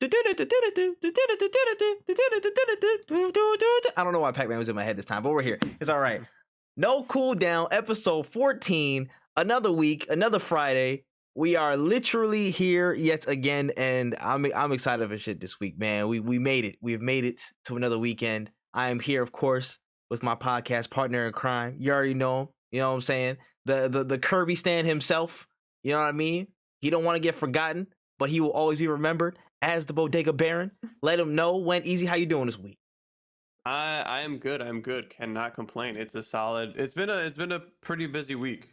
don't know why Pac-Man was in my head this time, but we're here. It's all right. No Cooldown, episode 14. Another week, another Friday. We are literally here yet again, and I'm excited for shit this week, man. We made it. We've made it to another weekend. I am here, of course, with my podcast partner in crime. You already know him. You know what I'm saying? The Kirby stan himself. You know what I mean? He don't want to get forgotten, but he will always be remembered as the Bodega Baron. Let him know. WenEazy, how you doing this week? I am good. I'm good. Cannot complain. It's a solid. It's been a pretty busy week.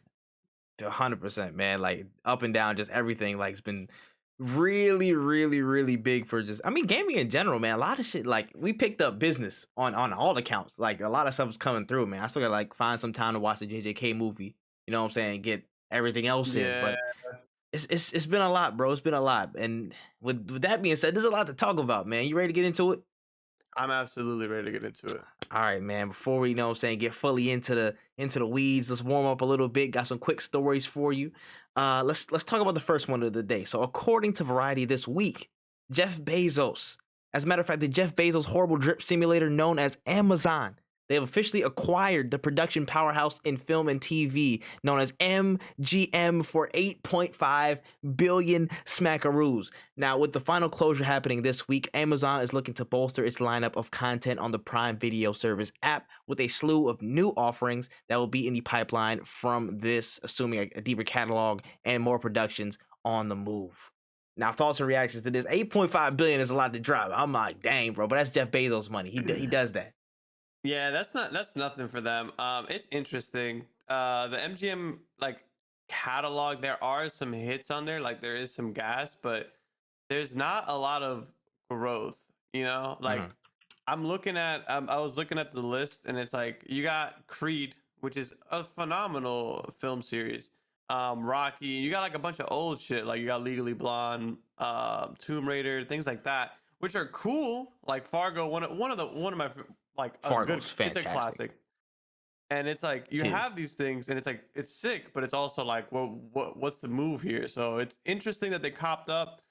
100%, man. Like up and down, just everything. Like it's been really, really, really big for just. I mean, gaming in general, man. A lot of shit. Like we picked up business on all accounts. Like a lot of stuff is coming through, man. I still gotta like find some time to watch the JJK movie. You know what I'm saying? Get everything else in, but. It's been a lot, bro. It's been a lot. And with that being said, there's a lot to talk about, man. You ready to get into it? I'm absolutely ready to get into it. All right, man. Before we, you know what I'm saying, get fully into the weeds, let's warm up a little bit. Got some quick stories for you. Let's talk about the first one of the day. So according to Variety this week, Jeff Bezos, as a matter of fact, the Jeff Bezos horrible drip simulator known as Amazon, they have officially acquired the production powerhouse in film and TV known as MGM for $8.5 billion smackaroos. Now, with the final closure happening this week, Amazon is looking to bolster its lineup of content on the Prime Video service app with a slew of new offerings that will be in the pipeline from this, assuming a deeper catalog and more productions on the move. Now, thoughts and reactions to this. $8.5 billion is a lot to drop. I'm like, dang, bro, but that's Jeff Bezos' money. He does that. Yeah, that's nothing for them. It's interesting. The MGM like catalog, there are some hits on there, like there is some gas, but there's not a lot of growth. You know, like I was looking at the list, and it's like you got Creed, which is a phenomenal film series. Rocky, you got like a bunch of old shit, like you got Legally Blonde, Tomb Raider, things like that, which are cool. Like Fargo, one of my like Fargo's fantastic. It's a classic. And it's like you have these things, and it's like it's sick, but it's also like, well, what's the move here? So it's interesting that they copped up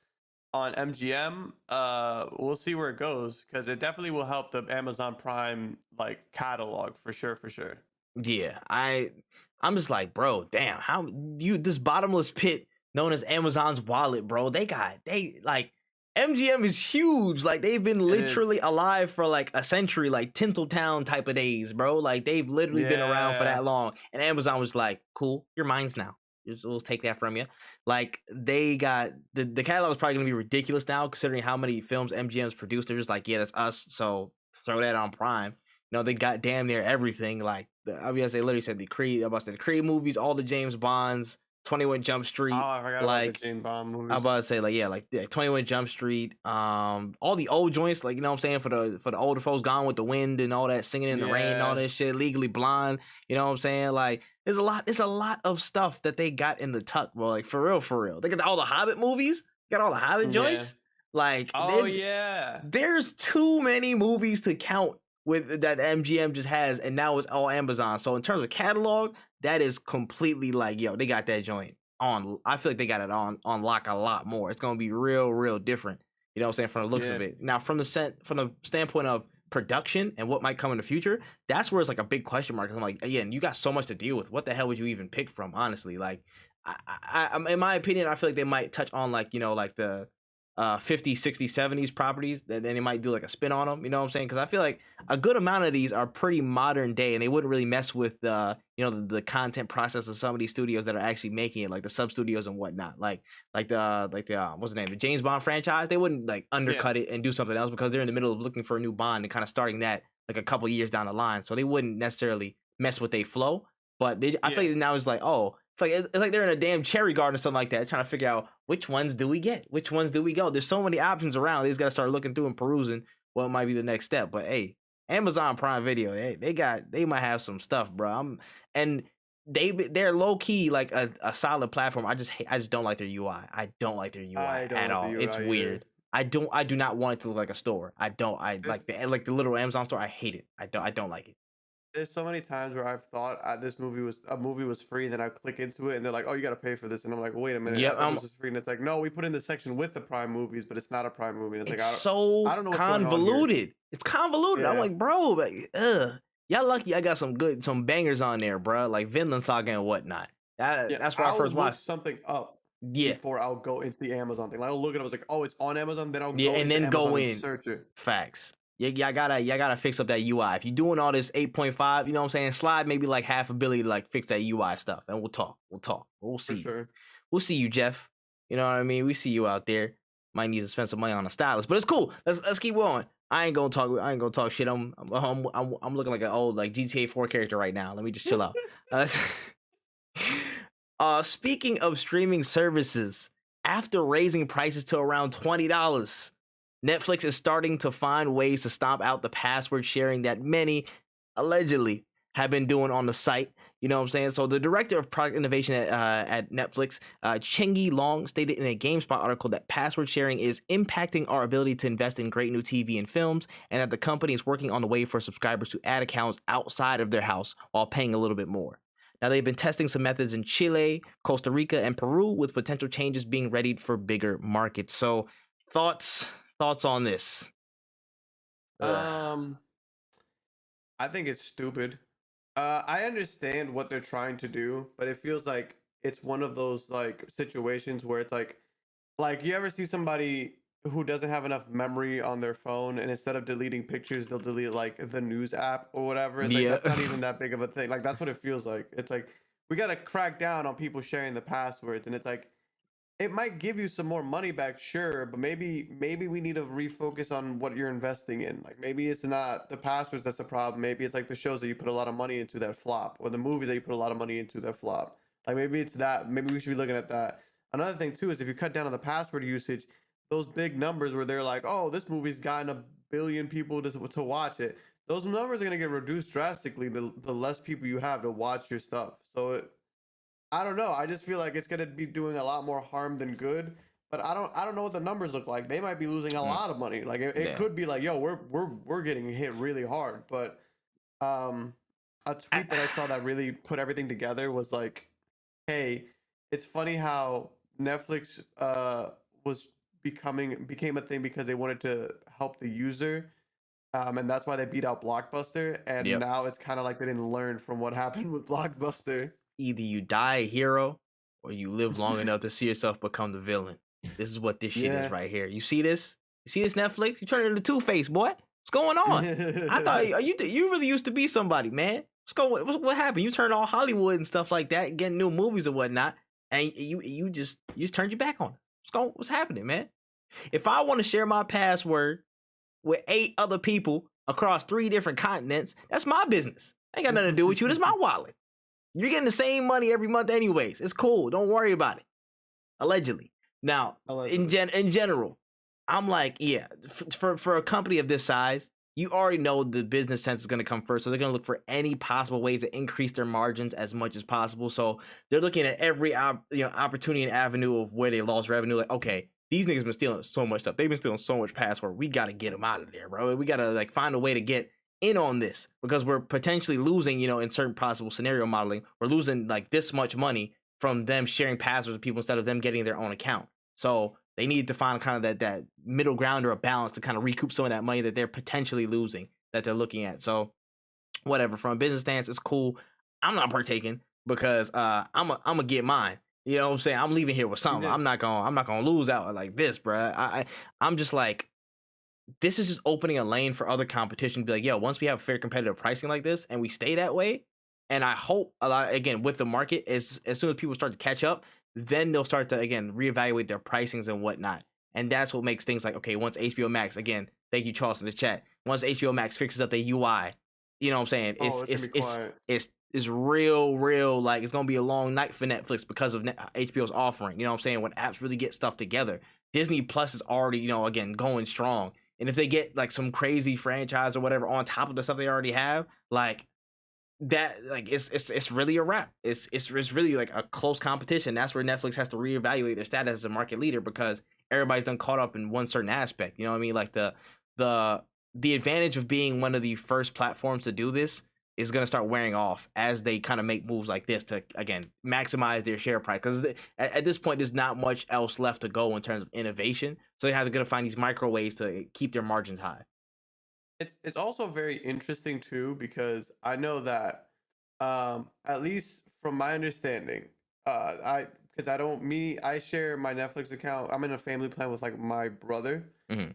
on MGM. We'll see where it goes, because it definitely will help the Amazon Prime like catalog for sure. Yeah, I'm just like, bro, damn, how you this bottomless pit known as Amazon's wallet, bro? They like MGM is huge. Like they've been literally alive for like a century, like Tinseltown type of days, bro. Like they've literally been around for that long. And Amazon was like, cool, you're mine's now. We'll take that from you. Like they got the catalog is probably gonna be ridiculous now, considering how many films MGM's produced. They're just like, yeah, that's us. So throw that on Prime. You know, they got damn near everything. Like I mean, they literally said the Creed movies, all the James Bonds. 21 Jump Street. Oh, I forgot about the James Bond movies. I'm about to say like 21 Jump Street. All the old joints, like, you know what I'm saying, for the older folks, Gone with the Wind and all that, Singing in the Rain and all that shit, Legally Blonde. You know what I'm saying? Like there's a lot of stuff that they got in the tuck, bro. Like for real. They got all the Hobbit movies. Got all the Hobbit joints. Like there's too many movies to count with that MGM just has, and now it's all Amazon. So in terms of catalog, that is completely like, yo, they got that joint on. I feel like they got it on lock a lot more. It's gonna be real different. You know what I'm saying, from the looks of it. Now, from the standpoint of production and what might come in the future, that's where it's like a big question mark. I'm like, again, you got so much to deal with. What the hell would you even pick from? Honestly, like, I in my opinion, I feel like they might touch on like, you know, like the 50s, 60s, 70s properties, then they might do like a spin on them, you know what I'm saying? Because I feel like a good amount of these are pretty modern day, and they wouldn't really mess with the content process of some of these studios that are actually making it, like the sub studios and whatnot, like the what's the name, the James Bond franchise. They wouldn't like undercut it and do something else, because they're in the middle of looking for a new Bond and kind of starting that like a couple years down the line, so they wouldn't necessarily mess with their flow. But I feel like now it's like, oh, it's like they're in a damn cherry garden or something like that, trying to figure out which ones do we get, which ones do we go. There's so many options around. They just got to start looking through and perusing what might be the next step. But hey, Amazon Prime Video, they might have some stuff, bro. They're low key like a solid platform. I just don't like their UI. I don't like their UI at all. It's weird. I do not want it to look like a store. I like the little Amazon store. I hate it. I don't like it. There's so many times where I've thought this movie was free, then I click into it and they're like, "Oh, you got to pay for this," and I'm like, "Wait a minute, I Yep, thought this was free." And it's like, "No, we put in the section with the Prime movies, but it's not a Prime movie." And it's like, it's I so don't know what's going on here. convoluted. It's convoluted. I'm Yeah, like, bro, like, y'all lucky I got some bangers on there, bro. Like Vinland Saga and whatnot. yeah. That's where I I'll first look watched. something up Yeah, before I'll go into the Amazon thing. Like, I'll look it up. I was like, "Oh, it's on Amazon." Then I'll yeah, go and into then Amazon go and in. search it. Facts. Yeah, y'all gotta fix up that UI. If you're doing all this 8.5, you know what I'm saying? Slide maybe like half a billion to like fix that UI stuff, and we'll talk. We'll For see. sure. We'll see you, Jeff. You know what I mean? We see you out there. Might need to spend some money on a stylist, but it's cool. Let's keep going. I ain't gonna talk shit. I'm looking like an old like GTA 4 character right now. Let me just chill out. Speaking of streaming services, after raising prices to around $20, Netflix is starting to find ways to stomp out the password sharing that many allegedly have been doing on the site. You know what I'm saying? So the director of product innovation at Netflix, Kxngviii Long, stated in a GameSpot article that password sharing is impacting our ability to invest in great new TV and films, and that the company is working on the way for subscribers to add accounts outside of their house while paying a little bit more. Now, they've been testing some methods in Chile, Costa Rica, and Peru, with potential changes being readied for bigger markets. So, thoughts on this? Um, I think it's stupid. I understand what they're trying to do, but it feels like it's one of those like situations where it's like you ever see somebody who doesn't have enough memory on their phone, and instead of deleting pictures, they'll delete like the news app or whatever. It's like Yeah. that's not even that big of a thing. Like that's what it feels like. It's like we gotta crack down on people sharing the passwords, and it's like it might give you some more money back, sure, but maybe we need to refocus on what you're investing in. Like maybe it's not the passwords that's the problem. Maybe it's like the shows that you put a lot of money into that flop, or the movies that you put a lot of money into that flop. Like maybe it's that. Maybe we should be looking at that. Another thing too is if you cut down on the password usage, those big numbers where they're like, oh, this movie's gotten 1 billion people to watch it. Those numbers are gonna get reduced drastically the less people you have to watch your stuff. So I don't know. I just feel like it's gonna be doing a lot more harm than good. But I don't know what the numbers look like. They might be losing a lot of money. Like it Yeah. could be like, yo, we're getting hit really hard. But um a tweet that I saw that really put everything together was like, hey, it's funny how Netflix was became a thing because they wanted to help the user. And that's why they beat out Blockbuster. And Yep. now it's kind of like they didn't learn from what happened with Blockbuster. Either you die a hero or you live long enough to see yourself become the villain. This is what this shit is Yeah. right here. You see this? You see this Netflix? You turn into Two-Face, boy. What's going on? I thought you really used to be somebody, man. What happened? You turned all Hollywood and stuff like that, getting new movies and whatnot, and you just turned your back on it. What's happening, man? If I want to share my password with 8 other people across 3 different continents, that's my business. Ain't got nothing to do with you. That's my wallet. You're getting the same money every month anyways. It's cool. Don't worry about it. Allegedly. Now, in general, I'm like, yeah, for a company of this size, you already know the business sense is going to come first. So they're going to look for any possible ways to increase their margins as much as possible. So they're looking at every opportunity and avenue of where they lost revenue. Like, okay, these niggas been stealing so much stuff. They've been stealing so much password. We got to get them out of there, bro. We got to like find a way to get in on this because we're potentially losing, in certain possible scenario modeling, we're losing like this much money from them sharing passwords with people instead of them getting their own account. So they need to find kind of that middle ground or a balance to kind of recoup some of that money that they're potentially losing that they're looking at. So whatever, from a business stance, it's cool. I'm not partaking because I'm gonna get mine. You know what I'm saying? I'm leaving here with something. Yeah. I'm not gonna lose out like this, bro. I'm just like, this is just opening a lane for other competition to be like, yo, once we have fair competitive pricing like this and we stay that way, and I hope a lot again with the market, as soon as people start to catch up, then they'll start to again reevaluate their pricings and whatnot. And that's what makes things like, okay, once HBO Max, again, thank you, Charles, in the chat. Once HBO Max fixes up the UI, you know what I'm saying? It's real, like it's gonna be a long night for Netflix because of HBO's offering. You know what I'm saying? When apps really get stuff together. Disney Plus is already, again, going strong. And if they get like some crazy franchise or whatever on top of the stuff they already have, like that, like it's really a wrap. It's really like a close competition. That's where Netflix has to reevaluate their status as a market leader because everybody's done caught up in one certain aspect. You know what I mean? Like the advantage of being one of the first platforms to do this is going to start wearing off as they kind of make moves like this to, again, maximize their share price. Because at this point, there's not much else left to go in terms of innovation. So they have to find these micro ways to keep their margins high. It's also very interesting too, because I know that at least from my understanding, I share my Netflix account. I'm in a family plan with like my brother. And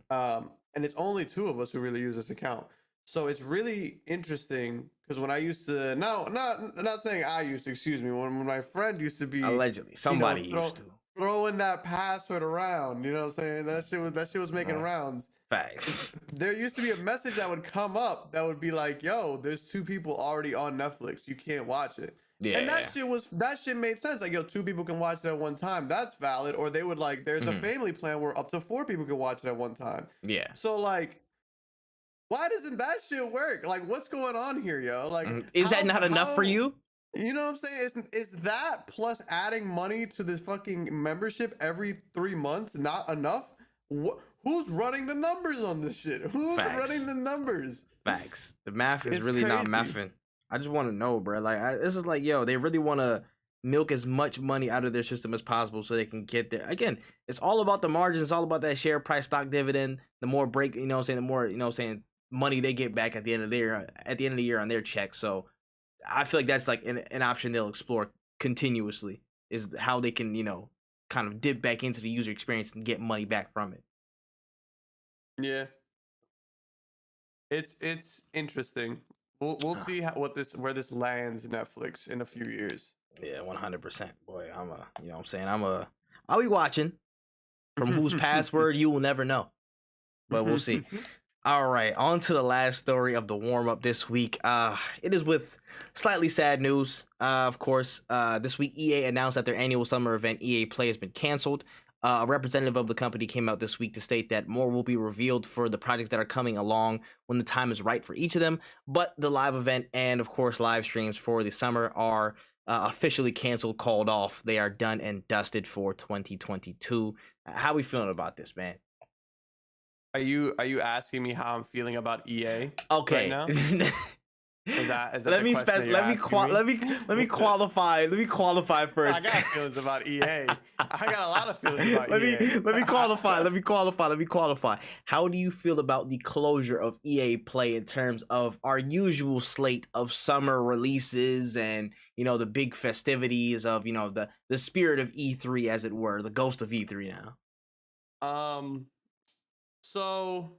it's only two of us who really use this account. So it's really interesting because when I used to, not saying I used to, excuse me, when my friend used to be Allegedly, somebody used to throwing that password around, you know what I'm saying? That shit was making rounds. Facts. There used to be a message that would come up that would be like, yo, there's two people already on Netflix. You can't watch it. Yeah. And that shit made sense. Like, yo, two people can watch it at one time. That's valid. Or they would like, there's a family plan where up to 4 people can watch it at one time. Yeah. So like, why doesn't that shit work? Like, what's going on here, yo? Like, is that not enough for you? You know what I'm saying? Is that plus adding money to this fucking membership every 3 months not enough? Who's running the numbers on this shit? Who's running the numbers? Facts. The math is really not mathing. I just want to know, bro. Like, this is like, yo, they really want to milk as much money out of their system as possible so they can get there. Again, it's all about the margins. It's all about that share price, stock dividend. The more break, you know what I'm saying, the more, you know what I'm saying, money they get back at the end of the year on their check. So I feel like that's like an option they'll explore continuously, is how they can, you know, kind of dip back into the user experience and get money back from it. Yeah. It's interesting. We'll see where this lands Netflix in a few years. Yeah, 100%. Boy, you know what I'm saying? I'll be watching. From whose password you will never know. But we'll see. All right, on to the last story of the warm-up this week. It is with slightly sad news. Of course, this week EA announced that their annual summer event, EA Play, has been canceled. A representative of the company came out this week to state that more will be revealed for the projects that are coming along when the time is right for each of them. But the live event and, of course, live streams for the summer are officially canceled, called off. They are done and dusted for 2022. How are we feeling about this, man? Are you asking me how I'm feeling about EA? Okay. Right now? Let me qualify first. I got feelings about EA. I got a lot of feelings about EA. Let me qualify. How do you feel about the closure of EA Play in terms of our usual slate of summer releases and, you know, the big festivities of, you know, the spirit of E3, as it were, the ghost of E3 now? So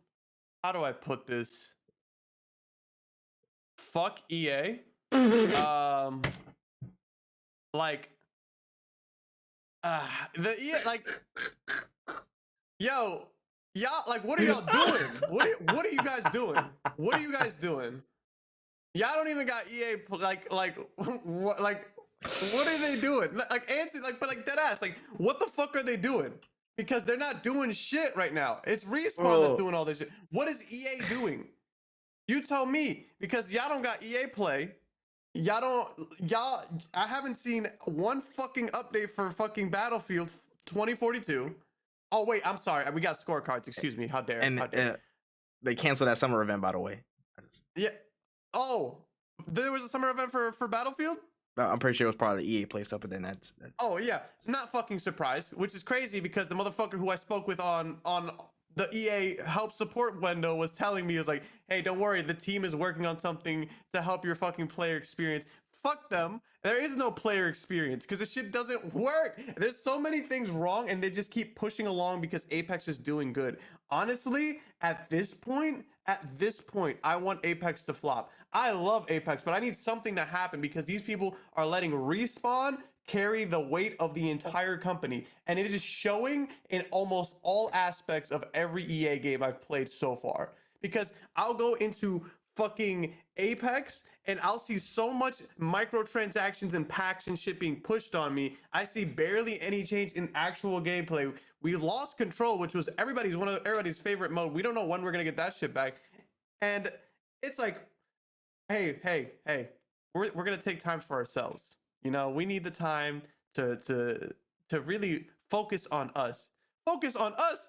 how do I put this? Fuck EA. Like, the EA, like, yo, y'all, like, what are y'all doing? What are you guys doing? What are you guys doing? Y'all don't even got EA, like, what are they doing? Like, answer, like, but like, dead ass, like, what the fuck are they doing? Because they're not doing shit right now. It's Respawn that's doing all this shit. What is EA doing? You tell me, because y'all don't got EA Play. I haven't seen one fucking update for fucking Battlefield 2042. Oh, wait, I'm sorry. We got scorecards. Excuse me. How dare. They canceled that summer event, by the way. Yeah. Oh, there was a summer event for Battlefield? I'm pretty sure it was part of the EA Play stuff, but then that's... Oh, yeah. It's not fucking surprised, which is crazy because the motherfucker who I spoke with on the EA help support window was telling me, is like, hey, don't worry, the team is working on something to help your fucking player experience. Fuck them. There is no player experience because this shit doesn't work. There's so many things wrong and they just keep pushing along because Apex is doing good. Honestly, at this point, I want Apex to flop. I love Apex, but I need something to happen because these people are letting Respawn carry the weight of the entire company, and it is showing in almost all aspects of every EA game I've played so far. Because I'll go into fucking Apex and I'll see so much microtransactions and packs and shit being pushed on me. I see barely any change in actual gameplay. We lost control, which was everybody's favorite mode. We don't know when we're gonna get that shit back. And it's like, hey, we're gonna take time for ourselves. You know, we need the time to really focus on us. Focus on us.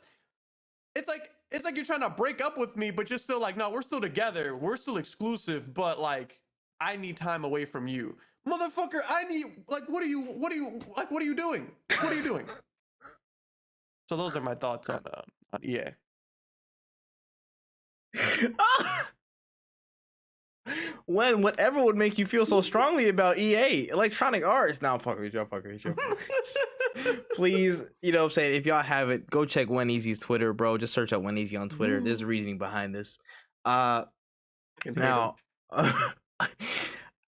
It's like you're trying to break up with me, but you're still like, no, we're still together. We're still exclusive, but like, I need time away from you, motherfucker. I need what are you like? What are you doing? What are you doing? So those are my thoughts on EA. Whatever would make you feel so strongly about EA, Electronic Arts. Now, fuck with you, fuck with you. Please, you know what I'm saying? If y'all have it, go check WenEazy's Twitter, bro. Just search up WenEazy on Twitter. There's a reasoning behind this. Now,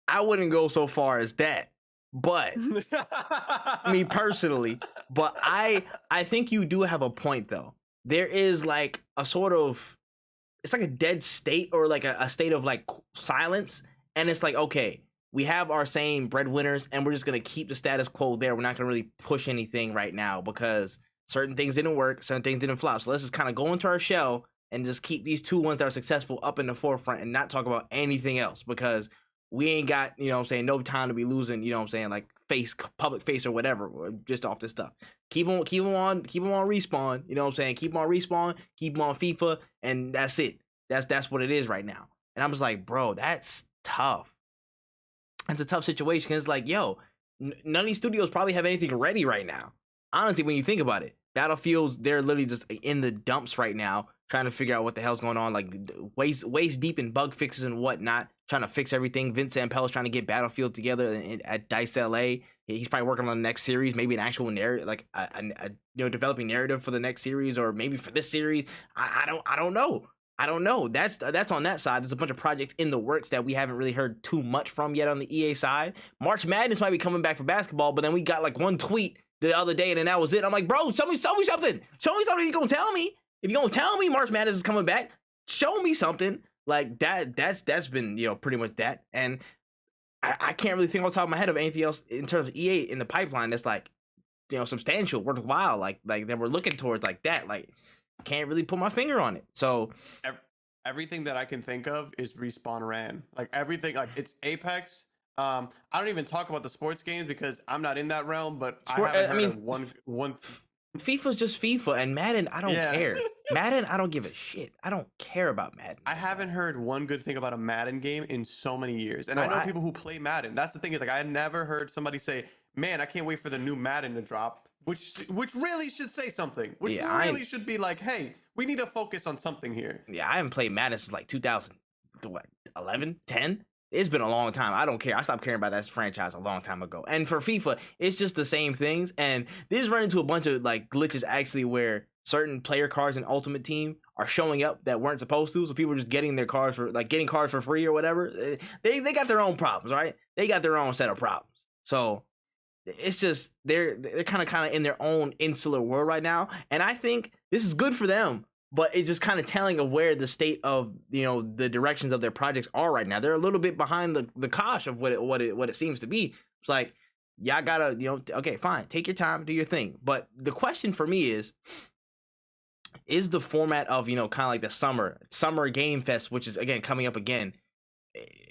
I wouldn't go so far as that, but me personally, but I think you do have a point though. There is like a sort of, it's like a dead state or like a state of like silence, and it's like, okay, we have our same breadwinners and we're just gonna keep the status quo there. We're not gonna really push anything right now because certain things didn't work, certain things didn't flop. So let's just kind of go into our shell and just keep these two ones that are successful up in the forefront and not talk about anything else because we ain't got, you know what I'm saying, no time to be losing, you know what I'm saying, like public face or whatever, just off this stuff. Keep them on Respawn, you know what I'm saying? Keep them on Respawn, keep them on FIFA, and that's it. That's what it is right now. And I'm just like, bro, that's tough. It's a tough situation because it's like, yo, none of these studios probably have anything ready right now. Honestly, when you think about it, Battlefields, they're literally just in the dumps right now, trying to figure out what the hell's going on, like waist deep in bug fixes and whatnot, trying to fix everything. Vince Zampella's trying to get Battlefield together at DICE LA. He's probably working on the next series, maybe an actual narrative, like a developing narrative for the next series or maybe for this series. I don't know. I don't know. That's on that side. There's a bunch of projects in the works that we haven't really heard too much from yet on the EA side. March Madness might be coming back for basketball, but then we got like one tweet the other day and then that was it. I'm like, bro, show me something. Show me something you're gonna tell me. If you're gonna tell me March Madness is coming back, show me something. Like that's been, pretty much that. And I can't really think off the top of my head of anything else in terms of EA in the pipeline that's like, substantial, worthwhile, like that we're looking towards like that. Like, can't really put my finger on it. So everything that I can think of is Respawn ran. Like everything, like it's Apex. I don't even talk about the sports games because I'm not in that realm, but I haven't heard of one FIFA's just FIFA, and Madden, I don't care. Madden, I don't give a shit. I don't care about Madden. I haven't heard one good thing about a Madden game in so many years. And I know people who play Madden. That's the thing is, like, I never heard somebody say, man, I can't wait for the new Madden to drop, which really should say something. Which really should be like, hey, we need to focus on something here. Yeah, I haven't played Madden since like 2011, 10? It's been a long time. I don't care. I stopped caring about that franchise a long time ago. And for FIFA, it's just the same things. And they just run into a bunch of like glitches actually where certain player cards in Ultimate Team are showing up that weren't supposed to. So people are just getting their cards for getting cards for free or whatever. They got their own problems, right? They got their own set of problems. So it's just they're kind of in their own insular world right now. And I think this is good for them. But it's just kind of telling of where the state of the directions of their projects are right now. They're a little bit behind the cosh of what it seems to be. It's like, y'all gotta okay, fine, take your time, do your thing. But the question for me is the format of kind of like the summer game fest, which is again coming up again.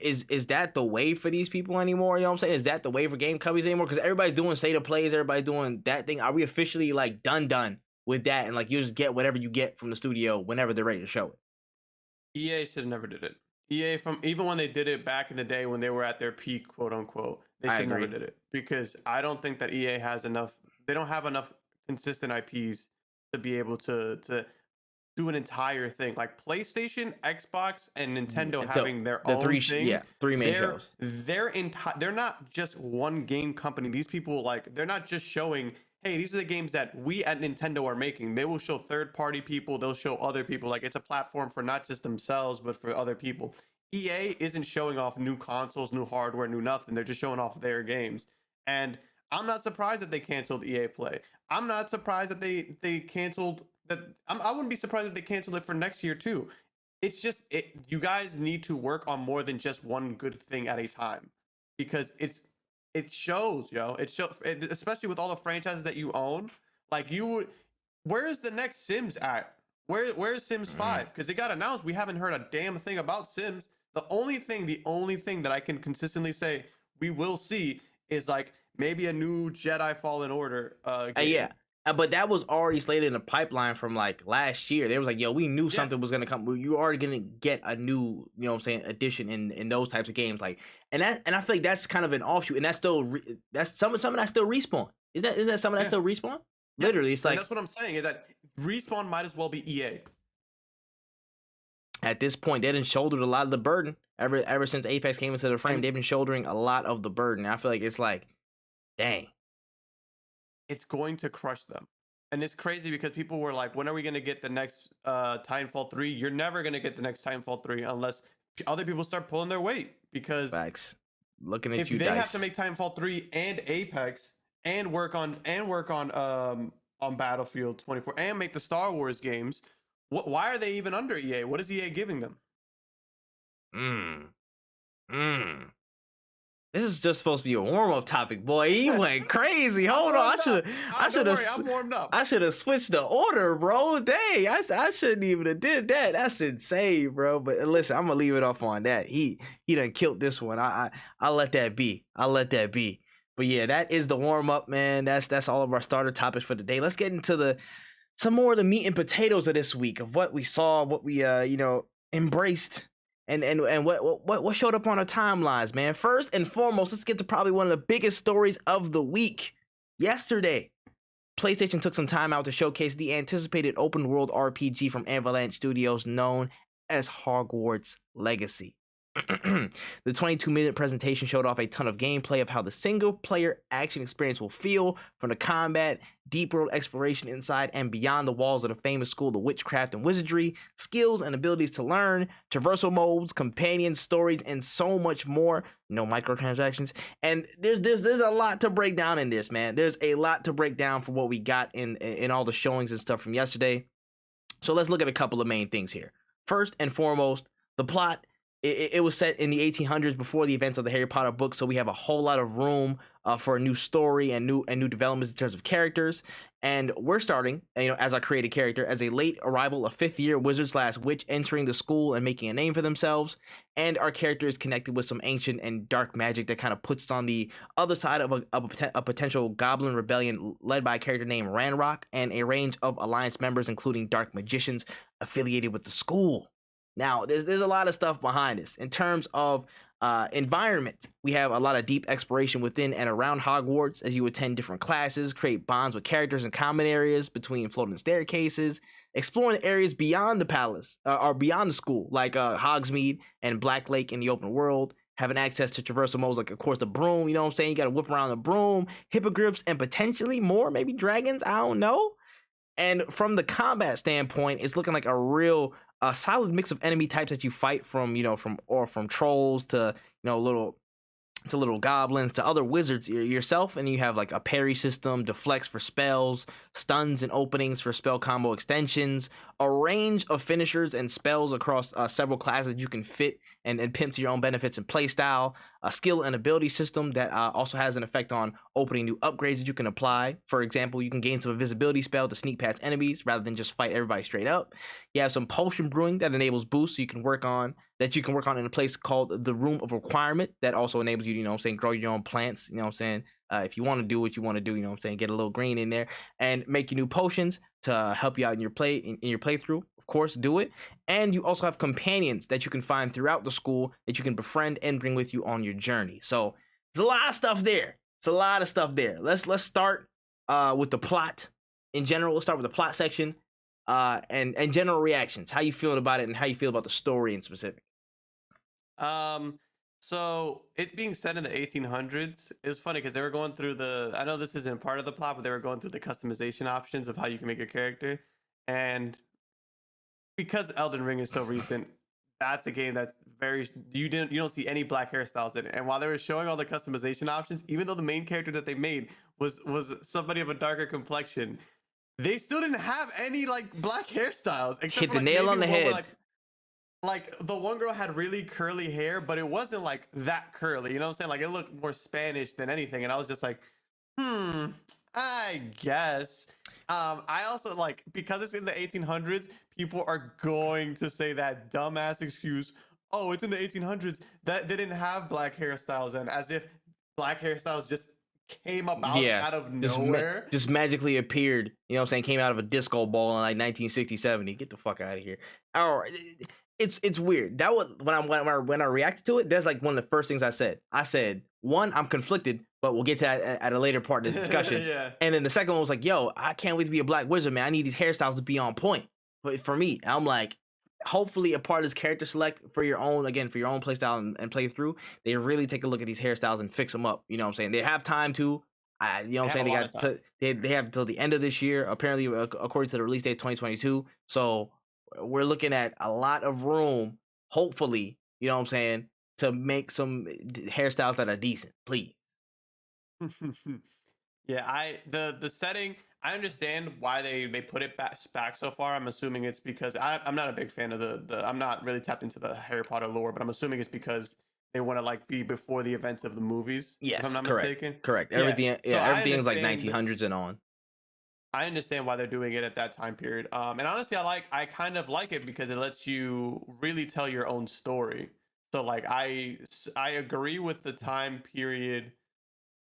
Is that the way for these people anymore? You know what I'm saying? Is that the way for game companies anymore? Because everybody's doing state of plays, everybody's doing that thing. Are we officially like done with that, and like you just get whatever you get from the studio whenever they're ready to show it? EA should have never did it. EA, from even when they did it back in the day when they were at their peak, quote unquote, they should never did it, because I don't think that EA has enough. They don't have enough consistent IPs to be able to do an entire thing. Like PlayStation, Xbox, and Nintendo having their own things. Three main shows. They're not just one game company. These people, like, they're not just showing, hey, these are the games that we at Nintendo are making. They will show third-party people. They'll show other people. Like, it's a platform for not just themselves, but for other people. EA isn't showing off new consoles, new hardware, new nothing. They're just showing off their games. And I'm not surprised that they canceled EA Play. I'm not surprised that they canceled that. I wouldn't be surprised if they canceled it for next year too. It's just you guys need to work on more than just one good thing at a time, because it shows, it shows, especially with all the franchises that you own. Like, where's the next Sims at? Where's Sims 5? Because it got announced. We haven't heard a damn thing about Sims. The only thing that I can consistently say we will see is like maybe a new Jedi Fallen Order game. But that was already slated in the pipeline from like last year. They was like, yo, we knew something was gonna come. You already gonna get a new, you know what I'm saying, addition in those types of games. Like, and I feel like that's kind of an offshoot, and that's still that's some of that still Respawn. Is that some of that still Respawn? Yes. Literally, it's like that's what I'm saying, is that Respawn might as well be EA. At this point, they didn't shouldered a lot of the burden. Ever since Apex came into the frame, they've been shouldering a lot of the burden. I feel like it's like, dang. It's going to crush them. And it's crazy because people were like, when are we going to get the next Titanfall 3? You're never going to get the next Titanfall 3 unless other people start pulling their weight. Because facts. Looking at if you, they Dice. have to make Titanfall 3 and Apex and work on Battlefield 24 and make the Star Wars games, why are they even under EA? What is EA giving them? This is just supposed to be a warm-up topic, boy. He went crazy. Hold on, I'm warmed up. I should have switched the order, bro. Dang, I shouldn't even have did that. That's insane, bro. But listen, I'm gonna leave it off on that. He done killed this one. I'll let that be. But yeah, that is the warm-up, man. That's all of our starter topics for the day. Let's get into some more of the meat and potatoes of this week, of what we saw, what we embraced. And what showed up on our timelines, man? First and foremost, let's get to probably one of the biggest stories of the week. Yesterday, PlayStation took some time out to showcase the anticipated open world RPG from Avalanche Studios known as Hogwarts Legacy. The 22-minute presentation showed off a ton of gameplay of how the single-player action experience will feel, from the combat, deep world exploration inside and beyond the walls of the famous school of witchcraft and wizardry, skills and abilities to learn, traversal modes, companions, stories, and so much more. No microtransactions. And there's a lot to break down in this, man. There's a lot to break down for what we got in all the showings and stuff from yesterday. So let's look at a couple of main things here. First and foremost, the plot. It was set in the 1800s before the events of the Harry Potter books, so we have a whole lot of room for a new story and new developments in terms of characters. And we're starting, as our created character, as a late arrival, a fifth-year wizard/witch entering the school and making a name for themselves. And our character is connected with some ancient and dark magic that kind of puts us on the other side of a potential goblin rebellion led by a character named Ranrock and a range of Alliance members, including dark magicians affiliated with the school. Now, there's a lot of stuff behind this. In terms of environment, we have a lot of deep exploration within and around Hogwarts as you attend different classes, create bonds with characters in common areas between floating staircases, exploring areas beyond the palace or beyond the school, like Hogsmeade and Black Lake in the open world, having access to traversal modes like, of course, the broom, you know what I'm saying? You got to whip around the broom, hippogriffs, and potentially more, maybe dragons, I don't know. And from the combat standpoint, it's looking like a real solid mix of enemy types that you fight from trolls to little goblins to other wizards yourself, and you have like a parry system, deflects for spells, stuns and openings for spell combo extensions, a range of finishers and spells across several classes that you can fit and pimp to your own benefits and playstyle, a skill and ability system that also has an effect on opening new upgrades that you can apply. For example, you can gain some invisibility spell to sneak past enemies rather than just fight everybody straight up. You have some potion brewing that enables boosts you can work on in a place called the Room of Requirement that also enables you to, grow your own plants, if you want to do what you want to do, get a little green in there and make your new potions to help you out in your playthrough. Of course, do it. And you also have companions that you can find throughout the school that you can befriend and bring with you on your journey. So there's a lot of stuff there. Let's start with the plot in general. We'll start with the plot section and general reactions. How you feel about it and how you feel about the story in specific. So it being set in the 1800s is funny because they were going through I know this isn't part of the plot, but they were going through the customization options of how you can make a character. And because Elden Ring is so recent, that's a game that's you don't see any black hairstyles in it. And while they were showing all the customization options, even though the main character that they made was somebody of a darker complexion, they still didn't have any like black hairstyles. Hit the nail on the head. Like the one girl had really curly hair, but it wasn't like that curly. You know what I'm saying? Like it looked more Spanish than anything. And I was just like, I guess. I also like, because it's in the 1800s, people are going to say that dumbass excuse. Oh, it's in the 1800s that they didn't have black hairstyles, and as if black hairstyles just came about Yeah, out of just nowhere. just magically appeared. You know what I'm saying? Came out of a disco ball in like 1960, 70. Get the fuck out of here. Or it's weird. That was when I reacted to it. That's like one of the first things I said. I said, one, I'm conflicted, but we'll get to that at a later part of this discussion. Yeah. And then the second one was like, yo, I can't wait to be a black wizard, man. I need these hairstyles to be on point. But for me, I'm like, hopefully a part of this character select for your own play style and play through, they really take a look at these hairstyles and fix them up. You know what I'm saying? They have time to. You know what I'm saying? They have until the end of this year, apparently, according to the release date 2022. So we're looking at a lot of room, hopefully, you know what I'm saying, to make some hairstyles that are decent, please. Yeah, the setting, I understand why they put it back so far. I'm assuming it's because I'm not a big fan of the I'm not really tapped into the Harry Potter lore, but I'm assuming it's because they want to like be before the events of the movies. Yes, if I'm not correct. mistaken. Correct. Yeah. Everything, So everything is like 1900s and on. I understand why they're doing it at that time period. And honestly, I kind of like it because it lets you really tell your own story. So like I agree with the time period.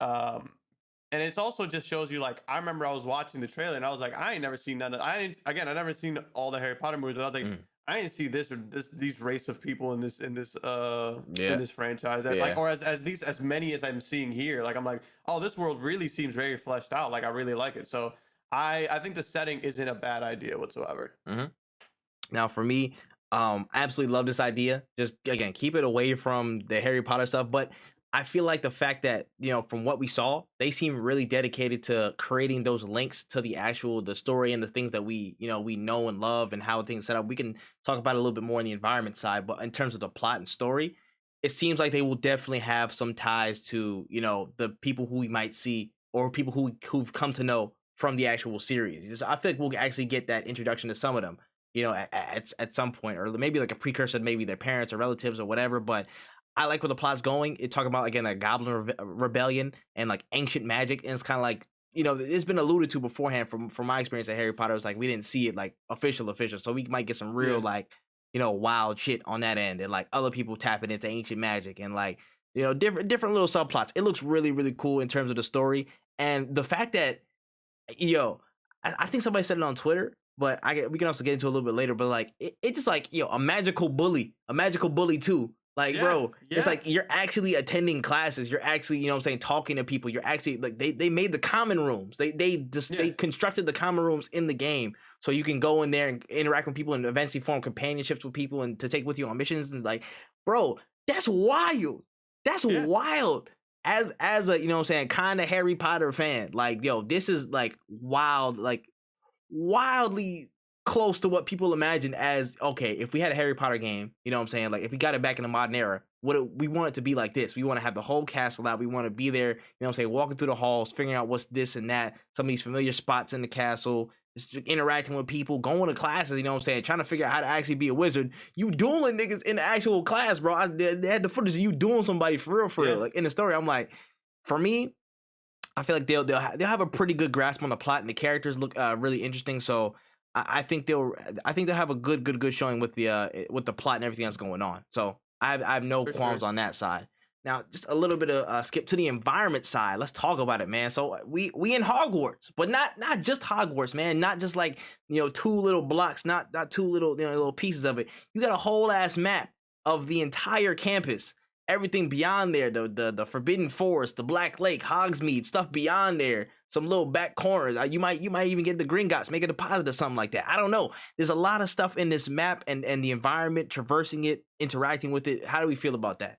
And it's also just shows you like I remember I was watching the trailer and I was like I ain't never seen none of I never seen all the Harry Potter movies, but I was like I didn't see these race of people in this in this franchise like or as many as I'm seeing here. Like I'm like, oh, this world really seems very fleshed out. Like I really like it. So I think the setting isn't a bad idea whatsoever. Now for me, absolutely love this idea. Just again, keep it away from the Harry Potter stuff, but I feel like the fact that, you know, from what we saw, they seem really dedicated to creating those links to the story and the things that we know and love and how things set up. We can talk about it a little bit more on the environment side, but in terms of the plot and story, it seems like they will definitely have some ties to, you know, the people who we might see or people who've come to know from the actual series. I feel like we'll actually get that introduction to some of them, you know, at some point, or maybe like a precursor to maybe their parents or relatives or whatever. But I like where the plot's going. It talking about again a goblin rebellion and like ancient magic, and it's kind of like, you know, it's been alluded to beforehand from my experience at Harry Potter. It was like we didn't see it like official, so we might get some real like, you know, wild shit on that end, and like other people tapping into ancient magic and like, you know, different little subplots. It looks really really cool in terms of the story and the fact that, yo, I think somebody said it on Twitter, but we can also get into it a little bit later. But like, it just like, yo, a magical bully too. Like, bro, it's like you're actually attending classes. You're actually, you know what I'm saying, talking to people. You're actually like they made the common rooms. They constructed the common rooms in the game so you can go in there and interact with people and eventually form companionships with people and to take with you on missions. And like, bro, that's wild. That's wild. As a, you know what I'm saying, kind of Harry Potter fan, like, yo, this is like wild, like wildly close to what people imagine as, okay, if we had a Harry Potter game, you know what I'm saying, like if we got it back in the modern era, we want it to be like this. We want to have the whole castle out. We want to be there, you know what I'm saying, walking through the halls, figuring out what's this and that, some of these familiar spots in the castle, just interacting with people, going to classes, you know what I'm saying, trying to figure out how to actually be a wizard. You dueling niggas in the actual class, bro. They had the footage of you dueling somebody for real. Like in the story, I'm like, for me, I feel like they'll have a pretty good grasp on the plot and the characters look really interesting. So I think they'll have a good showing with the plot and everything that's going on. So I have no qualms on that side. Now, just a little bit of skip to the environment side. Let's talk about it, man. So we in Hogwarts, but not just Hogwarts, man. Not just like, you know, two little blocks, not two little, you know, little pieces of it. You got a whole ass map of the entire campus. Everything beyond there, the Forbidden Forest, the Black Lake, Hogsmeade, stuff beyond there, some little back corners. You might even get the Gringotts, make a deposit or something like that. I don't know. There's a lot of stuff in this map and the environment, traversing it, interacting with it. How do we feel about that?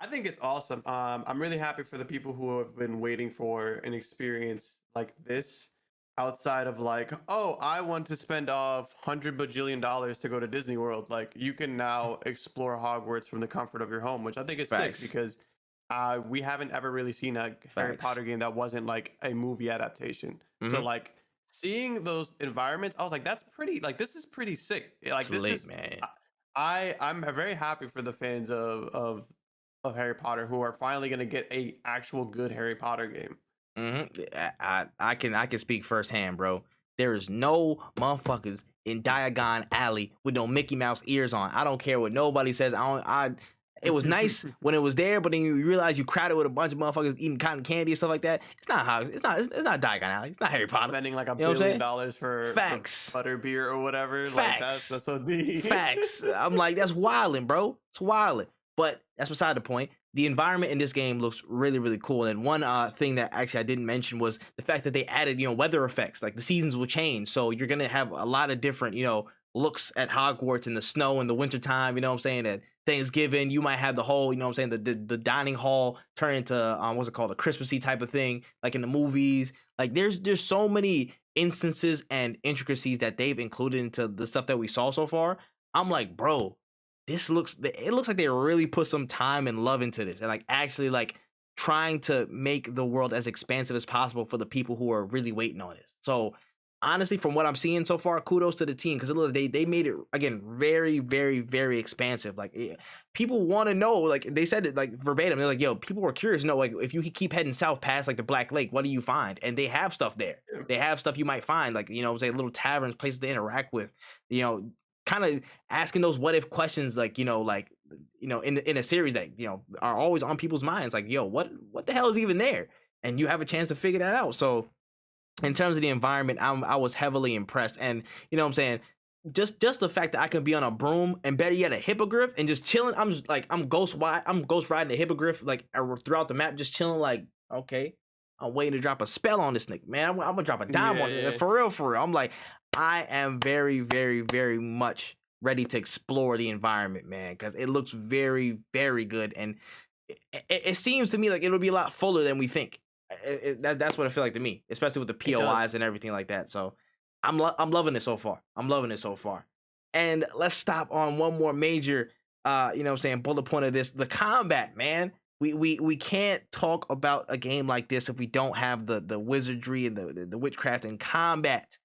I think it's awesome. I'm really happy for the people who have been waiting for an experience like this outside of like, oh, I want to spend $100 bajillion to go to Disney World. Like you can now explore Hogwarts from the comfort of your home, which I think is sick because we haven't ever really seen a Harry Potter game that wasn't like a movie adaptation. So like seeing those environments, I was like, that's pretty, like this is pretty sick. Like this is, man. I'm very happy for the fans of Harry Potter who are finally going to get a actual good Harry Potter game. I can speak firsthand, bro. There is no motherfuckers in Diagon Alley with no Mickey Mouse ears on. I don't care what nobody says. it was nice when it was there, but then you realize you crowded with a bunch of motherfuckers eating cotton candy and stuff like that. It's not Diagon Alley. It's not Harry Potter. Spending like $1 You know what I'm saying? billion for Facts. butterbeer or whatever. Facts. Like that's OD. Facts. I'm like, that's wilding, bro. It's wilding. But that's beside the point. The environment in this game looks really, really cool. And one thing that actually I didn't mention was the fact that they added, weather effects. Like the seasons will change. So you're going to have a lot of different, looks at Hogwarts in the snow in the wintertime. You know what I'm saying? At Thanksgiving, you might have the whole, you know what I'm saying, the dining hall turn into, what's it called? A Christmassy type of thing, like in the movies. Like there's so many instances and intricacies that they've included into the stuff that we saw so far. I'm like, bro, it looks like they really put some time and love into this and like actually like trying to make the world as expansive as possible for the people who are really waiting on this. So honestly, from what I'm seeing so far, kudos to the team because they made it again very, very, very expansive. Like people want to know, like they said it like verbatim. They're like, yo, people were curious to know, like if you keep heading south past like the Black Lake, what do you find? And they have stuff there. They have stuff you might find, like say little taverns, places to interact with, kind of asking those what if questions, like in a series that are always on people's minds, like yo, what the hell is even there? And you have a chance to figure that out. So in terms of the environment, I was heavily impressed. And you know what I'm saying, just the fact that I can be on a broom and better yet a hippogriff and just chilling. I'm ghost riding a hippogriff like throughout the map, just chilling. Like okay, I'm waiting to drop a spell on this nigga, man. I'm gonna drop a dime on it for real. I'm like, I am very, very, very much ready to explore the environment, man, because it looks very, very good, and it seems to me like it'll be a lot fuller than we think. That's what it feels like to me, especially with the POIs and everything like that. So I'm loving it so far. And let's stop on one more major, bullet point of this: the combat, man. We can't talk about a game like this if we don't have the wizardry and the witchcraft and combat.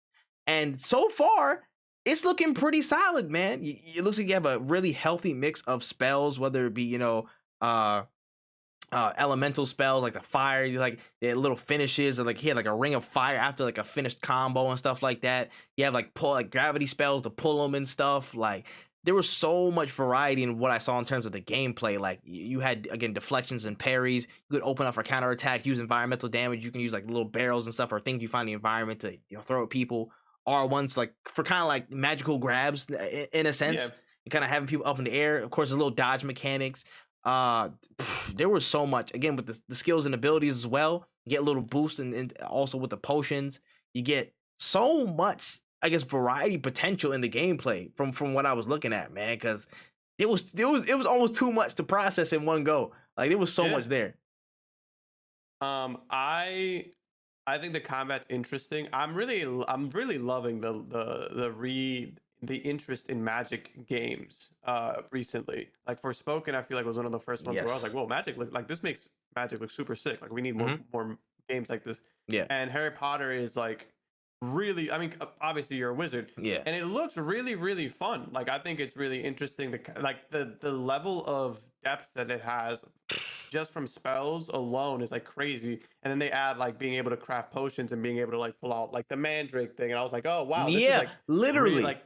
And so far, it's looking pretty solid, man. It looks like you have a really healthy mix of spells, whether it be, elemental spells like the fire, like the little finishes, and like he had like a ring of fire after like a finished combo and stuff like that. You have like gravity spells to pull them and stuff. Like there was so much variety in what I saw in terms of the gameplay. Like you had again deflections and parries. You could open up for counterattack, use environmental damage. You can use like little barrels and stuff or things you find in the environment to throw at people. R1s like for kind of like magical grabs in a sense, and kind of having people up in the air. Of course, there's little dodge mechanics. There was so much again with the skills and abilities as well. You get a little boost and also with the potions, you get so much, I guess, variety potential in the gameplay from what I was looking at, man. Because it was almost too much to process in one go. Like there was so much there. I think the combat's interesting. I'm really loving the interest in Magic games recently. Like for Spoken, I feel like it was one of the first ones where I was like, whoa, Magic this makes Magic look super sick. Like we need more games like this. Yeah. And Harry Potter is like really, I mean, obviously you're a wizard. Yeah. And it looks really, really fun. Like I think it's really interesting the level of depth that it has just from spells alone is like crazy. And then they add like being able to craft potions and being able to like pull out like the mandrake thing. And I was like, oh wow, this is like literally really, like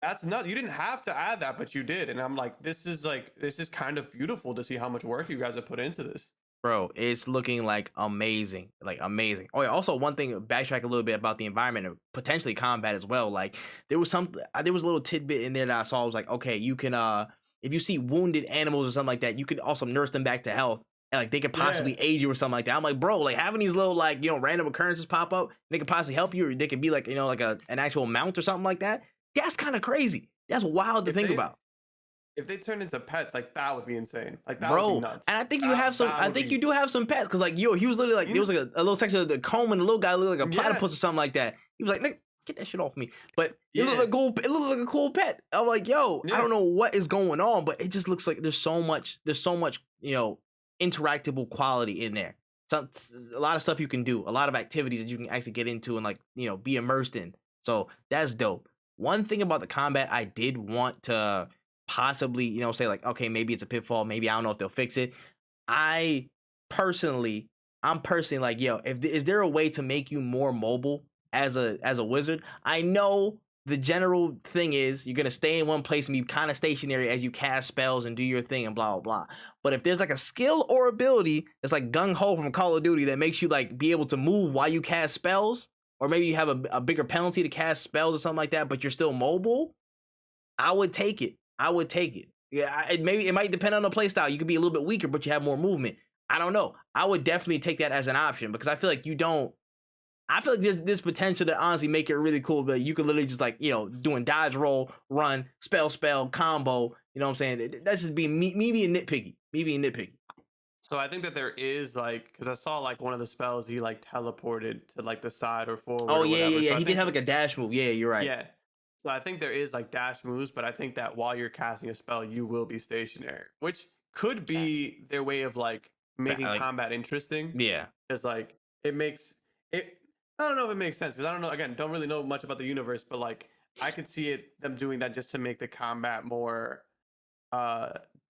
that's nuts. You didn't have to add that, but you did. And I'm like, this is kind of beautiful to see how much work you guys have put into this. Bro, it's looking like amazing. Oh yeah, also one thing, backtrack a little bit about the environment and potentially combat as well. Like there was a little tidbit in there that I saw. I was like, okay, you can if you see wounded animals or something like that, you could also nurse them back to health. And like they could possibly aid you or something like that. I'm like, bro, like having these little like, random occurrences pop up, they could possibly help you, or they could be like, like an actual mount or something like that. That's kind of crazy. That's wild to think about. If they turned into pets, like that would be insane. Like that would be nuts. And I think you have some. I think you do have some pets because, like, he was literally like, there was like a little section of the comb, and the little guy looked like a platypus or something like that. He was like, Nick, get that shit off me. But it looked like it looked like a cool pet. I'm like, yo, I don't know what is going on, but it just looks like there's so much, interactable quality in there. A lot of stuff you can do, a lot of activities that you can actually get into and like, be immersed in. So that's dope. One thing about the combat I did want to possibly, say like, okay, maybe it's a pitfall. Maybe I don't know if they'll fix it. I'm personally like, yo, is there a way to make you more mobile as a wizard? I know the general thing is you're gonna stay in one place and be kind of stationary as you cast spells and do your thing and blah blah blah. But if there's like a skill or ability that's like gung ho from Call of Duty that makes you like be able to move while you cast spells, or maybe you have a bigger penalty to cast spells or something like that, but you're still mobile, I would take it. I would take it. Yeah, maybe it might depend on the playstyle. You could be a little bit weaker, but you have more movement. I don't know. I would definitely take that as an option because I feel like you don't. I feel like there's this potential to honestly make it really cool, but you could literally just like, doing dodge, roll, run, spell, combo. You know what I'm saying? That's just being me being nitpicky. Me being nitpicky. So I think that there is like, because I saw like one of the spells he like teleported to like the side or forward. Oh or yeah, whatever. yeah. So He did have like a dash move. Yeah, you're right. Yeah. So I think there is like dash moves, but I think that while you're casting a spell, you will be stationary, which could be their way of like making combat interesting. Yeah. Because like it makes it. I don't know if it makes sense because I don't know. Again, don't really know much about the universe, but like I could see them doing that just to make the combat more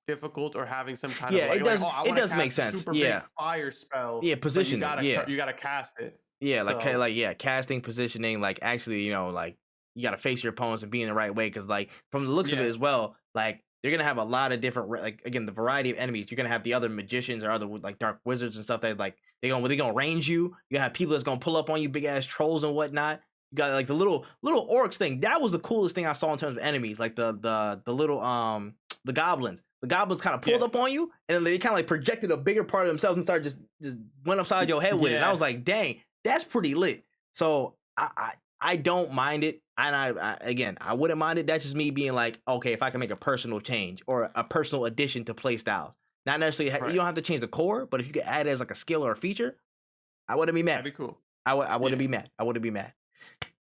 difficult or having some kind of it does. It does make sense. Super big fire spell. Yeah, positioning. You gotta cast it. Yeah, like casting, positioning, like actually, like you gotta face your opponents and be in the right way because like from the looks of it as well, like you're gonna have a lot of different like again the variety of enemies. You're gonna have the other magicians or other like dark wizards and stuff that like they're gonna range you. You have people that's gonna pull up on you, big ass trolls and whatnot. You got like the little orcs thing. That was the coolest thing I saw in terms of enemies. Like the little the goblins. The goblins kind of pulled up on you and then they kind of like projected a bigger part of themselves and started just went upside your head with it. And I was like, dang, that's pretty lit. So I don't mind it. And I wouldn't mind it. That's just me being like, okay, if I can make a personal change or a personal addition to play styles. Not necessarily, you don't have to change the core, but if you could add it as like a skill or a feature, I wouldn't be mad. That'd be cool. I wouldn't be mad. I wouldn't be mad.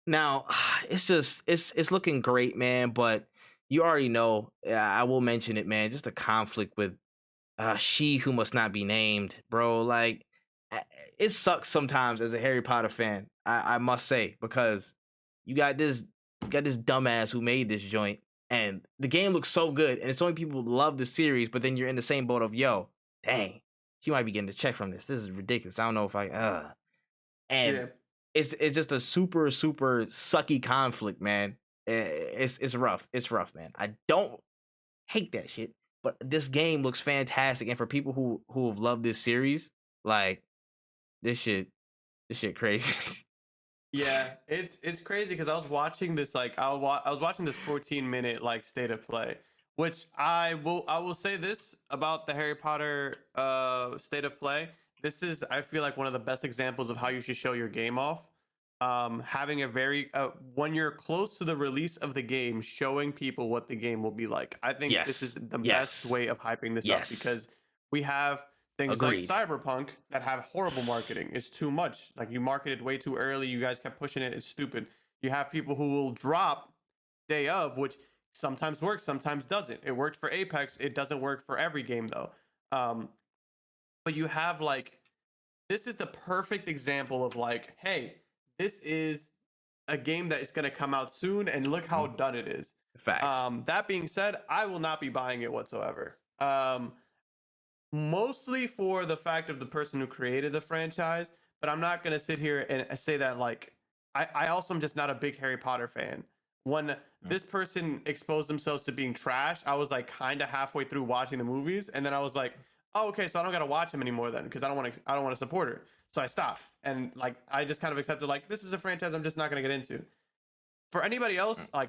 Now, it's looking great, man, but you already know, I will mention it, man, just a conflict with she who must not be named, bro. Like, it sucks sometimes as a Harry Potter fan, I must say, because you got this dumbass who made this joint, and the game looks so good, and it's so many people love the series, but then you're in the same boat of, yo, dang, she might be getting a check from this. This is ridiculous. I don't know if it's just a super, super sucky conflict, man. It's rough. It's rough, man. I don't hate that shit, but this game looks fantastic, and for people who have loved this series, like this shit crazy. Yeah, it's crazy because I was watching this like I was watching this 14-minute like state of play, which I will say this about the Harry Potter state of play. This is, I feel like, one of the best examples of how you should show your game off. Having a very when you're close to the release of the game, showing people what the game will be like. I think this is the best way of hyping this up because we have things like Cyberpunk that have horrible marketing. It's too much. Like, you marketed way too early. You guys kept pushing it. It's stupid. You have people who will drop day of, which sometimes works, sometimes doesn't. It worked for Apex. It doesn't work for every game though. But you have like, this is the perfect example of like, hey, this is a game that is going to come out soon, and look how done it is. Facts. That being said, I will not be buying it whatsoever. Mostly for the fact of the person who created the franchise, but I'm not going to sit here and say that like, I also am just not a big Harry Potter fan. When this person exposed themselves to being trash, I was like kind of halfway through watching the movies, and then I was like, oh, okay, so I don't got to watch him anymore then, because I don't want to support her. So I stopped, and like I just kind of accepted like, this is a franchise I'm just not going to get into. For anybody else, like,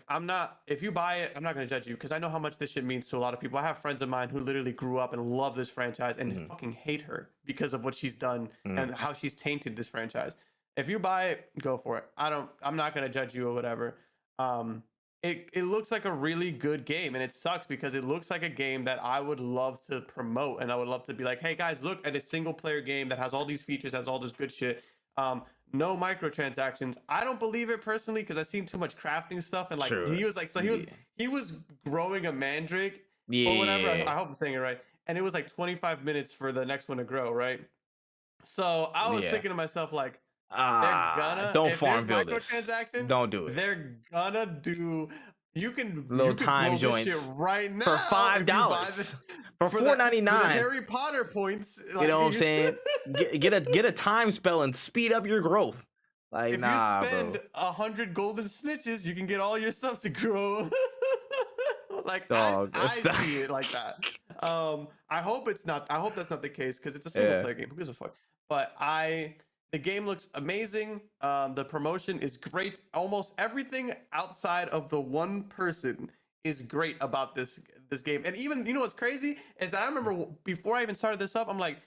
if you buy it, I'm not going to judge you, because I know how much this shit means to a lot of people. I have friends of mine who literally grew up and love this franchise and fucking hate her because of what she's done and how she's tainted this franchise. If you buy it, go for it. I'm not going to judge you or whatever. It looks like a really good game, and it sucks because it looks like a game that I would love to promote, and I would love to be like, hey guys, look at a single player game that has all these features, has all this good shit. No microtransactions. I don't believe it personally because I've seen too much crafting stuff, and like he was like, so he was growing a mandrake or whatever. I hope I'm saying it right. And it was like 25 minutes for the next one to grow, right? So I was thinking to myself like, they're gonna don't farm build this. Don't do it. They're gonna do. You can little time joints shit right now for $5 for $4.99. Harry Potter points. Like, you know what I'm saying? get a time spell and speed up your growth. Like, if nah, you spend bro. 100 golden snitches, you can get all your stuff to grow. Like Dog, I stop. see it like that. I hope it's not. I hope that's not the case because it's a single Yeah. player game. Who gives a fuck? But the game looks amazing. The promotion is great. Almost everything outside of the one person is great about this game. And even you know what's crazy is that I remember before I even started this up, I'm like,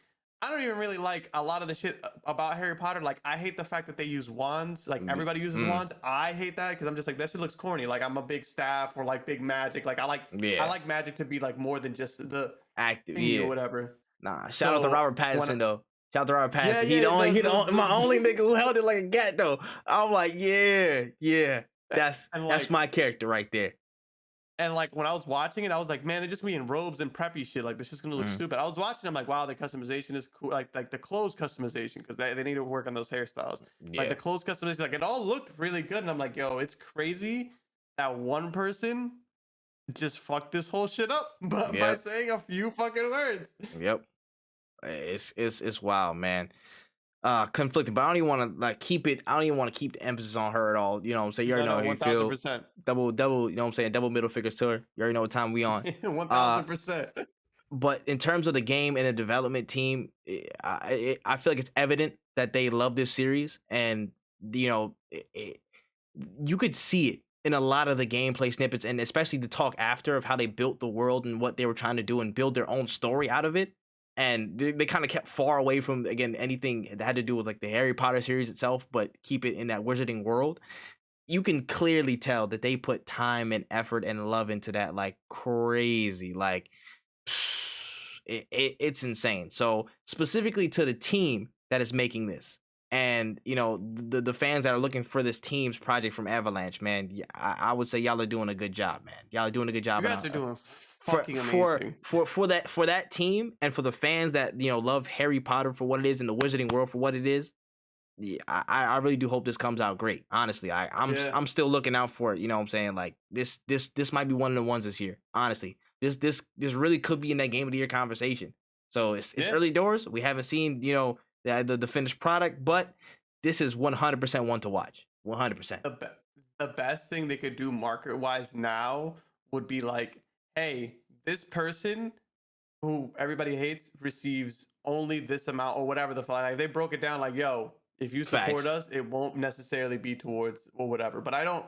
I don't even really like a lot of the shit about Harry Potter. Like, I hate the fact that they use wands. Like, everybody uses wands. I hate that because I'm just like, that shit looks corny. Like, I'm a big staff or like big magic. Like, I like magic to be like more than just the active, thingy or whatever. Nah, shout out to Robert Pattinson though. Shout out to Robert Pattinson. Yeah, My only nigga who held it like a cat though. I'm like, yeah. That's my character right there. And like when I was watching it, I was like, man, they're just me in robes and preppy shit. Like, this is gonna look stupid. I was watching, I'm like, wow, the customization is cool. Like the clothes customization, because they need to work on those hairstyles. Like the clothes customization, like it all looked really good. And I'm like, yo, it's crazy that one person just fucked this whole shit up by saying a few fucking words. Yep. It's wild, man. Conflicted, but I don't even want to like keep it. I don't even want to keep the emphasis on her at all. You know what I'm saying? You already know how you feel. 1000%. Double. You know what I'm saying? Double middle fingers to her. You already know what time we on. 1000%. But in terms of the game and the development team, I feel like it's evident that they love this series, and you know, you could see it in a lot of the gameplay snippets, and especially the talk after of how they built the world and what they were trying to do and build their own story out of it. And they kind of kept far away from, again, anything that had to do with like the Harry Potter series itself, but keep it in that wizarding world. You can clearly tell that they put time and effort and love into that like crazy. Like, it's insane. So specifically to the team that is making this, and you know, the fans that are looking for this team's project from Avalanche, man, I would say y'all are doing a good job, man. Y'all are doing a good job. You guys are doing fucking amazing. For that team, and for the fans that, you know, love Harry Potter for what it is and the wizarding world for what it is. Yeah, I really do hope this comes out great. Honestly, I'm still looking out for it. You know what I'm saying? Like this might be one of the ones this year. Honestly, this really could be in that game of the year conversation. So it's early doors. We haven't seen, you know, the finished product, but this is 100% one to watch. 100%. The best thing they could do market wise now would be like, hey, this person who everybody hates receives only this amount or whatever the fuck. Like, they broke it down like, yo, if you support us, it won't necessarily be towards or whatever. But I don't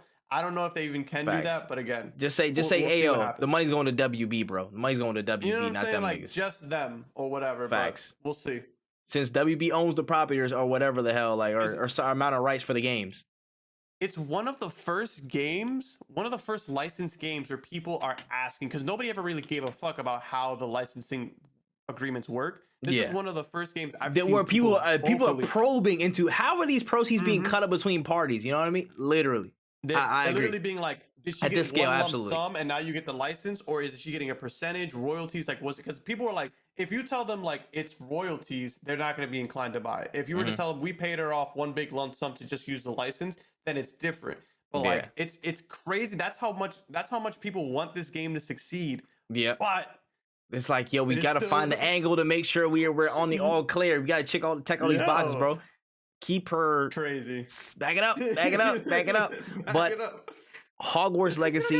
know if they even can do that. But again, just say, we'll Ayo, the money's going to WB, bro. The money's going to WB, you know what I'm not saying? them like, niggas. just them or whatever. Facts. But we'll see. Since WB owns the properties or whatever the hell, like, or amount of rights for the games. It's one of the first licensed games where people are asking, because nobody ever really gave a fuck about how the licensing agreements work. This is one of the first games I've seen where people are probing into how are these proceeds being cut up between parties. You know what I mean? Literally, they're literally being like, did she get one lump sum and now you get the license, or is she getting a percentage, royalties? Like, was it because people are like, if you tell them like it's royalties, they're not going to be inclined to buy it. If you were to tell them we paid her off one big lump sum to just use the license, then it's different. But like, it's crazy. That's how much people want this game to succeed. Yeah, but it's like, yo, we gotta find the angle to make sure we're on the all clear. We gotta check all these boxes, bro. Keep her crazy. Back it up. But Hogwarts Legacy.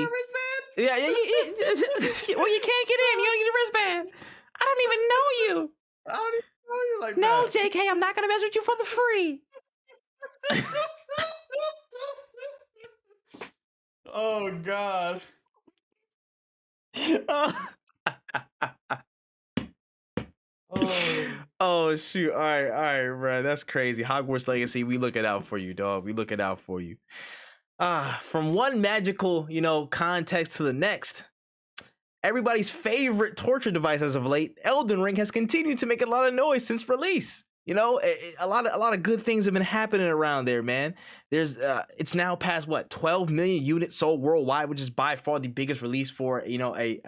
Yeah. Well, you can't get in. You don't get a wristband. I don't even know you. Like no, that. JK, I'm not gonna mess with you for the free. Oh God. Oh shoot. All right, bro. That's crazy. Hogwarts Legacy, we looking out for you, dog. We looking out for you. From one magical, you know, context to the next. Everybody's favorite torture device as of late, Elden Ring, has continued to make a lot of noise since release. You know, a lot of good things have been happening around there, man. It's now past 12 million units sold worldwide, which is by far the biggest release for, you know, a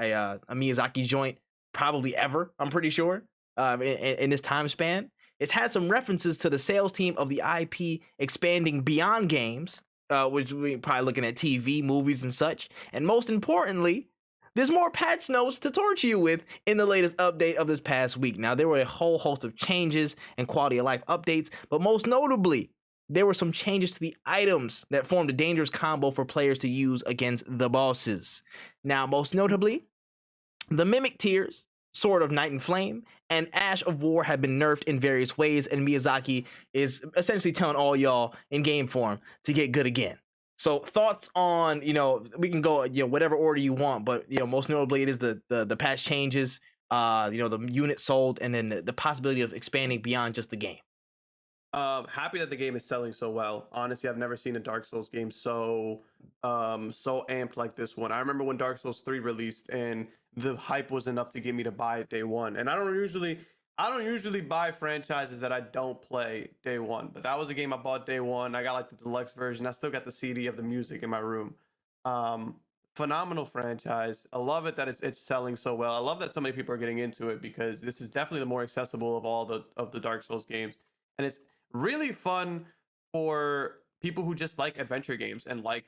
Miyazaki joint probably ever. I'm pretty sure in this time span. It's had some references to the sales team of the IP expanding beyond games, which we're probably looking at TV, movies, and such. And most importantly, there's more patch notes to torture you with in the latest update of this past week. Now, there were a whole host of changes and quality of life updates, but most notably, there were some changes to the items that formed a dangerous combo for players to use against the bosses. Now, most notably, the Mimic Tears, Sword of Night and Flame, and Ash of War have been nerfed in various ways, and Miyazaki is essentially telling all y'all in game form to get good again. So thoughts on, we can go, whatever order you want, but, most notably it is the patch changes, the units sold, and then the possibility of expanding beyond just the game. Happy that the game is selling so well. Honestly, I've never seen a Dark Souls game so amped like this one. I remember when Dark Souls 3 released and the hype was enough to get me to buy it day one. And I don't usually buy franchises that I don't play day one, but that was a game I bought day one. I got like the deluxe version. I still got the CD of the music in my room. Phenomenal franchise. I love it that it's selling so well. I love that so many people are getting into it because this is definitely the more accessible of all the Dark Souls games. And it's really fun for people who just like adventure games and like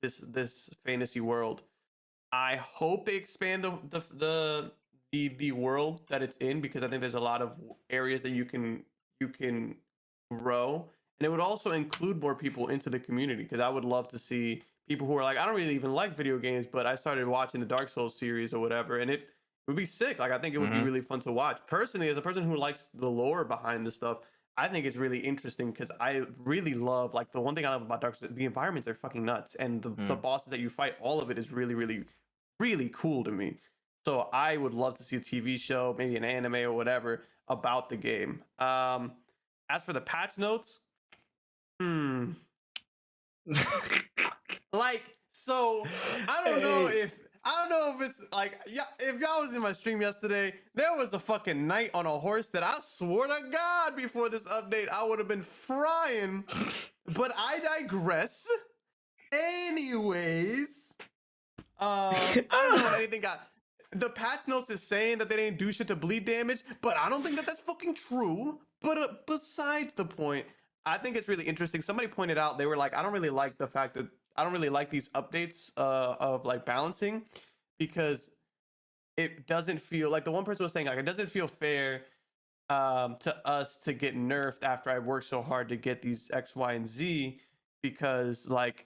this fantasy world. I hope they expand the world that it's in, because I think there's a lot of areas that you can grow, and it would also include more people into the community, because I would love to see people who are like, I don't really even like video games, but I started watching the Dark Souls series or whatever, and it would be sick. Like, I think it would be really fun to watch. Personally, as a person who likes the lore behind this stuff, I think it's really interesting because I really love, like, the one thing I love about Dark Souls, the environments are fucking nuts, and the bosses that you fight, all of it is really, really, really cool to me. So I would love to see a TV show, maybe an anime or whatever, about the game. As for the patch notes, like, so I don't know if it's like, yeah, if y'all was in my stream yesterday, there was a fucking knight on a horse that I swore to God before this update I would have been frying. But I digress. Anyways, I don't know if anything got. The patch notes is saying that they didn't do shit to bleed damage, but I don't think that that's fucking true. But besides the point, I think it's really interesting. Somebody pointed out, they were like, I don't really like the fact that I don't really like these updates of like balancing, because it doesn't feel like, the one person was saying, like, it doesn't feel fair to us to get nerfed after I worked so hard to get these X, Y, and Z, because like,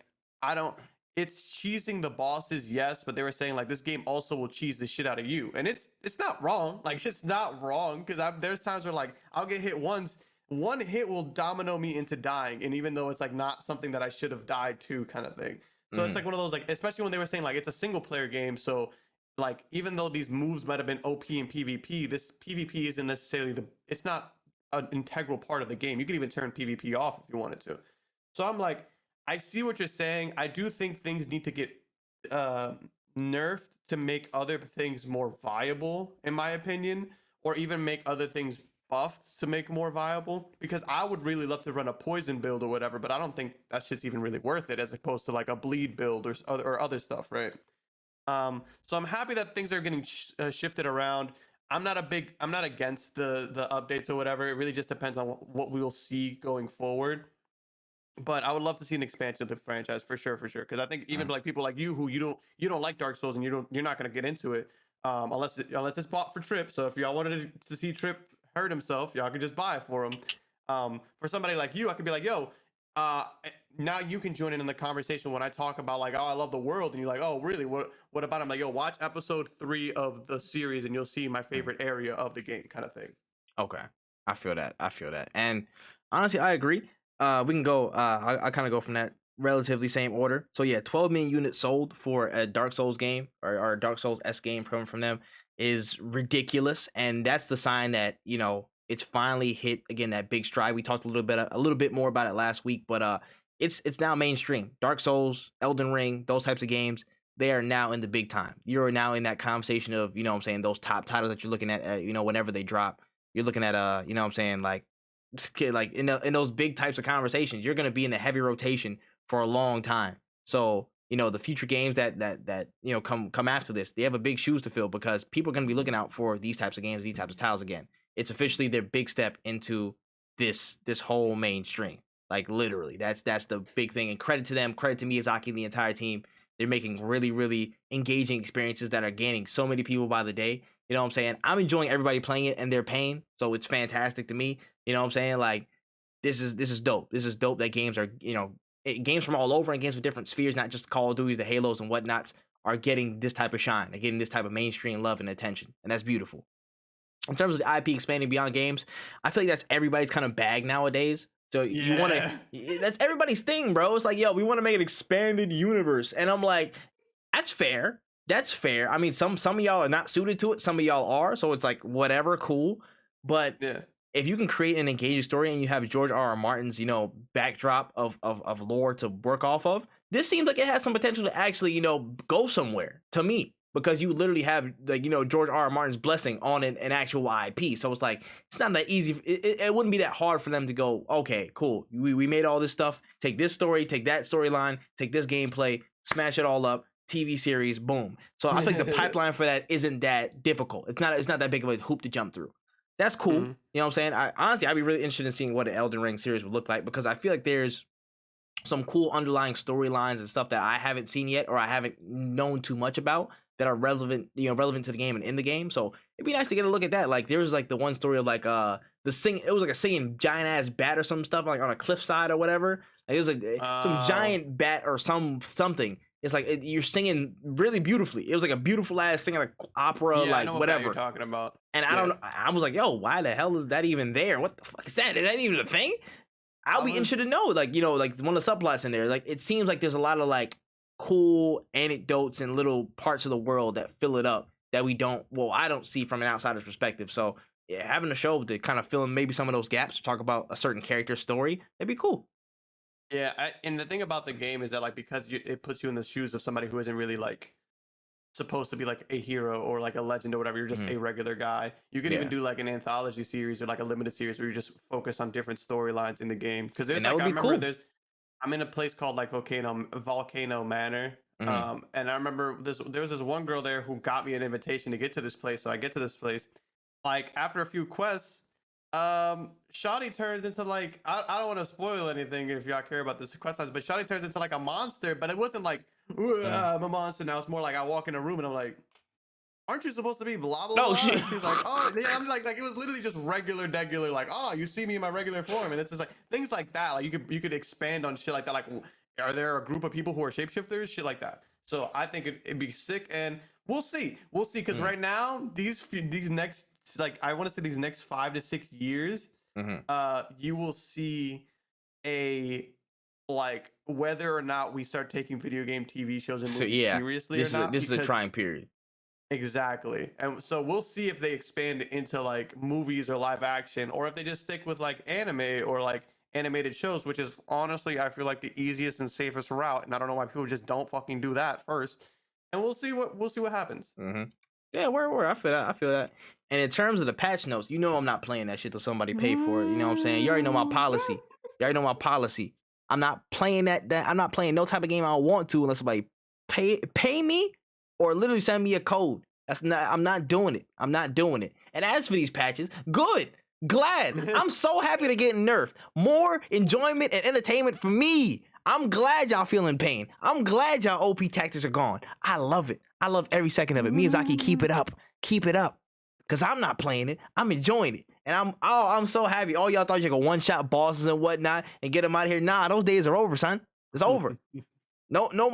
it's cheesing the bosses, yes, but they were saying like this game also will cheese the shit out of you, and it's not wrong. Like, it's not wrong, because there's times where like I'll get hit once, one hit will domino me into dying, and even though it's like not something that I should have died to, kind of thing. So it's like one of those, like, especially when they were saying like it's a single player game, so like even though these moves might have been OP in PvP, this PvP isn't necessarily it's not an integral part of the game. You could even turn PvP off if you wanted to. So I'm like, I see what you're saying. I do think things need to get nerfed to make other things more viable, in my opinion, or even make other things buffed to make more viable, because I would really love to run a poison build or whatever, but I don't think that shit's even really worth it as opposed to like a bleed build or other stuff, right? So I'm happy that things are getting shifted around. I'm not against the updates or whatever. It really just depends on what we will see going forward. But I would love to see an expansion of the franchise for sure, because I think even like people like you who you don't like Dark Souls and you're not going to get into it unless it's bought for Tripp. So if y'all wanted to see Tripp hurt himself, y'all could just buy it for him. For somebody like you, I could be like, yo, now you can join in the conversation when I talk about like, oh, I love the world, and you're like, oh, really? What about him? Like, yo, watch episode 3 of the series, and you'll see my favorite area of the game, kind of thing. Okay, I feel that, and honestly, I agree. We can go. I kind of go from that relatively same order. So yeah, 12 million units sold for a Dark Souls game or a Dark Souls S game from them is ridiculous, and that's the sign that it's finally hit again that big stride. We talked a little bit more about it last week, but it's now mainstream. Dark Souls, Elden Ring, those types of games, they are now in the big time. You're now in that conversation of what I'm saying, those top titles that you're looking at. Whenever they drop, you're looking at what I'm saying, like in those big types of conversations, you're gonna be in the heavy rotation for a long time. So the future games that come after this, they have a big shoes to fill, because people are gonna be looking out for these types of games, these types of titles again. It's officially their big step into this whole mainstream. Like, literally, that's the big thing. And credit to them, credit to Miyazaki and the entire team. They're making really, really engaging experiences that are gaining so many people by the day. You know what I'm saying? I'm enjoying everybody playing it, and they're paying, so it's fantastic to me. You know what I'm saying? Like, this is dope. This is dope that games are, games from all over and games with different spheres, not just Call of Duties, the Halos and whatnots, are getting this type of shine. They're getting this type of mainstream love and attention, and that's beautiful. In terms of the IP expanding beyond games, I feel like that's everybody's kind of bag nowadays. So you want to, that's everybody's thing, bro. It's like, yo, we want to make an expanded universe. And I'm like, that's fair. That's fair. I mean, some of y'all are not suited to it. Some of y'all are. So it's like, whatever, cool. But if you can create an engaging story and you have George R.R. Martin's, backdrop of lore to work off of, this seems like it has some potential to actually, go somewhere to me. Because you literally have, like, George R.R. Martin's blessing on an actual IP. So it's like, it's not that easy. It wouldn't be that hard for them to go, okay, cool. We made all this stuff. Take this story, take that storyline, take this gameplay, smash it all up, TV series, boom. So I think the pipeline for that isn't that difficult. It's not that big of a hoop to jump through. That's cool. You know what I'm saying? Honestly, I'd be really interested in seeing what an Elden Ring series would look like, because I feel like there's some cool underlying storylines and stuff that I haven't seen yet, or I haven't known too much about, that are relevant to the game and in the game. So it'd be nice to get a look at that. Like, there was like the one story of like it was like a singing giant ass bat or some stuff, like on a cliffside or whatever. Like, it was like some giant bat or something. It's like you're singing really beautifully. It was like a beautiful ass singing, like opera, like I know whatever. What you're talking about. And I don't know. I was like, yo, why the hell is that even there? What the fuck is that? Is that even a thing? I'll be interested to know. Like, like one of the subplots in there. Like, it seems like there's a lot of like cool anecdotes and little parts of the world that fill it up that I don't see from an outsider's perspective. So yeah, having a show to kind of fill in maybe some of those gaps, to talk about a certain character's story, that'd be cool. Yeah, and the thing about the game is that, like, because it puts you in the shoes of somebody who isn't really like supposed to be like a hero or like a legend or whatever. You're just a regular guy. You could even do like an anthology series or like a limited series where you just focus on different storylines in the game. Because there's like, I remember I'm in a place called like Volcano Manor. And I remember there was this one girl there who got me an invitation to get to this place. So I get to this place, like after a few quests, Shawty turns into like, I don't want to spoil anything if y'all care about this quest lines, but Shawty turns into like a monster, but it wasn't like, I'm a monster now. It's more like I walk in a room and I'm like, aren't you supposed to be blah blah blah? Shit. She's like, oh yeah. I'm like it was literally just regular, like, oh, you see me in my regular form. And it's just like things like that. Like you could expand on shit like that. Like, are there a group of people who are shapeshifters? Shit like that. So I think it'd be sick, and we'll see. Because right now these next, like, I want to say these next 5 to 6 years, you will see a, like, whether or not we start taking video game TV shows and movies seriously or not. This is a trying period. Exactly. And so we'll see if they expand into like movies or live action, or if they just stick with like anime or like animated shows, which is honestly, I feel like the easiest and safest route. And I don't know why people just don't fucking do that first. And we'll see what happens. Yeah, where I feel that. And in terms of the patch notes, I'm not playing that shit till somebody pay for it. You know what I'm saying? You already know my policy. I'm not playing that. I'm not playing no type of game I want to unless somebody pay me, or literally send me a code. I'm not doing it. And as for these patches, good, glad. I'm so happy to get nerfed. More enjoyment and entertainment for me. I'm glad y'all feeling pain. I'm glad y'all OP tactics are gone. I love it. I love every second of it. Miyazaki, keep it up. Cause I'm not playing it. I'm enjoying it. And I'm so happy. All y'all thought you could one-shot bosses and whatnot and get them out of here. Nah, those days are over, son. It's over. No more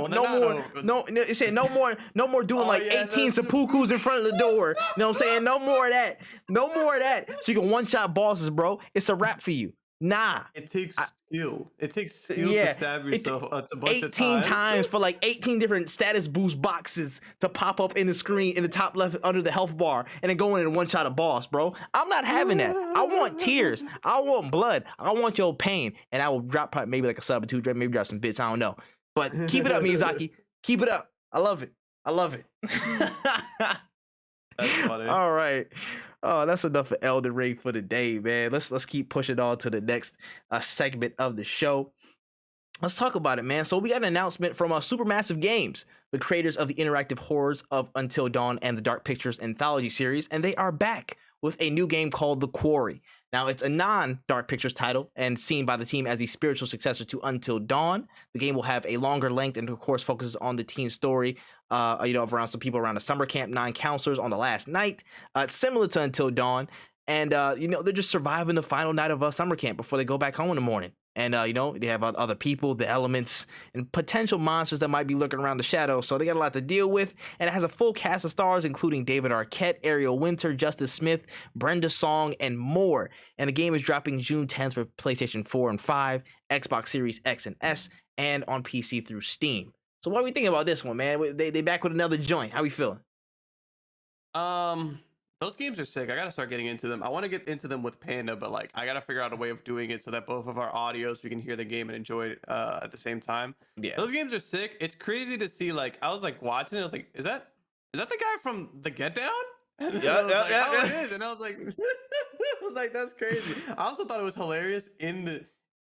doing like 18 seppukus in front of the door. You know what I'm saying? No more of that. So you can one-shot bosses, bro. It's a wrap for you. Nah. It takes skill. To stab yourself a bunch 18 of times for like 18 different status boost boxes to pop up in the screen in the top left under the health bar, and then go in and one-shot a boss, bro. I'm not having that. I want tears. I want blood. I want your pain. And I will drop maybe like a sub or two, maybe drop some bits. I don't know. But keep it up, Miyazaki. Keep it up. I love it. That's funny. All right. Oh, that's enough for Elden Ring for the day, man. Let's keep pushing on to the next segment of the show. Let's talk about it, man. So we got an announcement from Supermassive Games, the creators of the interactive horrors of Until Dawn and the Dark Pictures anthology series, and they are back with a new game called The Quarry. Now, it's a non-Dark Pictures title and seen by the team as the spiritual successor to Until Dawn. The game will have a longer length and, of course, focuses on the teen story, of around some people around a summer camp, 9 counselors on the last night. It's similar to Until Dawn, And they're just surviving the final night of summer camp before they go back home in the morning. And they have other people, the elements, and potential monsters that might be lurking around the shadows. So they got a lot to deal with. And it has a full cast of stars, including David Arquette, Ariel Winter, Justice Smith, Brenda Song, and more. And the game is dropping June 10th for PlayStation 4 and 5, Xbox Series X and S, and on PC through Steam. So what are we thinking about this one, man? They back with another joint. How we feeling? Those games are sick. I gotta start getting into them. I want to get into them with Panda, but like I gotta figure out a way of doing it so that both of our audios we can hear the game and enjoy it at the same time. Yeah. Those games are sick. It's crazy to see. Like I was like watching it. I was like, is that the guy from the Get Down? And Yeah, oh, it is. And I was like, that's crazy. I also thought it was hilarious in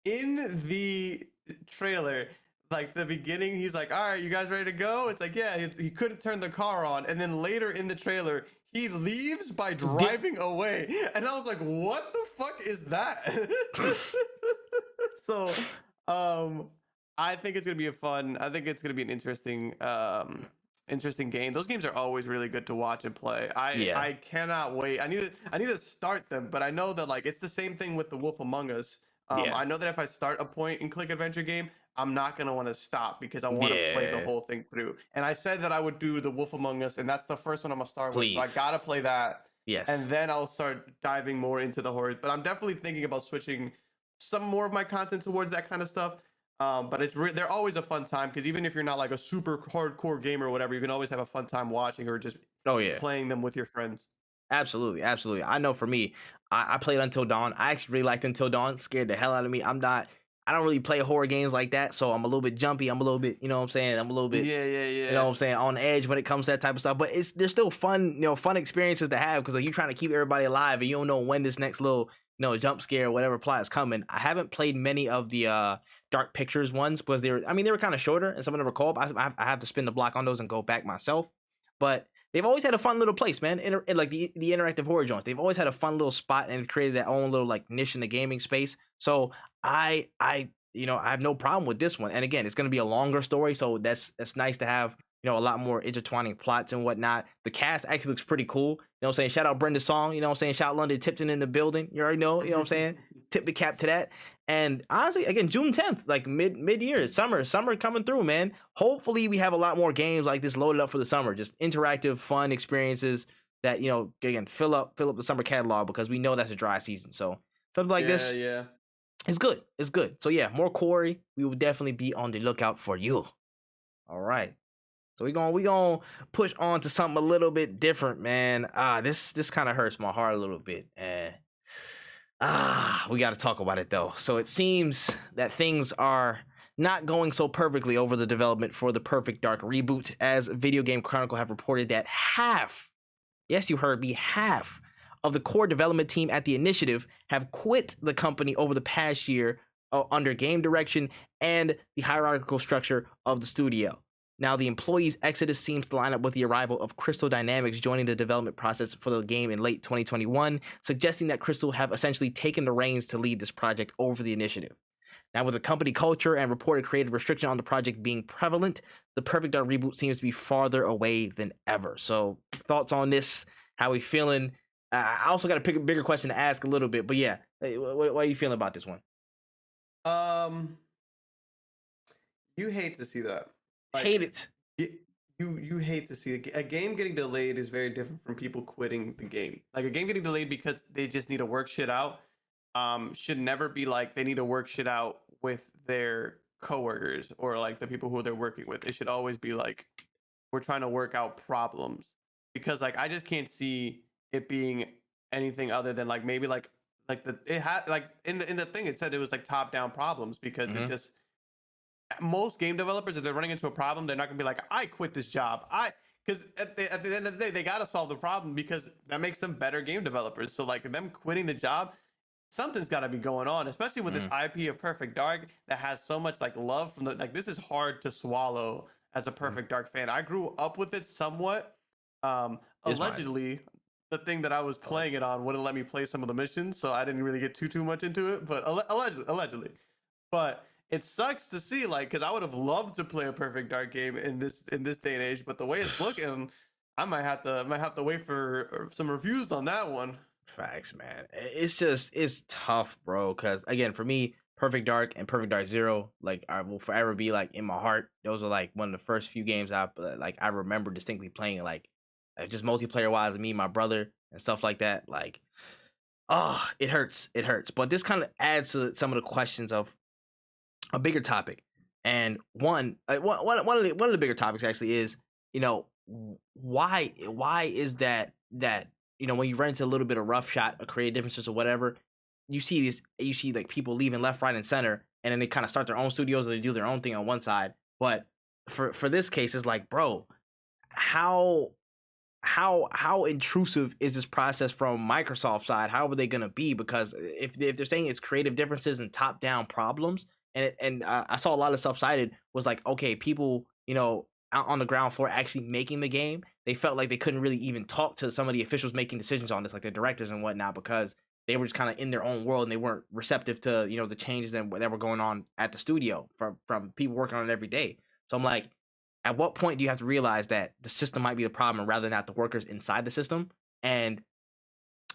the trailer. Like the beginning, he's like, all right, you guys ready to go? It's like, yeah, he couldn't turn the car on. And then later in the trailer, he leaves by driving away. And I was like, what the fuck is that? So, I think it's going to be I think it's going to be an interesting game. Those games are always really good to watch and play. I cannot wait. I need to start them, but I know that like it's the same thing with The Wolf Among Us. I know that if I start a point and click adventure game, I'm not gonna want to stop because I want to play the whole thing through. And I said that I would do The Wolf Among Us, and that's the first one I'm gonna start with. So I gotta play that. Yes. And then I'll start diving more into the horror. But I'm definitely thinking about switching some more of my content towards that kind of stuff. But they're always a fun time because even if you're not like a super hardcore gamer or whatever, you can always have a fun time watching or just playing them with your friends. Absolutely. I know for me, I played Until Dawn. I actually really liked Until Dawn. Scared the hell out of me. I don't really play horror games like that, so I'm a little bit jumpy. I'm a little bit, you know what I'm saying? I'm a little bit, you know what I'm saying, on edge when it comes to that type of stuff. But there's still fun, fun experiences to have because like, you're trying to keep everybody alive and you don't know when this next little, jump scare or whatever plot is coming. I haven't played many of the Dark Pictures ones because they were kind of shorter and some of them were co-op. I have to spin the block on those and go back myself. But they've always had a fun little place, man. In like the interactive horror joints, they've always had a fun little spot and created their own little like niche in the gaming space. So I have no problem with this one. And again, it's going to be a longer story, so that's nice to have, a lot more intertwining plots and whatnot. The cast actually looks pretty cool. You know what I'm saying? Shout out Brenda Song, you know what I'm saying? Shout out London Tipton in the building. You already know, you know what I'm saying? Tip the cap to that. And honestly, again, June 10th, like mid-year, summer coming through, man. Hopefully we have a lot more games like this loaded up for the summer. Just interactive, fun experiences that, again, fill up the summer catalog because we know that's a dry season. So something like this. Yeah. It's good. It's good. So yeah, more Corey. We will definitely be on the lookout for you. All right. So we gonna push on to something a little bit different, man. This kind of hurts my heart a little bit. And we got to talk about it though. So it seems that things are not going so perfectly over the development for the Perfect Dark reboot, as Video Game Chronicle have reported that half, yes, you heard me, half of the core development team at the initiative have quit the company over the past year under game direction and the hierarchical structure of the studio. Now, the employees' exodus seems to line up with the arrival of Crystal Dynamics joining the development process for the game in late 2021, suggesting that Crystal have essentially taken the reins to lead this project over the initiative. Now, with the company culture and reported creative restriction on the project being prevalent, the Perfect Dark reboot seems to be farther away than ever. So, thoughts on this? How we feeling? I also got a bigger question to ask a little bit, but yeah, what are you feeling about this one? You hate to see that. Like, hate it. You hate to see it. A game getting delayed is very different from people quitting the game. Like a game getting delayed because they just need to work shit out. Should never be like they need to work shit out with their coworkers or like the people who they're working with. It should always be like we're trying to work out problems, because like I just can't see it being anything other than like maybe like it had like in the thing it said it was like top down problems, because it just, most game developers, if they're running into a problem, they're not gonna be like, I quit this job. Because at the end of the day, they gotta solve the problem because that makes them better game developers. So like them quitting the job, something's gotta be going on, especially with this IP of Perfect Dark that has so much like love from the, like this is hard to swallow as a Perfect Dark fan. I grew up with it somewhat. Allegedly, the thing that I was playing it on wouldn't let me play some of the missions, so I didn't really get too much into it. But allegedly, but it sucks to see, like, because I would have loved to play a Perfect Dark game in this day and age. But the way it's looking, I might have to wait for some reviews on that one. Facts, man. It's tough, bro. Because again, for me, Perfect Dark and Perfect Dark Zero, like I will forever be like in my heart. Those are like one of the first few games I remember distinctly playing, like just multiplayer wise, with me, and my brother, and stuff like that. Like, oh, it hurts. But this kind of adds to some of the questions of a bigger topic. And one of the bigger topics actually is, you know, why is that when you run into a little bit of rough shot or creative differences or whatever, you see like people leaving left, right, and center, and then they kind of start their own studios and they do their own thing on one side. But for this case, it's like, bro, how how intrusive is this process from Microsoft side? How are they going to be? Because if they're saying it's creative differences and top down problems, and I saw a lot of stuff cited was like, okay, people out on the ground floor actually making the game, they felt like they couldn't really even talk to some of the officials making decisions on this, like the directors and whatnot, because they were just kind of in their own world and they weren't receptive to the changes that were going on at the studio from people working on it every day. So I'm like, at what point do you have to realize that the system might be the problem rather than not the workers inside the system, and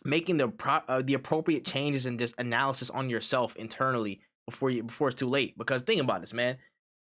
making the appropriate changes and just analysis on yourself internally before it's too late? Because think about this, man.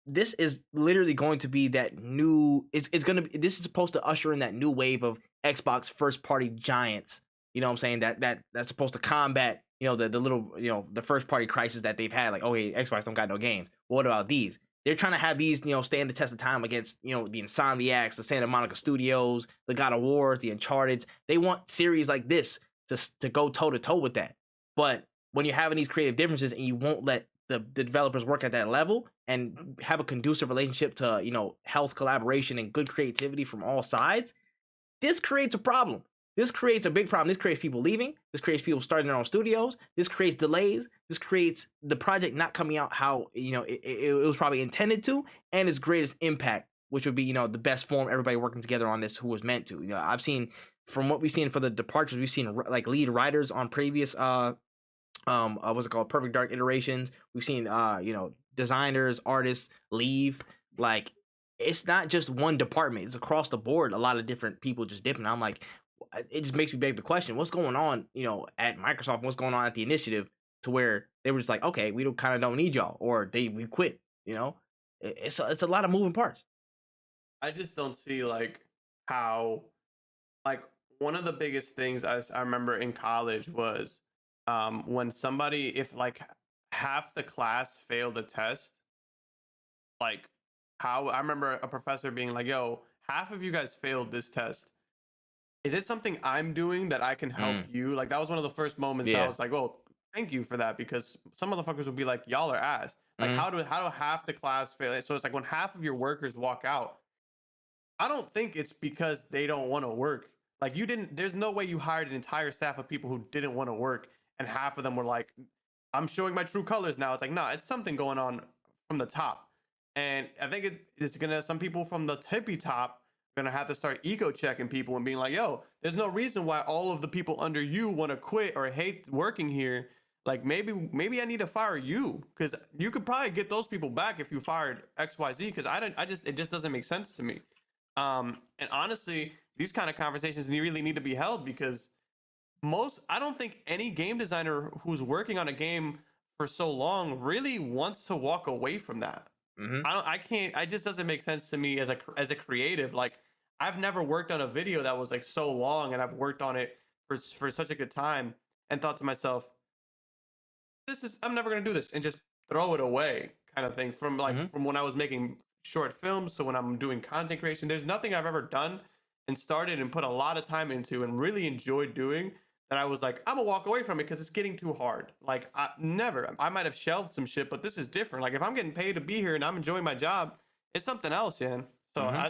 This is literally going to be that new. It's gonna be. This is supposed to usher in that new wave of Xbox first party giants. You know what I'm saying? That's supposed to combat the little the first party crisis that they've had. Like, okay, Xbox don't got no games. Well, what about these? They're trying to have these stand the test of time against the Insomniacs, the Santa Monica Studios, the God of Wars, the Uncharted. They want series like this to go toe to toe with that. But when you're having these creative differences and you won't let the developers work at that level and have a conducive relationship to health, collaboration, and good creativity from all sides, this creates a problem. This creates a big problem. This creates people leaving. This creates people starting their own studios. This creates delays. This creates the project not coming out how it was probably intended to, and its greatest impact, which would be the best form, everybody working together on this who was meant to. I've seen, from what we've seen for the departures, we've seen like lead writers on previous what's it called, Perfect Dark iterations. We've seen designers, artists leave. Like, it's not just one department, it's across the board, a lot of different people just dipping. I'm like, it just makes me beg the question, what's going on at Microsoft, what's going on at the initiative, to where they were just like, okay, we don't need y'all, or we quit. It's a lot of moving parts. I just don't see like how, like, one of the biggest things I remember in college was when somebody, if like half the class failed the test, like, how I remember a professor being like, yo, half of you guys failed this test. Is it something I'm doing that I can help you? Like, that was one of the first moments that I was like, well, thank you for that, because some motherfuckers would be like, y'all are ass. Like, how do half the class fail? So it's like when half of your workers walk out, I don't think it's because they don't want to work. Like, there's no way you hired an entire staff of people who didn't want to work, and half of them were like, I'm showing my true colors now. It's like, nah, it's something going on from the top. And I think it's gonna, some people from the tippy top are gonna have to start ego checking people and being like, yo, there's no reason why all of the people under you want to quit or hate working here. Like, maybe I need to fire you, because you could probably get those people back if you fired XYZ, because it just doesn't make sense to me. And honestly, these kind of conversations really need to be held, because I don't think any game designer who's working on a game for so long really wants to walk away from that. I can't, it just doesn't make sense to me as a creative. Like, I've never worked on a video that was like so long, and I've worked on it for such a good time, and thought to myself, I'm never going to do this, and just throw it away, kind of thing. From when I was making short films, so when I'm doing content creation, there's nothing I've ever done and started and put a lot of time into and really enjoyed doing that I was like, I'm gonna walk away from it because it's getting too hard. Like, I might have shelved some shit, but this is different. Like, if I'm getting paid to be here and I'm enjoying my job, it's something else, man. So I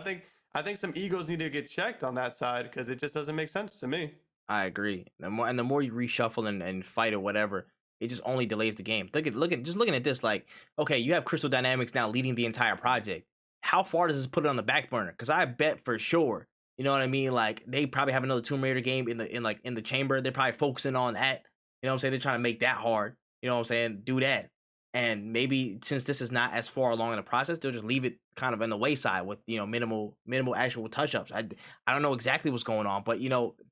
think some egos need to get checked on that side, because it just doesn't make sense to me. I agree. The more you reshuffle and fight or whatever, it just only delays the game. Looking at this, like, okay, you have Crystal Dynamics now leading the entire project. How far does this put it on the back burner? Because I bet for sure, you know what I mean? Like, they probably have another Tomb Raider game in the chamber. They're probably focusing on that. You know what I'm saying? They're trying to make that hard. You know what I'm saying? Do that. And maybe since this is not as far along in the process, they'll just leave it kind of in the wayside with minimal actual touch ups. I don't know exactly what's going on, but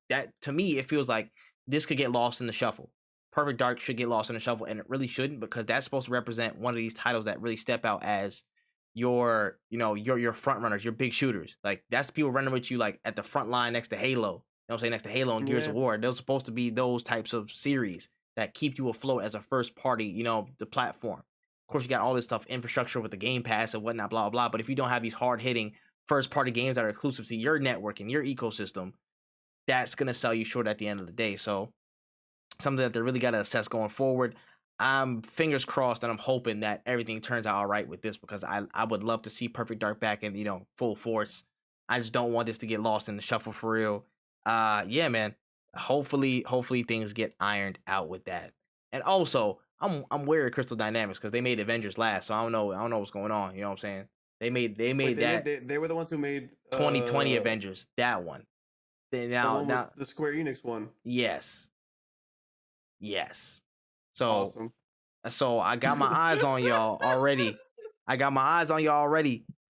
that, to me, it feels like this could get lost in the shuffle. Perfect Dark should get lost in the shuffle, and it really shouldn't, because that's supposed to represent one of these titles that really step out as your front runners, your big shooters. Like, that's people running with you like at the front line next to Halo. You know what I'm saying? Next to Halo and Gears of War. Those supposed to be those types of series that keep you afloat as a first party, the platform. Of course, you got all this stuff, infrastructure with the Game Pass and whatnot, blah, blah. But if you don't have these hard hitting first party games that are exclusive to your network and your ecosystem, that's going to sell you short at the end of the day. So something that they really got to assess going forward. I'm fingers crossed and I'm hoping that everything turns out all right with this, because I would love to see Perfect Dark back in, full force. I just don't want this to get lost in the shuffle for real. Yeah, man. Hopefully things get ironed out with that. And also, I'm wary of Crystal Dynamics because they made Avengers last, so I don't know what's going on. You know what I'm saying? They made that they were the ones who made 2020 Avengers, that one. The one with the Square Enix one. Yes. So awesome. So I got my eyes on y'all already.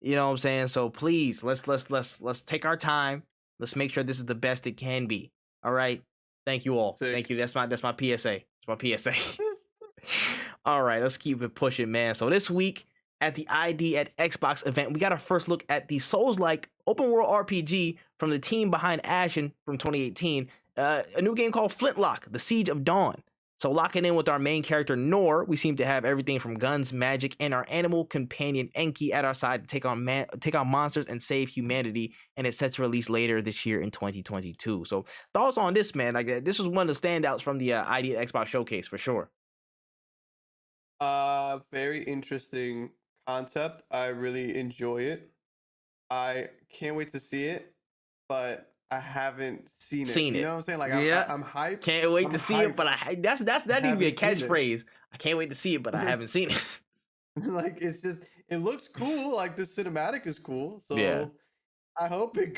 You know what I'm saying? So please, let's take our time. Let's make sure this is the best it can be. All right. Thank you all. Sick. Thank you. That's my PSA. It's my PSA. All right, let's keep it pushing, man. So this week at the ID at Xbox event, we got a first look at the Souls-like open world RPG from the team behind Ashen from 2018. A new game called Flintlock: The Siege of Dawn. So locking in with our main character, Nor, we seem to have everything from guns, magic, and our animal companion, Enki, at our side to take on monsters and save humanity, and it's set to release later this year in 2022. So thoughts on this, man? Like, this was one of the standouts from the ID at Xbox showcase, for sure. Very interesting concept. I really enjoy it. I can't wait to see it, but I haven't seen it. You know what I'm saying? Like, yeah. I'm hyped. Can't wait to see it, but that needs to be a catchphrase. I can't wait to see it, but I haven't seen it. Like, it's just, it looks cool. Like, the cinematic is cool. So yeah. I hope it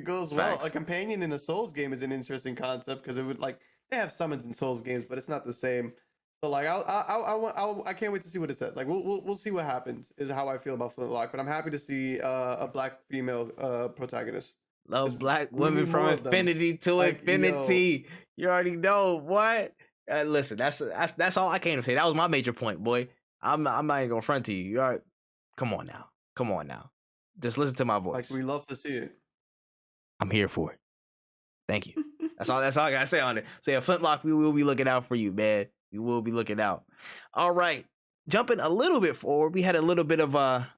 goes well. A companion in a Souls game is an interesting concept, because it would, like, they have summons in Souls games, but it's not the same. So, like, I can't wait to see what it says. Like, we'll see what happens, is how I feel about Flintlock. But I'm happy to see a black female protagonist. Love black women from infinity to infinity. You already know what. Listen, that's all I came to say. That was my major point, boy. I'm not even gonna front to you. You are. Come on now. Just listen to my voice. Like, we love to see it. I'm here for it. Thank you. That's all I gotta say on it. So yeah, Flintlock, we will be looking out for you, man. We will be looking out. All right. Jumping a little bit forward, we had a little bit of a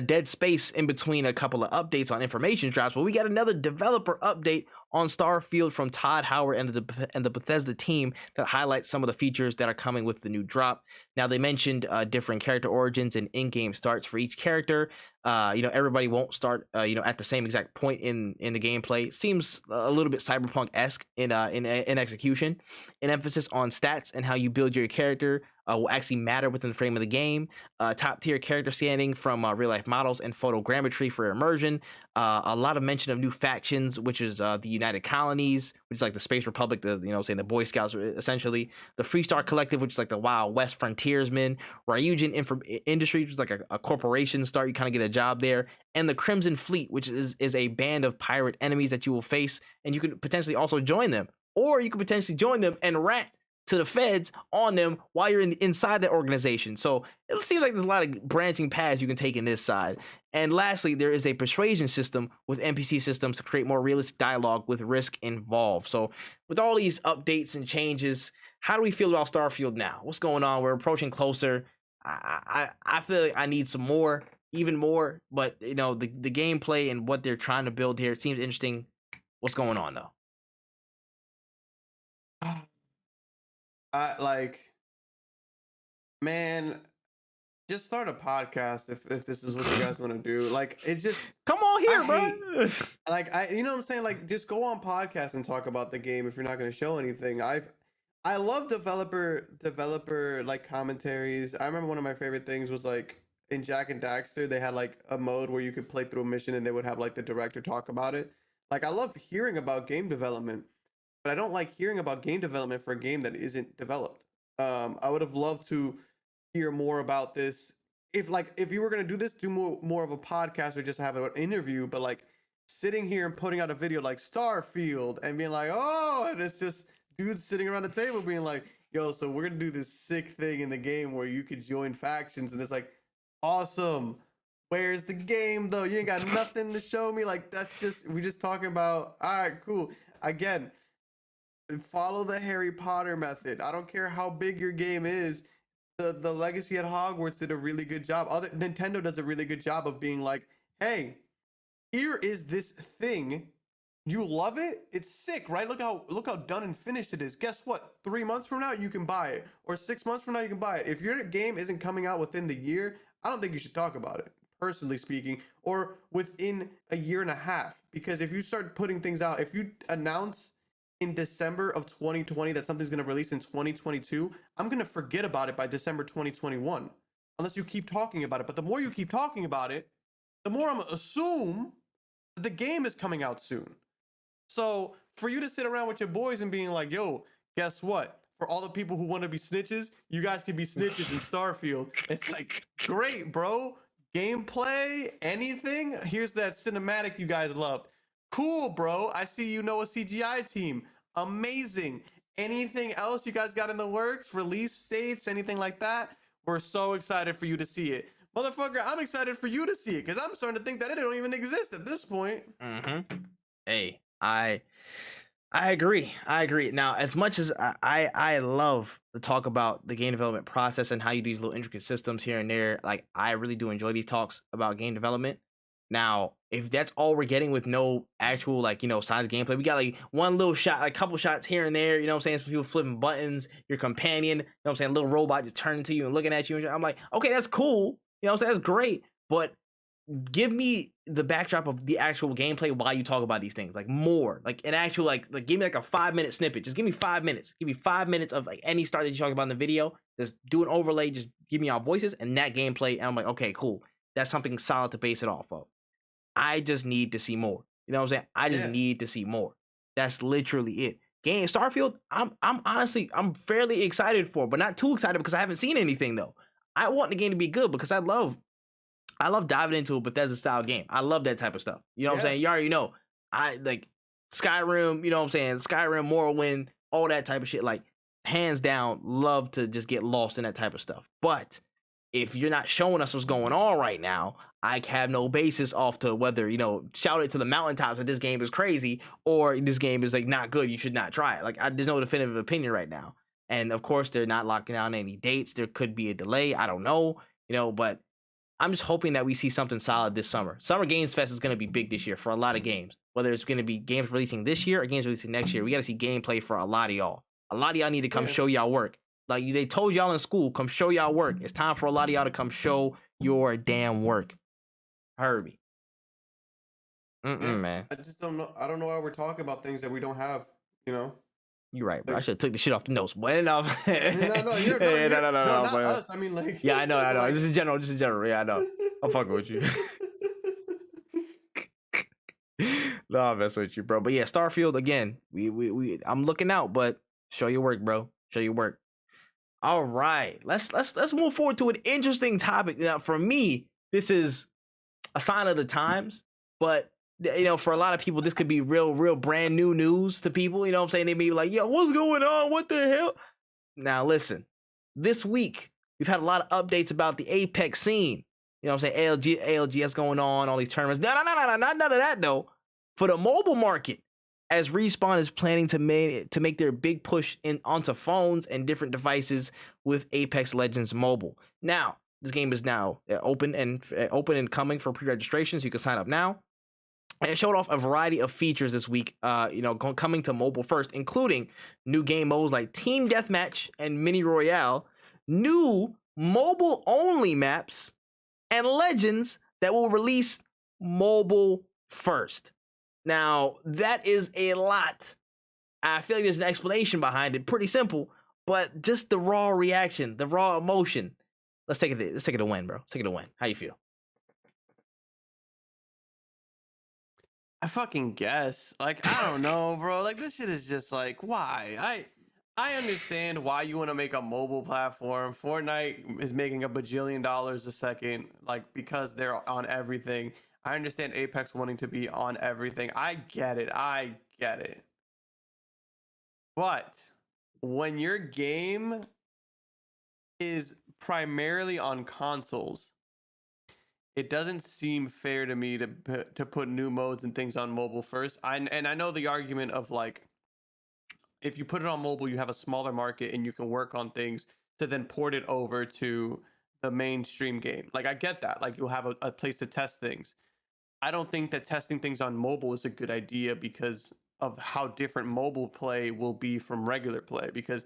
dead space in between a couple of updates on information drops, but we got another developer update on Starfield from Todd Howard and the Bethesda team that highlights some of the features that are coming with the new drop. Now, they mentioned different character origins and in-game starts for each character. Everybody won't start at the same exact point in the gameplay. Seems a little bit cyberpunk-esque in execution. An emphasis on stats and how you build your character will actually matter within the frame of the game. Top tier character scanning from real life models and photogrammetry for immersion. A lot of mention of new factions, which is the United Colonies, which is like the Space Republic, the Boy Scouts, essentially. The Freestar Collective, which is like the Wild West Frontiersmen. Ryujin Industries, which is like a corporation start. You kind of get a job there. And the Crimson Fleet, which is a band of pirate enemies that you will face, and you could potentially also join them. Or you could potentially join them and rat to the feds on them while you're inside that organization. So it seems like there's a lot of branching paths you can take in this side. And lastly, there is a persuasion system with NPC systems to create more realistic dialogue with risk involved. So with all these updates and changes, how do we feel about Starfield now? What's going on? We're approaching closer. I feel like I need some more, even more, but the gameplay and what they're trying to build here, it seems interesting. What's going on though? Man, just start a podcast if this is what you guys want to do. Like, it's just, come on here, bro. You know what I'm saying? Like, just go on podcast and talk about the game if you're not going to show anything. I love developer like commentaries. I remember one of my favorite things was like in Jak and Daxter, they had like a mode where you could play through a mission and they would have like the director talk about it. Like, I love hearing about game development, but I don't like hearing about game development for a game that isn't developed. I would have loved to hear more about this. If you were gonna do this, do more of a podcast or just have an interview. But like, sitting here and putting out a video like Starfield and being like, oh, and it's just dudes sitting around the table being like, yo, so we're gonna do this sick thing in the game where you could join factions, and it's like, awesome. Where's the game though? You ain't got nothing to show me. Like, that's just, we just talking about, all right, cool. Again, follow the Harry Potter method. I don't care how big your game is. The Legacy at Hogwarts did a really good job. Nintendo does a really good job of being like, hey, here is this thing. You love it? It's sick, right? Look how done and finished it is. Guess what? 3 months from now you can buy it, or 6 months from now you can buy it. If your game isn't coming out within the year, I don't think you should talk about it, personally speaking, or within a year and a half. Because if you start putting things out, if you announce in December of 2020 that something's going to release in 2022, I'm going to forget about it by December 2021, unless you keep talking about it. But the more you keep talking about it, the more I'm going to assume that the game is coming out soon. So for you to sit around with your boys and being like, yo, guess what? For all the people who want to be snitches, you guys can be snitches in Starfield. It's like, great, bro. Gameplay, anything? Here's that cinematic you guys love. Cool, bro. I see you know a CGI team. Amazing. Anything else you guys got in the works? Release dates, anything like that? We're so excited for you to see it. Motherfucker, I'm excited for you to see it because I'm starting to think that it don't even exist at this point. Hey, I agree. I agree. Now, as much as I love to talk about the game development process and how you do these little intricate systems here and there, like I really do enjoy these talks about game development. Now, if that's all we're getting with no actual, like, you know, size gameplay, we got like one little shot, like a couple shots here and there, you know what I'm saying? Some people flipping buttons, your companion, you know what I'm saying? Little robot just turning to you and looking at you. And I'm like, okay, that's cool. You know what I'm saying? That's great. But give me the backdrop of the actual gameplay while you talk about these things, like more, like an actual, like give me like a 5-minute snippet. Just give me 5 minutes. Give me 5 minutes of like any start that you talk about in the video. Just do an overlay. Just give me our voices and that gameplay. And I'm like, okay, cool. That's something solid to base it off of. I just need to see more. You know what I'm saying? I just need to see more. That's literally it. Game Starfield, I'm honestly, I'm fairly excited for, but not too excited because I haven't seen anything though. I want the game to be good because I love diving into a Bethesda style game. I love that type of stuff. You know what I'm saying? You already know. I like Skyrim, you know what I'm saying? Skyrim, Morrowind, all that type of shit. Like, hands down, love to just get lost in that type of stuff. But if you're not showing us what's going on right now, I have no basis off to whether, you know, shout it to the mountaintops that this game is crazy or this game is like not good. You should not try it. Like, there's no definitive opinion right now. And of course, they're not locking down any dates. There could be a delay. I don't know, you know, but I'm just hoping that we see something solid this summer. Summer Games Fest is going to be big this year for a lot of games. Whether it's going to be games releasing this year or games releasing next year, we got to see gameplay for a lot of y'all. A lot of y'all need to come show y'all work. Like they told y'all in school, come show y'all work. It's time for a lot of y'all to come show your damn work. Herbie. Man. I just don't know. I don't know why we're talking about things that we don't have, you know? You're right, bro. I should have took the shit off the notes. But enough. No, not us. I mean, like, yeah, I know. Like, just in general. Yeah, I know. I'm fucking with you. No, I'm messing with you, bro. But yeah, Starfield again. I'm looking out, but show your work, bro. Show your work. All right, let's move forward to an interesting topic. Now, for me, this is a sign of the times, but you know, for a lot of people, this could be real brand new news to people. You know what I'm saying? They may be like, yo, what's going on? What the hell? Now, listen, this week, we've had a lot of updates about the Apex scene. You know what I'm saying? ALGS going on, all these tournaments. No, not none of that, though. For the mobile market, as Respawn is planning to make their big push onto phones and different devices with Apex Legends Mobile. Now, this game is now open and coming for pre-registration, so you can sign up now. And it showed off a variety of features this week, coming to mobile first, including new game modes like Team Deathmatch and Mini Royale, new mobile-only maps, and legends that will release mobile first. Now, that is a lot. I feel like there's an explanation behind it. Pretty simple, but just the raw reaction, the raw emotion. Let's take it to win, bro. Take it to win. How you feel? I fucking guess. Like, I don't know, bro. Like, this shit is just like, why? I understand why you want to make a mobile platform. Fortnite is making $1 bajillion a second, like, because they're on everything. I understand Apex wanting to be on everything. I get it. But when your game is primarily on consoles, it doesn't seem fair to me to put new modes and things on mobile first. I know the argument of like, if you put it on mobile, you have a smaller market and you can work on things to then port it over to the mainstream game. Like I get that. Like you'll have a place to test things. I don't think that testing things on mobile is a good idea because of how different mobile play will be from regular play. Because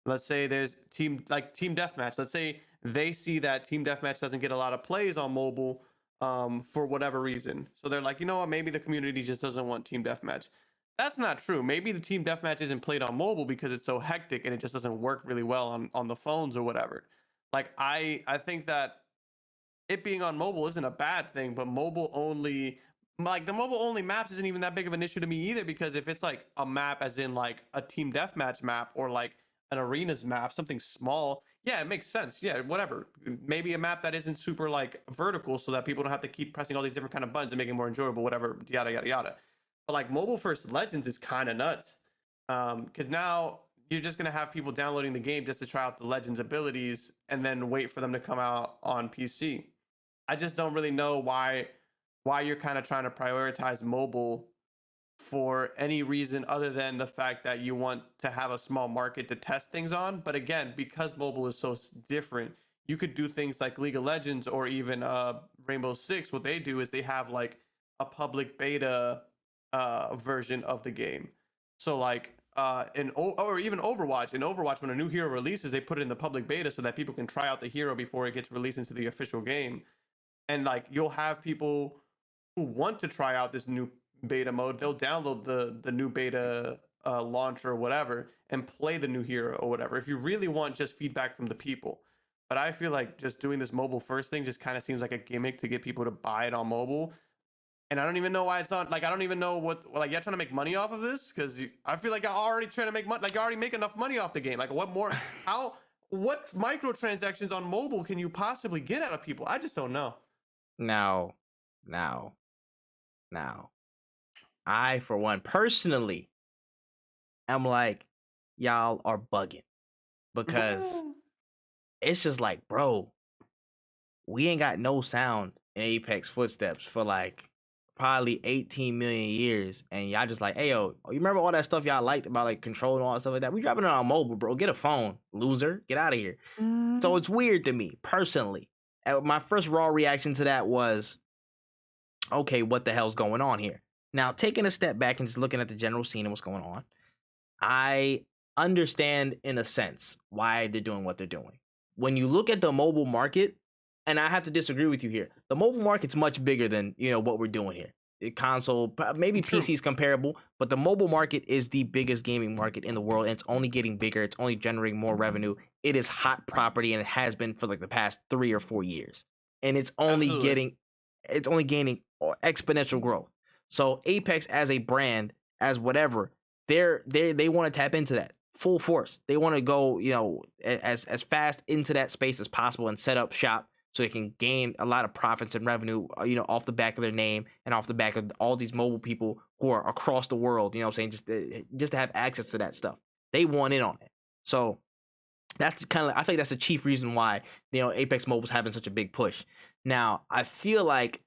let's say there's team deathmatch. Let's say they see that team deathmatch doesn't get a lot of plays on mobile for whatever reason. So they're like, you know what? Maybe the community just doesn't want team deathmatch. That's not true. Maybe the team deathmatch isn't played on mobile because it's so hectic and it just doesn't work really well on the phones or whatever. Like I think that it being on mobile isn't a bad thing, but mobile only, like the mobile only maps isn't even that big of an issue to me either, because if it's like a map as in like a team deathmatch map or like an arenas map, something small, yeah, it makes sense. Yeah, whatever. Maybe a map that isn't super like vertical so that people don't have to keep pressing all these different kind of buttons and make it more enjoyable, whatever, yada yada yada. But like mobile first Legends is kind of nuts. Because now you're just gonna have people downloading the game just to try out the Legends abilities and then wait for them to come out on PC. I just don't really know why you're kind of trying to prioritize mobile for any reason other than the fact that you want to have a small market to test things on. But again, because mobile is so different, you could do things like League of Legends or even Rainbow Six. What they do is they have like a public beta version of the game. So like or even Overwatch. In Overwatch, when a new hero releases, they put it in the public beta so that people can try out the hero before it gets released into the official game. And like you'll have people who want to try out this new beta mode, they'll download the new beta launch or whatever and play the new hero or whatever, if you really want just feedback from the people. But I feel like just doing this mobile first thing just kind of seems like a gimmick to get people to buy it on mobile. And I don't even know why it's on. Like, I don't even know what, like, you're trying to make money off of this, because I feel like you're already trying to make money. Like, you already make enough money off the game. Like, what more? What microtransactions on mobile can you possibly get out of people? I just don't know. Now, I, for one, personally, am like, y'all are bugging, because it's just like, bro, we ain't got no sound in Apex footsteps for like probably 18 million years, and y'all just like, hey yo, you remember all that stuff y'all liked about like control and all that stuff like that? We dropping it on mobile, bro. Get a phone, loser. Get out of here. So it's weird to me personally. My first raw reaction to that was, okay, what the hell's going on here? Now, taking a step back and just looking at the general scene and what's going on, I understand in a sense why they're doing what they're doing. When you look at the mobile market, and I have to disagree with you here, the mobile market's much bigger than, you know, what we're doing here. The console, maybe True. PC is comparable, but the mobile market is the biggest gaming market in the world, and it's only getting bigger. It's only generating more revenue. It is hot property, and it has been for like the past 3 or 4 years, and it's only gaining exponential growth. So Apex as a brand, as whatever, they want to tap into that full force. They want to go, you know, as fast into that space as possible and set up shop so they can gain a lot of profits and revenue, you know, off the back of their name and off the back of all these mobile people who are across the world, you know what I'm saying, just to have access to that stuff. They want in on it. So that's kind of, I think that's the chief reason why, you know, Apex Mobile's having such a big push. Now, I feel like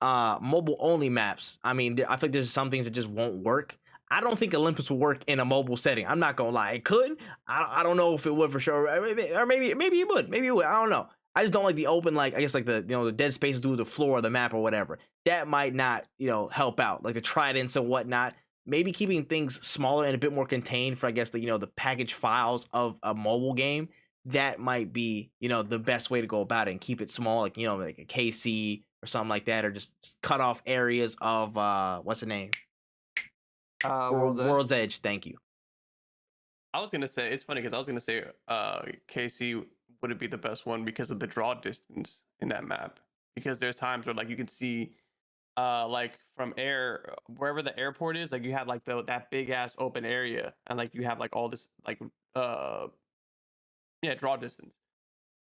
mobile only maps, I mean, I think there's some things that just won't work. I don't think Olympus will work in a mobile setting. I'm not gonna lie, it could. I don't know if it would for sure, or maybe it would. Maybe it would. I don't know. I just don't like the open, like, I guess like the, you know, the dead spaces through the floor of the map or whatever. That might not, you know, help out, like the tridents and whatnot. Maybe keeping things smaller and a bit more contained for, I guess, the, you know, the package files of a mobile game. That might be, you know, the best way to go about it, and keep it small, like, you know, like a KC or something like that, or just cut off areas of what's the name? World's Edge. Thank you. I was gonna say, it's funny because I was gonna say KC wouldn't be the best one because of the draw distance in that map. Because there's times where like you can see like from air, wherever the airport is, like you have like that big ass open area, and like you have like all this like draw distance.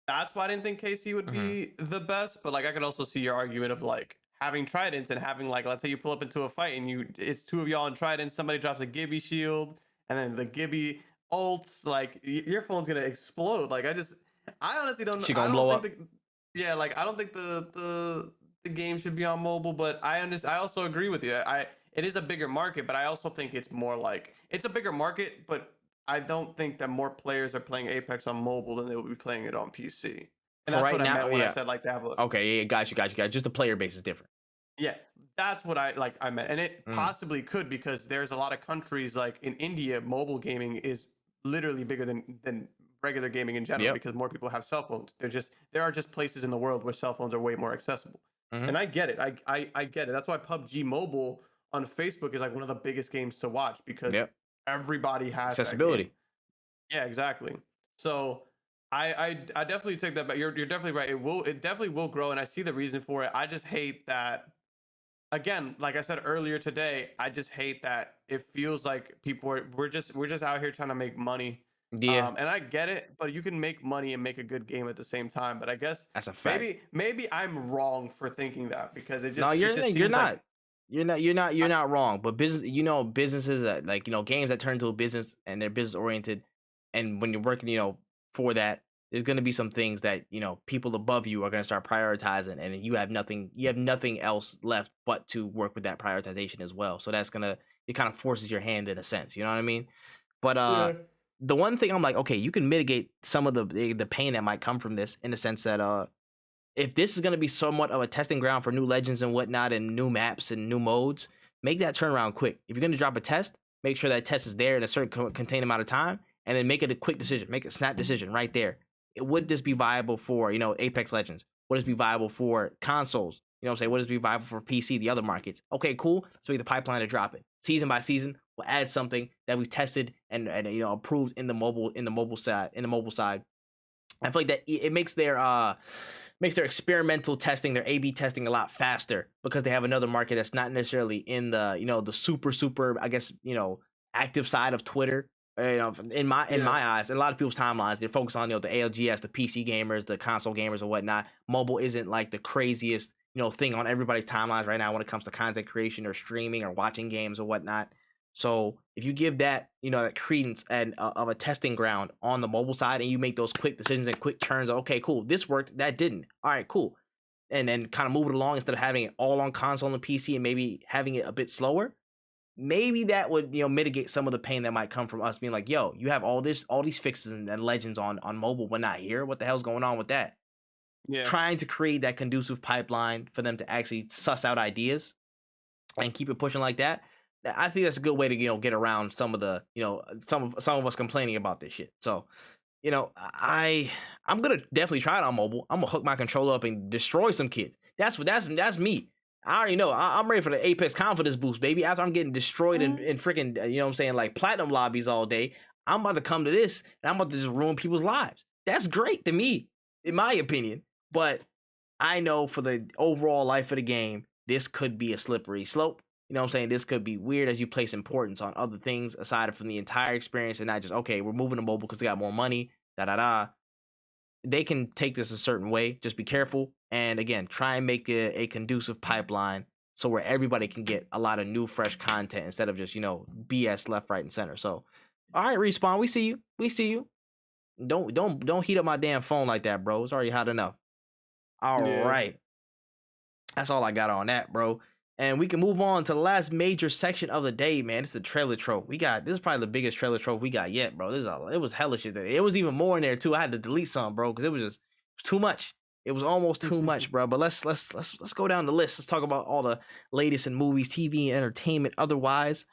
That's why I didn't think KC would be the best, but like I could also see your argument of like having tridents and having like, let's say you pull up into a fight and it's two of y'all on tridents, somebody drops a Gibby shield, and then the Gibby ults, like your phone's gonna explode. Like I honestly don't, She I gonna don't blow think up. yeah, like I don't think the game should be on mobile, but I also agree with you. It is a bigger market, but I also think it's more like it's a bigger market, but I don't think that more players are playing Apex on mobile than they will be playing it on PC. And For that's right what I now, meant when I yeah. said like to have a Okay, yeah, got you. Just the player base is different. yeah, that's what I meant. And it Mm. possibly could because there's a lot of countries like in India, mobile gaming is literally bigger than regular gaming in general Yep. because more people have cell phones. There are just places in the world where cell phones are way more accessible. Hmm. And I get it. I get it. That's why PUBG Mobile on Facebook is like one of the biggest games to watch because Yep. everybody has that game. Accessibility. Yeah, exactly. So I definitely take that back. You're definitely right. It definitely will grow, and I see the reason for it. I just hate that again, like I said earlier today, I just hate that it feels like we're just out here trying to make money. Yeah, And I get it, but you can make money and make a good game at the same time. But I guess that's a fact. maybe I'm wrong for thinking that because No, it just you're seems like not. You're I, not wrong. But businesses that like games that turn into a business and they're business oriented, and when you're working for that, there's gonna be some things that people above you are gonna start prioritizing, and you have nothing else left but to work with that prioritization as well. So it kind of forces your hand in a sense. You know what I mean? But yeah. the one thing I'm like, okay, you can mitigate some of the pain that might come from this in the sense that if this is going to be somewhat of a testing ground for new legends and whatnot and new maps and new modes, make that turnaround quick. If you're going to drop a test, make sure that test is there in a certain contained amount of time, and then make it a quick decision. Make a snap decision right there. Would this be viable for Apex Legends? Would this be viable for consoles? You know what I'm saying? Would this be viable for PC, the other markets? Okay, cool. Let's make the pipeline to drop it. Season by season, we'll add something that we've tested and approved in the mobile side. I feel like that it makes their experimental testing, their A/B testing a lot faster because they have another market that's not necessarily in the the super I guess active side of Twitter. In Yeah. my eyes, and a lot of people's timelines, they're focused on the ALGS, the PC gamers, the console gamers, and whatnot. Mobile isn't like the craziest thing on everybody's timelines right now when it comes to content creation or streaming or watching games or whatnot. So if you give that that credence and of a testing ground on the mobile side, and you make those quick decisions and quick turns, okay, cool, this worked, that didn't. All right, cool, and then kind of move it along instead of having it all on console and PC and maybe having it a bit slower. Maybe that would mitigate some of the pain that might come from us being like, yo, you have all these fixes and legends on mobile, but not here. What the hell's going on with that? Yeah. Trying to create that conducive pipeline for them to actually suss out ideas and keep it pushing like that. I think that's a good way to get around some of the some of us complaining about this shit. So I'm gonna definitely try it on mobile. I'm gonna hook my controller up and destroy some kids. That's me. I already know. I'm ready for the Apex confidence boost, baby. After I'm getting destroyed in freaking what I'm saying, like platinum lobbies all day, I'm about to come to this and I'm about to just ruin people's lives. That's great to me, in my opinion. But I know for the overall life of the game, this could be a slippery slope. You know what I'm saying? This could be weird as you place importance on other things aside from the entire experience and not just, okay, we're moving to mobile because they got more money, da da da. They can take this a certain way. Just be careful. And again, try and make it a conducive pipeline so where everybody can get a lot of new, fresh content instead of just, BS left, right, and center. So, all right, Respawn, we see you. We see you. Don't heat up my damn phone like that, bro. It's already hot enough. All Yeah. right. That's all I got on that, bro. And we can move on to the last major section of the day, man. It's the trailer trope. This is probably the biggest trailer trope we got yet, bro. It was hella shit. It was even more in there too. I had to delete some, bro, because it was too much. It was almost too much, bro. But let's go down the list. Let's talk about all the latest in movies, TV, and entertainment. Otherwise,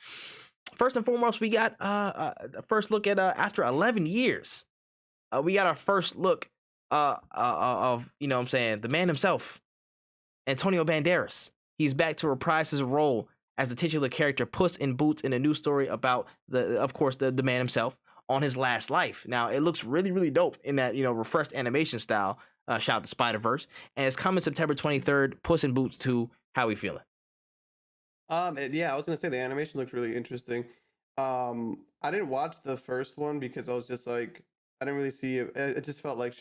first and foremost, we got a first look at after 11 years. We got our first look of what I'm saying, the man himself, Antonio Banderas. He's back to reprise his role as the titular character Puss in Boots in a new story about of course, the man himself on his last life. Now, it looks really, really dope in that, refreshed animation style. Shout out to Spider-Verse. And it's coming September 23rd, Puss in Boots 2. How we feeling? Yeah, I was gonna say the animation looked really interesting. I didn't watch the first one because I was just like, I didn't really see it. It just felt like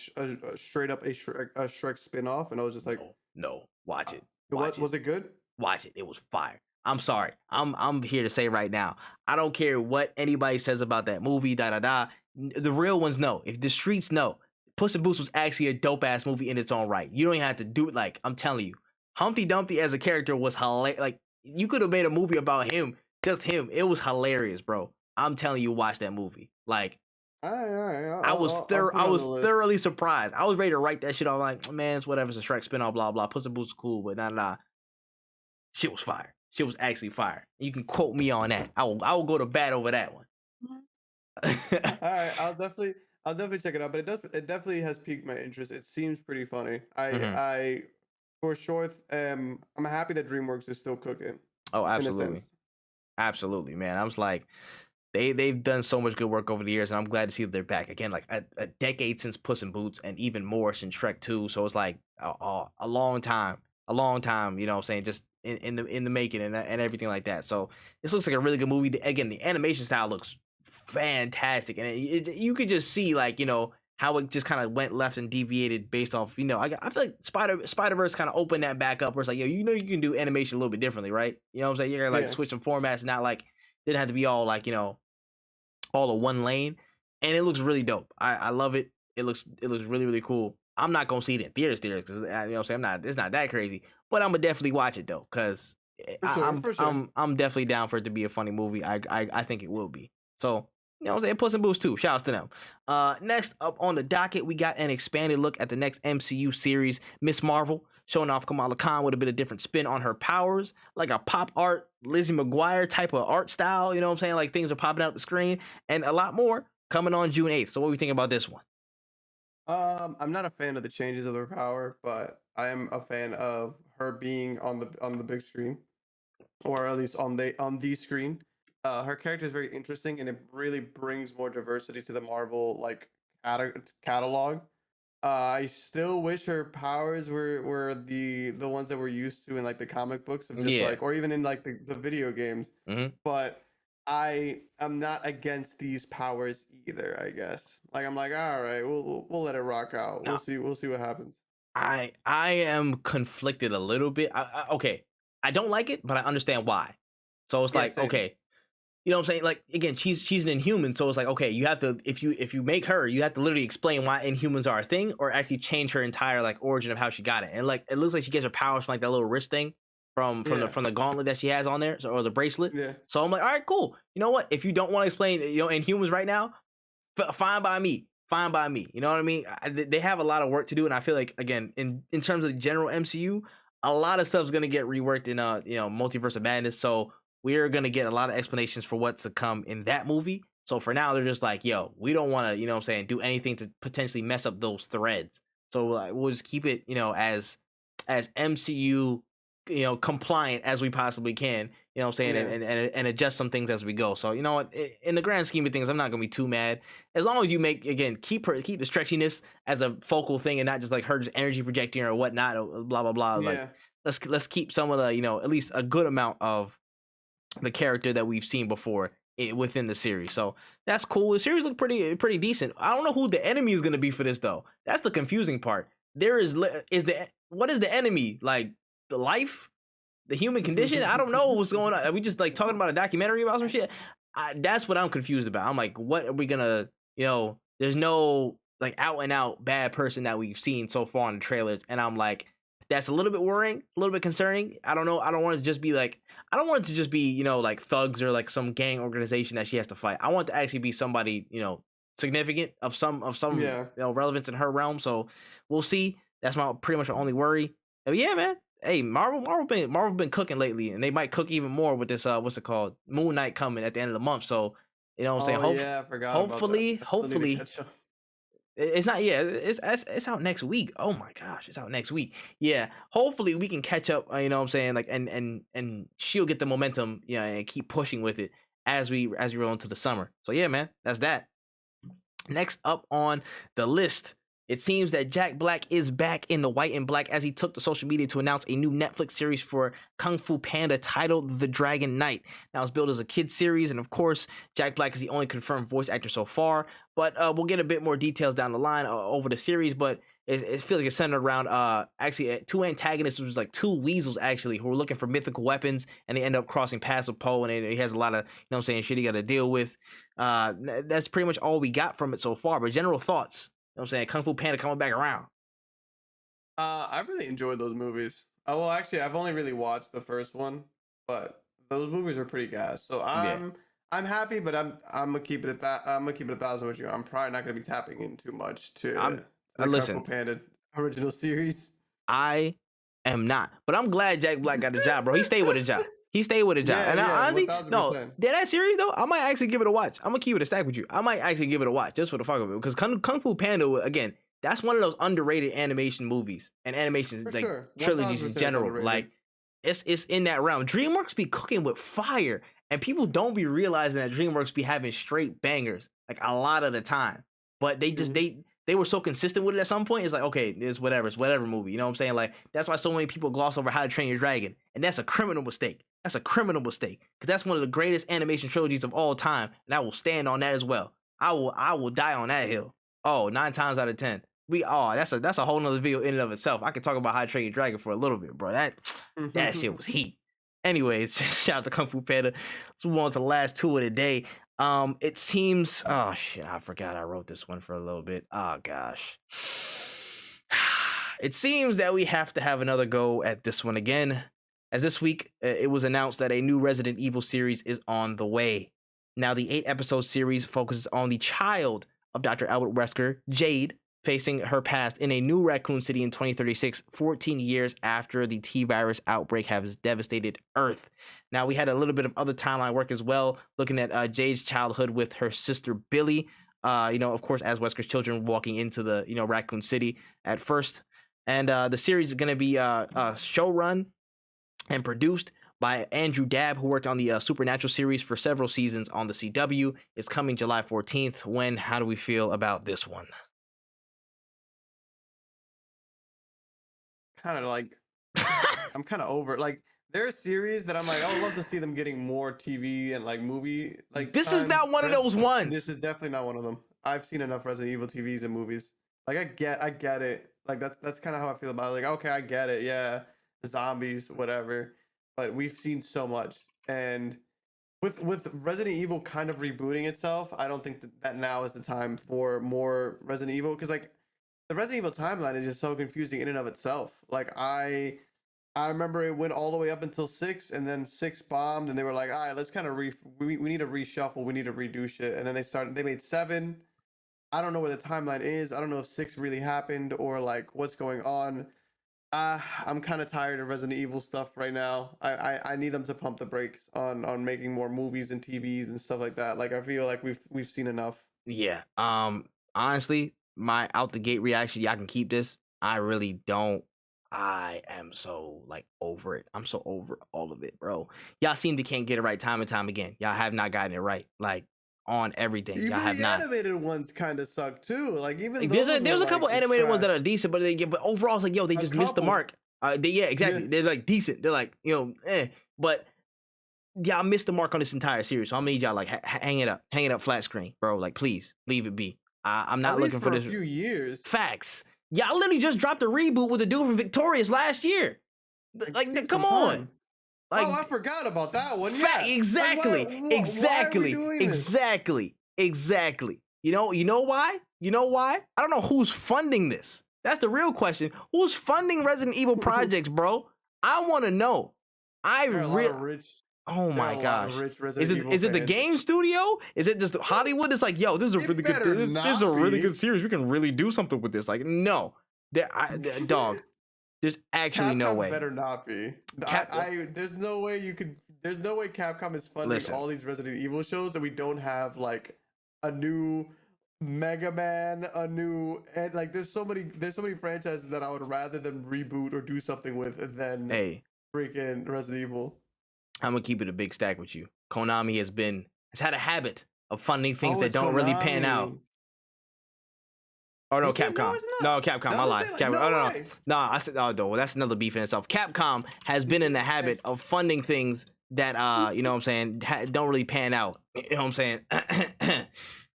straight up a Shrek spin-off, and I was just like, No, watch it. Watch it. Was it good? Watch it. It was fire. I'm sorry. I'm here to say right now. I don't care what anybody says about that movie. Da da da. The real ones know. If the streets know, Puss in Boots was actually a dope ass movie in its own right. You don't even have to do it. Like I'm telling you, Humpty Dumpty as a character was hilarious. Like you could have made a movie about him, just him. It was hilarious, bro. I'm telling you, watch that movie. Like All right. I was I'll put it on the list. thoroughly surprised. I was ready to write that shit off. Like man, it's whatever. It's a Shrek spinoff. Blah blah. Puss in Boots is cool, but nah. Shit was fire. Shit was actually fire. You can quote me on that. I will go to bat over that one. All right, I'll definitely check it out. But it definitely has piqued my interest. It seems pretty funny. I for sure I'm happy that DreamWorks is still cooking. Oh, In a absolutely. sense. Absolutely, man. I was like, they've done so much good work over the years, and I'm glad to see that they're back again. Like a decade since Puss in Boots, and even more since Shrek 2. So it's like a long time. You know what I'm saying? Just in the making and everything like that. So this looks like a really good movie. Again, the animation style looks fantastic, and you could just see like how it just kind of went left and deviated based off I feel like Spider-Verse kind of opened that back up where it's like you can do animation a little bit differently, right? You know what I'm saying? You're gonna like switch some formats, and not like didn't have to be all like all in one lane, and it looks really dope. I love it. It looks really really cool. I'm not gonna see it in theaters because you know what I'm saying, it's not that crazy, but I'm gonna definitely watch it though because For sure. I'm definitely down for it to be a funny movie. I think it will be. So you know what I'm saying, Puss in Boots too. Shout outs to them. Next up on the docket, we got an expanded look at the next MCU series, Miss Marvel, showing off Kamala Khan with a bit of different spin on her powers, like a pop art Lizzie McGuire type of art style. You know what I'm saying? Like things are popping out the screen, and a lot more coming on June 8th. So what do we think about this one? I'm not a fan of the changes of her power, but I am a fan of her being on the big screen, or at least on the screen. Her character is very interesting, and it really brings more diversity to the Marvel like catalog. I still wish her powers were the ones that we're used to in like the comic books of just like, or even in like the video games. But I am not against these powers either. I guess like I'm like, all right, we'll let it rock out. No. We'll see what happens. I am conflicted a little bit. Okay, I don't like it, but I understand why. So it's like same. okay. You know what I'm saying? Like again, she's an Inhuman, so it's like okay, you have to if you make her, you have to literally explain why Inhumans are a thing, or actually change her entire like origin of how she got it. And like it looks like she gets her powers from like that little wrist thing from the gauntlet that she has on there, or the bracelet. Yeah. So I'm like, all right, cool. You know what? If you don't want to explain Inhumans right now, fine by me. Fine by me. You know what I mean? They have a lot of work to do, and I feel like again in terms of the general MCU, a lot of stuff's gonna get reworked in Multiverse of Madness. So we're gonna get a lot of explanations for what's to come in that movie. So for now, they're just like, yo, we don't want to, do anything to potentially mess up those threads. So we'll just keep it, as MCU, compliant as we possibly can. You know what I'm saying, and adjust some things as we go. So you know what, in the grand scheme of things, I'm not gonna be too mad as long as you keep the stretchiness as a focal thing and not just like her just energy projecting or whatnot, or blah blah blah. Yeah. Like let's keep some of the at least a good amount of the character that we've seen before within the series. So that's cool. The series looked pretty decent. I don't know who the enemy is going to be for this though. That's the confusing part. What is the enemy? Like the life, the human condition? I don't know what's going on. Are we just like talking about a documentary about some shit? That's what I'm confused about. I'm like, what are we gonna, there's no like out and out bad person that we've seen so far in the trailers. And I'm like, that's a little bit worrying, a little bit concerning. I don't know. I don't want it to just be like, like thugs or like some gang organization that she has to fight. I want it to actually be somebody, significant of some relevance in her realm. So we'll see. That's pretty much my only worry. But yeah, man. Hey, Marvel been cooking lately, and they might cook even more with this what's it called, Moon Knight coming at the end of the month. So you know what I'm saying. I forgot. Hopefully. It's not. Yeah, it's out next week. Oh my gosh, it's out next week. Yeah, hopefully we can catch up. You know what I'm saying, like, and she'll get the momentum, and keep pushing with it as we roll into the summer. So yeah, man, that's that. Next up on the list, it seems that Jack Black is back in the white and black as he took to social media to announce a new Netflix series for Kung Fu Panda titled The Dragon Knight. Now, it's billed as a kid's series, and of course, Jack Black is the only confirmed voice actor so far, but we'll get a bit more details down the line over the series. But it feels like it's centered around actually two antagonists, which was like two weasels actually, who were looking for mythical weapons, and they end up crossing paths with Poe, and he has a lot of, you know what I'm saying, shit he got to deal with. That's pretty much all we got from it so far. But general thoughts, you know what I'm saying, Kung Fu Panda coming back around. I really enjoyed those movies. Well, actually, I've only really watched the first one, but those movies are pretty gas. So I'm happy, but I'm gonna keep it at that. I'm gonna keep it 1,000 with you. I'm probably not gonna be tapping in too much to the listen, Kung Fu Panda original series. I am not, but I'm glad Jack Black got the job, bro. He stayed with a job. He stayed with a job. And honestly, 1000%. no, that series though, I might actually give it a watch. I'm gonna keep it a stack with you. I might actually give it a watch just for the fuck of it, because Kung Fu Panda, again, that's one of those underrated animation movies and animations, like trilogies in general. Like it's in that realm. DreamWorks be cooking with fire, and people don't be realizing that DreamWorks be having straight bangers like a lot of the time. But they just they were so consistent with it at some point. It's like, okay, it's whatever movie. You know what I'm saying? Like that's why so many people gloss over How to Train Your Dragon, and that's a criminal mistake. That's a criminal mistake, because that's one of the greatest animation trilogies of all time, and I will stand on that as well. I will die on that hill. Oh, 9 times out of 10. That's a whole nother video in and of itself. I could talk about How to Train Your Dragon for a little bit, bro. That shit was heat. Anyways, shout out to Kung Fu Panda. Let's move on to the last two of the day. It seems, oh shit, I forgot I wrote this one for a little bit. Oh gosh. It seems that we have to have another go at this one again, as this week it was announced that a new Resident Evil series is on the way. Now, the 8-episode series focuses on the child of Dr. Albert Wesker, Jade, facing her past in a new Raccoon City in 2036, 14 years after the T-virus outbreak has devastated Earth. Now, we had a little bit of other timeline work as well, looking at Jade's childhood with her sister Billy, of course, as Wesker's children walking into the, Raccoon City at first. And the series is going to be show run and produced by Andrew Dabb, who worked on the Supernatural series for several seasons on the CW. It's coming July 14th. How do we feel about this one? Kind of like I'm kind of over it. Like there are series that I'm like, I would love to see them getting more TV and like movie like this is not one of those ones. This is definitely not one of them. I've seen enough Resident Evil TVs and movies. Like I get it. Like that's kind of how I feel about it. Like, okay, I get it. Yeah, zombies, whatever. But we've seen so much, and with Resident Evil kind of rebooting itself, I don't think that now is the time for more Resident Evil, because like the Resident Evil timeline is just so confusing in and of itself. Like I remember it went all the way up until 6, and then 6 bombed, and they were like, all right, let's kind of we need to reshuffle, we need to redo shit, and then they made 7. I don't know where the timeline is. I don't know if 6 really happened or like what's going on. I'm kind of tired of Resident Evil stuff right now. I need them to pump the brakes on making more movies and TVs and stuff like that. Like I feel like we've seen enough. Yeah. Honestly, my out the gate reaction, y'all can keep this. I really don't. I am so like over it. I'm so over all of it, bro. Y'all seem to can't get it right time and time again. Y'all have not gotten it right. Like on everything. Even y'all have the not. Animated ones kind of suck too. Like even like, there's a couple animated ones that are decent, but but overall it's like, yo, they just missed the mark. Exactly. Yeah. They're like decent. They're like, but y'all missed the mark on this entire series. So I'm gonna need y'all like hang it up flat screen, bro. Like please leave it be. I'm not looking for this. A few years. Facts. Y'all literally just dropped a reboot with the dude from Victorious last year. Like come on. Like, I forgot about that one. Yeah. Exactly. Exactly. You know why? I don't know who's funding this. That's the real question. Who's funding Resident Evil projects, bro? I want to know. Oh my gosh. Is it the game studio? Is it just Hollywood? It's like, yo, this is a really good series. We can really do something with this. Like, no. Dog. There's actually Capcom no way. Better not be. There's no way Capcom is funding all these Resident Evil shows and we don't have like a new Mega Man, and like there's so many franchises that I would rather them reboot or do something with than freaking Resident Evil. I'm gonna keep it a big stack with you. Konami has had a habit of funding things that don't really pan out. Oh no, Capcom. No, Capcom. I lied. Capcom. No. I said, oh no, well, that's another beef in itself. Capcom has been in the habit of funding things that you know what I'm saying, don't really pan out. You know what I'm saying?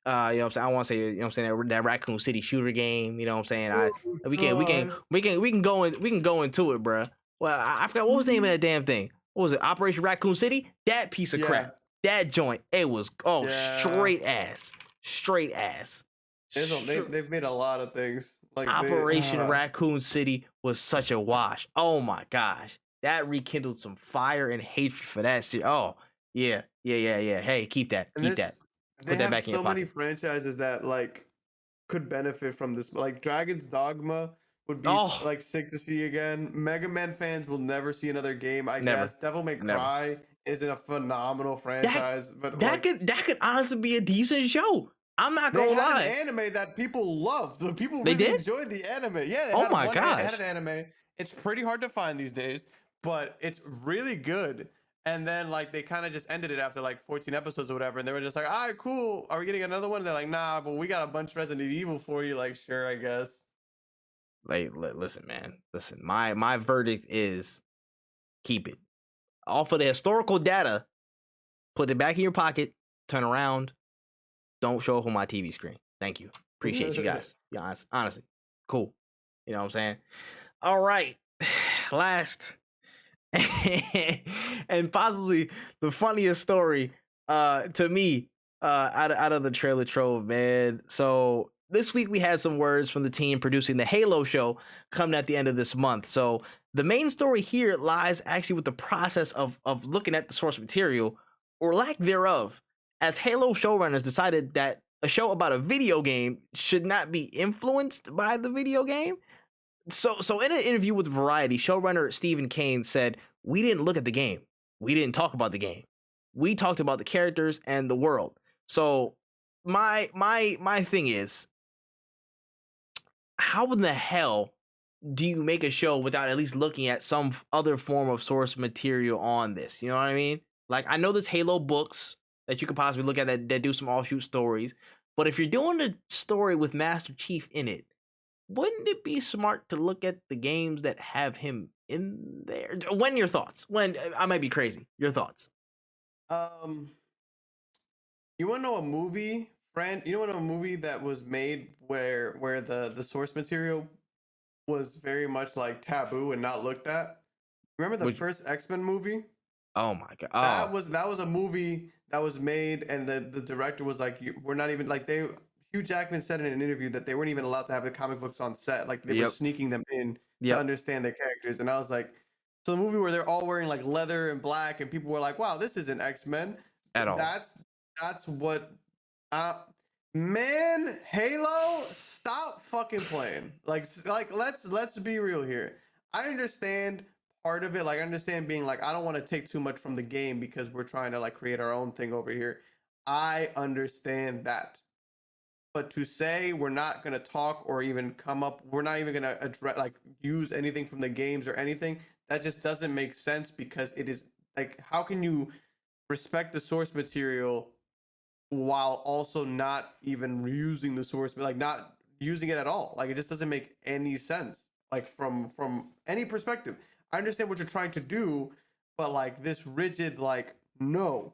You know what I'm saying? I want to say, you know what I'm saying, that Raccoon City shooter game. You know what I'm saying? Oh, We can go into it, bruh. Well, I forgot what was the name of that damn thing. What was it? Operation Raccoon City? That piece of crap. That joint. It was straight ass. They've made a lot of things. Like Operation Raccoon City was such a wash. Oh my gosh. That rekindled some fire and hatred for that series. Oh, yeah. Hey, keep that. Put that back in your pocket. So many franchises that like could benefit from this. Like Dragon's Dogma would be like sick to see again. Mega Man fans will never see another game. I guess Devil May Cry isn't a phenomenal franchise, but that could honestly be a decent show. I'm not gonna lie. They had an anime that people loved. So people really enjoyed the anime. Yeah. Oh my gosh. They had an anime. It's pretty hard to find these days, but it's really good. And then like they kind of just ended it after like 14 episodes or whatever, and they were just like, "All right, cool. Are we getting another one?" And they're like, "Nah, but we got a bunch of Resident Evil for you." Like, sure, I guess. Like, listen, man. Listen, my verdict is keep it. Off of the historical data, put it back in your pocket. Turn around. Don't show up on my TV screen. Thank you. Appreciate you guys. Yeah, honestly, cool. You know what I'm saying? All right. Last and possibly the funniest story to me out of the trailer trove, man. So this week we had some words from the team producing the Halo show coming at the end of this month. So the main story here lies actually with the process of looking at the source material or lack thereof, as Halo showrunners decided that a show about a video game should not be influenced by the video game. So in an interview with Variety, showrunner Stephen Kane said, "We didn't look at the game. We didn't talk about the game. We talked about the characters and the world." So my thing is, how in the hell do you make a show without at least looking at some other form of source material on this? You know what I mean? Like, I know there's Halo books that you could possibly look at that do some offshoot stories. But if you're doing a story with Master Chief in it, wouldn't it be smart to look at the games that have him in there? When your thoughts? When I might be crazy. Your thoughts? You want to know a movie, friend? You want to know a movie that was made where the source material was very much like taboo and not looked at? Remember the first X-Men movie? Oh my god! That was a movie that was made, and the director was like, "We're not even like they." Hugh Jackman said in an interview that they weren't even allowed to have the comic books on set, like they were sneaking them in to understand their characters. And I was like, so the movie where they're all wearing like leather and black, and people were like, "Wow, this isn't X-Men at all." That's what. Man, Halo, stop fucking playing. Like let's be real here. I understand part of it, like I understand being like, I don't want to take too much from the game because we're trying to like create our own thing over here. I understand that. But to say we're not going to talk or even come up, we're not even going to address, like use anything from the games or anything, that just doesn't make sense, because it is like, how can you respect the source material while also not even using the source, like not using it at all? Like, it just doesn't make any sense, like from any perspective. I understand what you're trying to do, but like this rigid, like, no,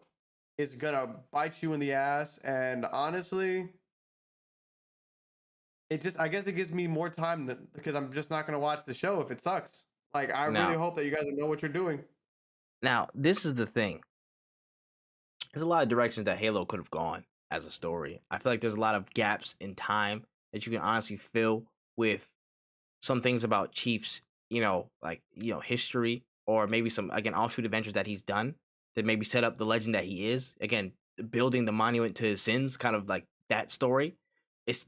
is gonna bite you in the ass. And honestly, I guess it gives me more time because I'm just not gonna watch the show if it sucks. Like, I really hope that you guys know what you're doing. Now, this is the thing. There's a lot of directions that Halo could have gone as a story. I feel like there's a lot of gaps in time that you can honestly fill with some things about Chief's, history, or maybe some, again, offshoot adventures that he's done that maybe set up the legend that he is. Again, building the monument to his sins, kind of like that story.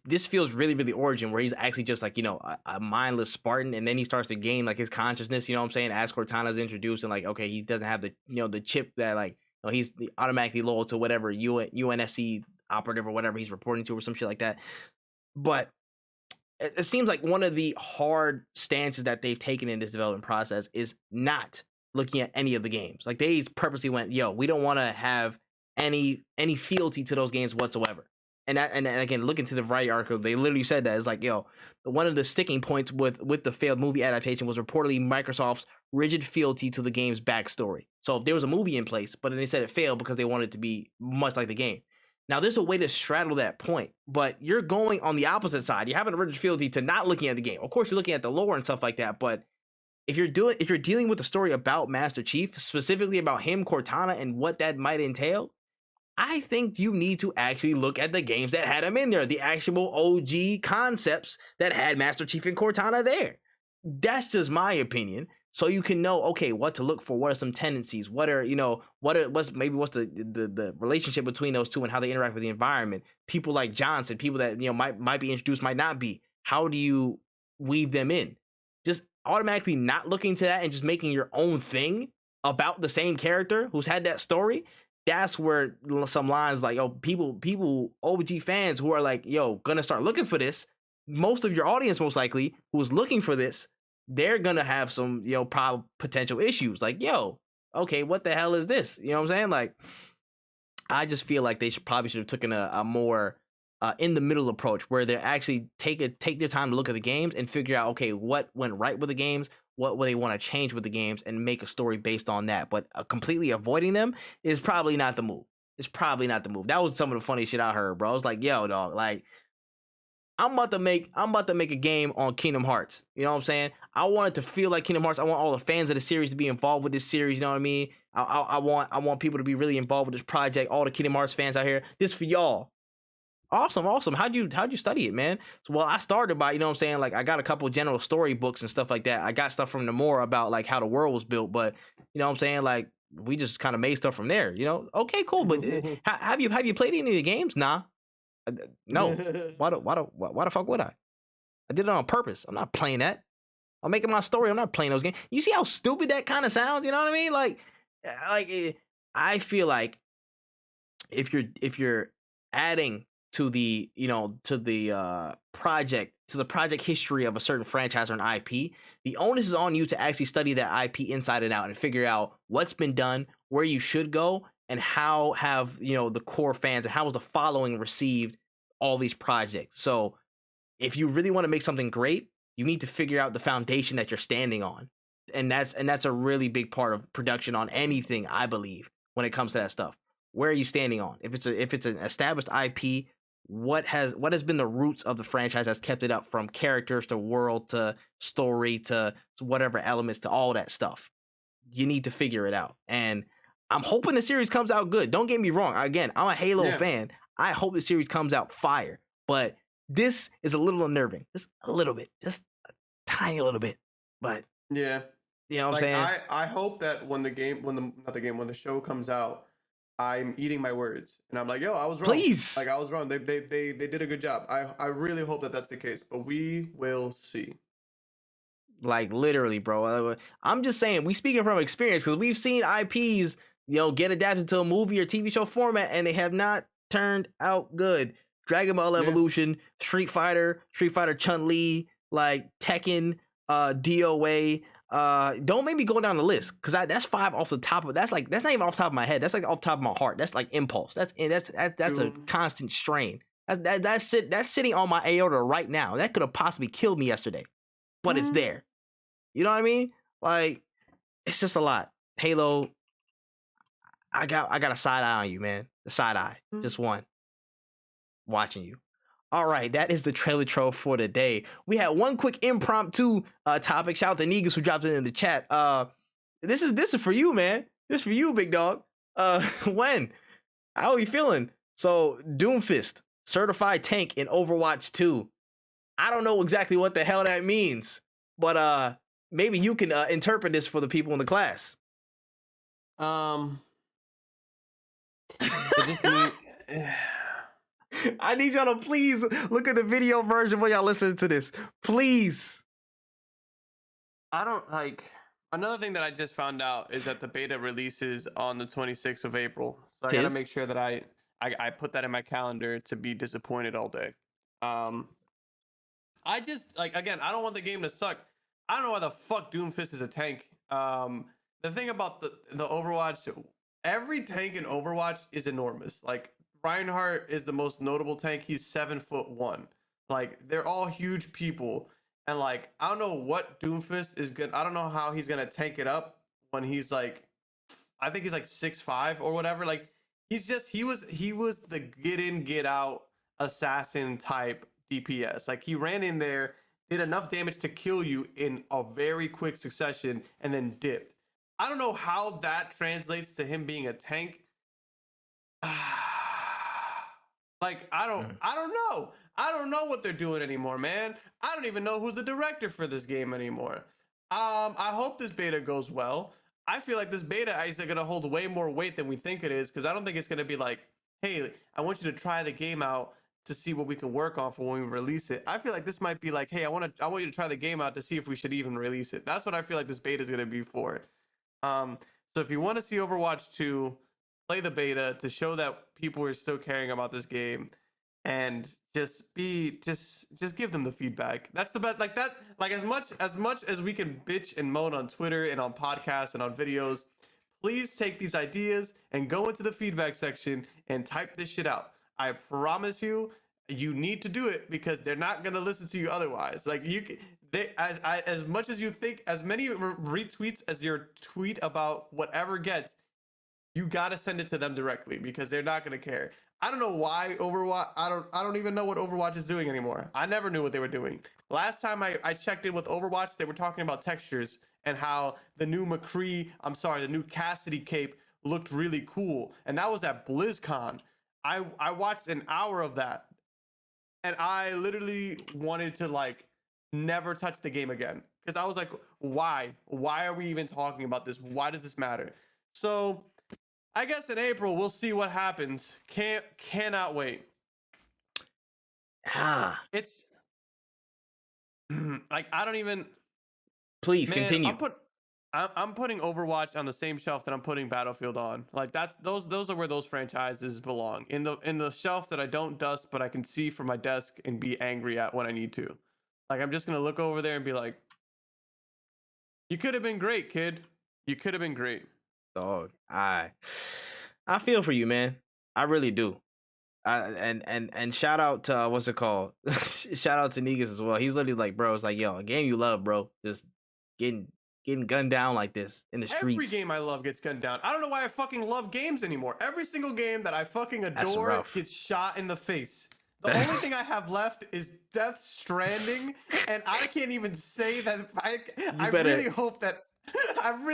This feels really, really origin, where he's actually just like, a mindless Spartan, and then he starts to gain like his consciousness, you know what I'm saying, as Cortana's introduced, and like, okay, he doesn't have the, the chip that like, he's automatically loyal to whatever UNSC operative or whatever he's reporting to, or some shit like that. But it seems like one of the hard stances that they've taken in this development process is not looking at any of the games. Like, they purposely went, we don't want to have any fealty to those games whatsoever. And again, look into the Variety article, they literally said that. It's like, one of the sticking points with the failed movie adaptation was reportedly Microsoft's rigid fealty to the game's backstory. So if there was a movie in place, but then they said it failed because they wanted it to be much like the game. Now, there's a way to straddle that point, but you're going on the opposite side. You're having a rigid fealty to not looking at the game. Of course, you're looking at the lore and stuff like that, but if you're dealing with a story about Master Chief, specifically about him, Cortana, and what that might entail, I think you need to actually look at the games that had him in there, the actual OG concepts that had Master Chief and Cortana there. That's just my opinion. So you can know, okay, what to look for. What are some tendencies? What's the relationship between those two and how they interact with the environment? People like Johnson, people that might be introduced, might not be. How do you weave them in? Just automatically not looking to that and just making your own thing about the same character who's had that story. That's where some lines like, people, OG fans who are like, gonna start looking for this. Most of your audience, most likely, who is looking for this, they're gonna have some, potential issues. Like, okay, what the hell is this? You know what I'm saying? Like, I just feel like they should have taken a more in the middle approach where they actually take their time to look at the games and figure out, okay, what went right with the games, what they want to change with the games, and make a story based on that. But completely avoiding them is probably not the move. It's probably not the move. That was some of the funny shit I heard, bro. I was like, dog, like, I'm about to make a game on Kingdom Hearts. You know what I'm saying? I want it to feel like Kingdom Hearts. I want all the fans of the series to be involved with this series. You know what I mean? I want people to be really involved with this project. All the Kingdom Hearts fans out here. This for y'all. Awesome. How'd you study it, man? So, well, I started by, like, I got a couple general story books and stuff like that. I got stuff from Nomura about like how the world was built, but like, we just kind of made stuff from there. Okay, cool. But have you played any of the games? Nah. No. Why the fuck would I? I did it on purpose. I'm not playing that. I'm making my story. I'm not playing those games. You see how stupid that kind of sounds? You know what I mean? Like I feel like if you're adding to the project history of a certain franchise or an IP, the onus is on you to actually study that IP inside and out and figure out what's been done, where you should go, and how have the core fans and how was the following received all these projects. So if you really want to make something great, you need to figure out the foundation that you're standing on, and that's a really big part of production on anything, I believe, when it comes to that stuff. Where are you standing on? If it's an established IP, what has been the roots of the franchise that's kept it up, from characters to world to story to whatever elements to all that stuff. You need to figure it out. And I'm hoping the series comes out good. Don't get me wrong. Again, I'm a Halo fan. I hope the series comes out fire. But this is a little unnerving. Just a little bit. Just a tiny little bit. But yeah. You know what I'm saying? I hope that when the show comes out, I'm eating my words and I'm like, I was wrong. Please. Like, I was wrong. They did a good job. I really hope that that's the case, but we will see. Like, literally, bro. I'm just saying, we speaking from experience, because we've seen IPs, get adapted to a movie or TV show format, and they have not turned out good. Dragon Ball Evolution, Street Fighter Chun-Li, like Tekken, DOA. Don't make me go down the list, because that's 5 off the top of. That's not even off the top of my head. That's like off the top of my heart. That's like impulse. That's a constant strain. That's sitting on my aorta right now. That could have possibly killed me yesterday, but it's there. You know what I mean? Like, it's just a lot. Halo. I got a side eye on you, man. The side eye, just one. Watching you. All right, that is the trailer troll for today. We had one quick impromptu topic. Shout out to Negus who dropped it in the chat. This is for you, man. This is for you, big dog. When? How are you feeling? So, Doomfist, certified tank in Overwatch 2. I don't know exactly what the hell that means, but maybe you can interpret this for the people in the class. It just means... I need y'all to please look at the video version when y'all listen to this. Please. I don't like. Another thing that I just found out is that the beta releases on the 26th of April. So I gotta make sure that I put that in my calendar to be disappointed all day. I just, like, again, I don't want the game to suck. I don't know why the fuck Doomfist is a tank. The thing about the Overwatch, every tank in Overwatch is enormous. Like, Reinhardt is the most notable tank. He's 7'1". Like, they're all huge people. And, like, I don't know what Doomfist is good. I don't know how he's gonna tank it up when he's like, I think he's like 6'5" or whatever. Like, he was the get in, get out assassin type DPS. Like he ran in there, did enough damage to kill you in a very quick succession, and then dipped. I don't know how that translates to him being a tank. Like I don't know. I don't know what they're doing anymore, man. I don't even know who's the director for this game anymore. I hope this beta goes well. I feel like this beta is going to hold way more weight than we think it is, because I don't think it's going to be like, hey, I want you to try the game out to see what we can work on for when we release it. I feel like this might be like, hey, I want you to try the game out to see if we should even release it. That's what I feel like this beta is going to be for. So if you want to see Overwatch 2, play the beta to show that people are still caring about this game, and just give them the feedback. That's the best. Like that, like as much as we can bitch and moan on Twitter and on podcasts and on videos, please take these ideas and go into the feedback section and type this shit out. I promise you, you need to do it, because they're not gonna listen to you otherwise. Like as much as you think, as many retweets as your tweet about whatever gets, you gotta send it to them directly, because they're not gonna care. I don't know why Overwatch. I don't even know what Overwatch is doing anymore. I never knew what they were doing. Last time I checked in with Overwatch, they were talking about textures and how the new the new Cassidy cape looked really cool, and that was at BlizzCon. I watched an hour of that, and I literally wanted to like never touch the game again, because I was like, why? Why are we even talking about this? Why does this matter? So I guess in April we'll see what happens. Cannot wait. It's like I don't even. Please continue. I'm putting Overwatch on the same shelf that I'm putting Battlefield on. Like those are where those franchises belong. In the shelf that I don't dust, but I can see from my desk and be angry at when I need to. Like I'm just gonna look over there and be like, "You could have been great, kid. You could have been great." Dog, I feel for you, man. I really do. And shout out to what's it called? Shout out to Negus as well. He's literally like, bro, it's like, yo, a game you love, bro. Just getting gunned down like this in the streets. Every game I love gets gunned down. I don't know why I fucking love games anymore. Every single game that I fucking adore gets shot in the face. The only thing I have left is Death Stranding, and I can't even say that. I really hope that.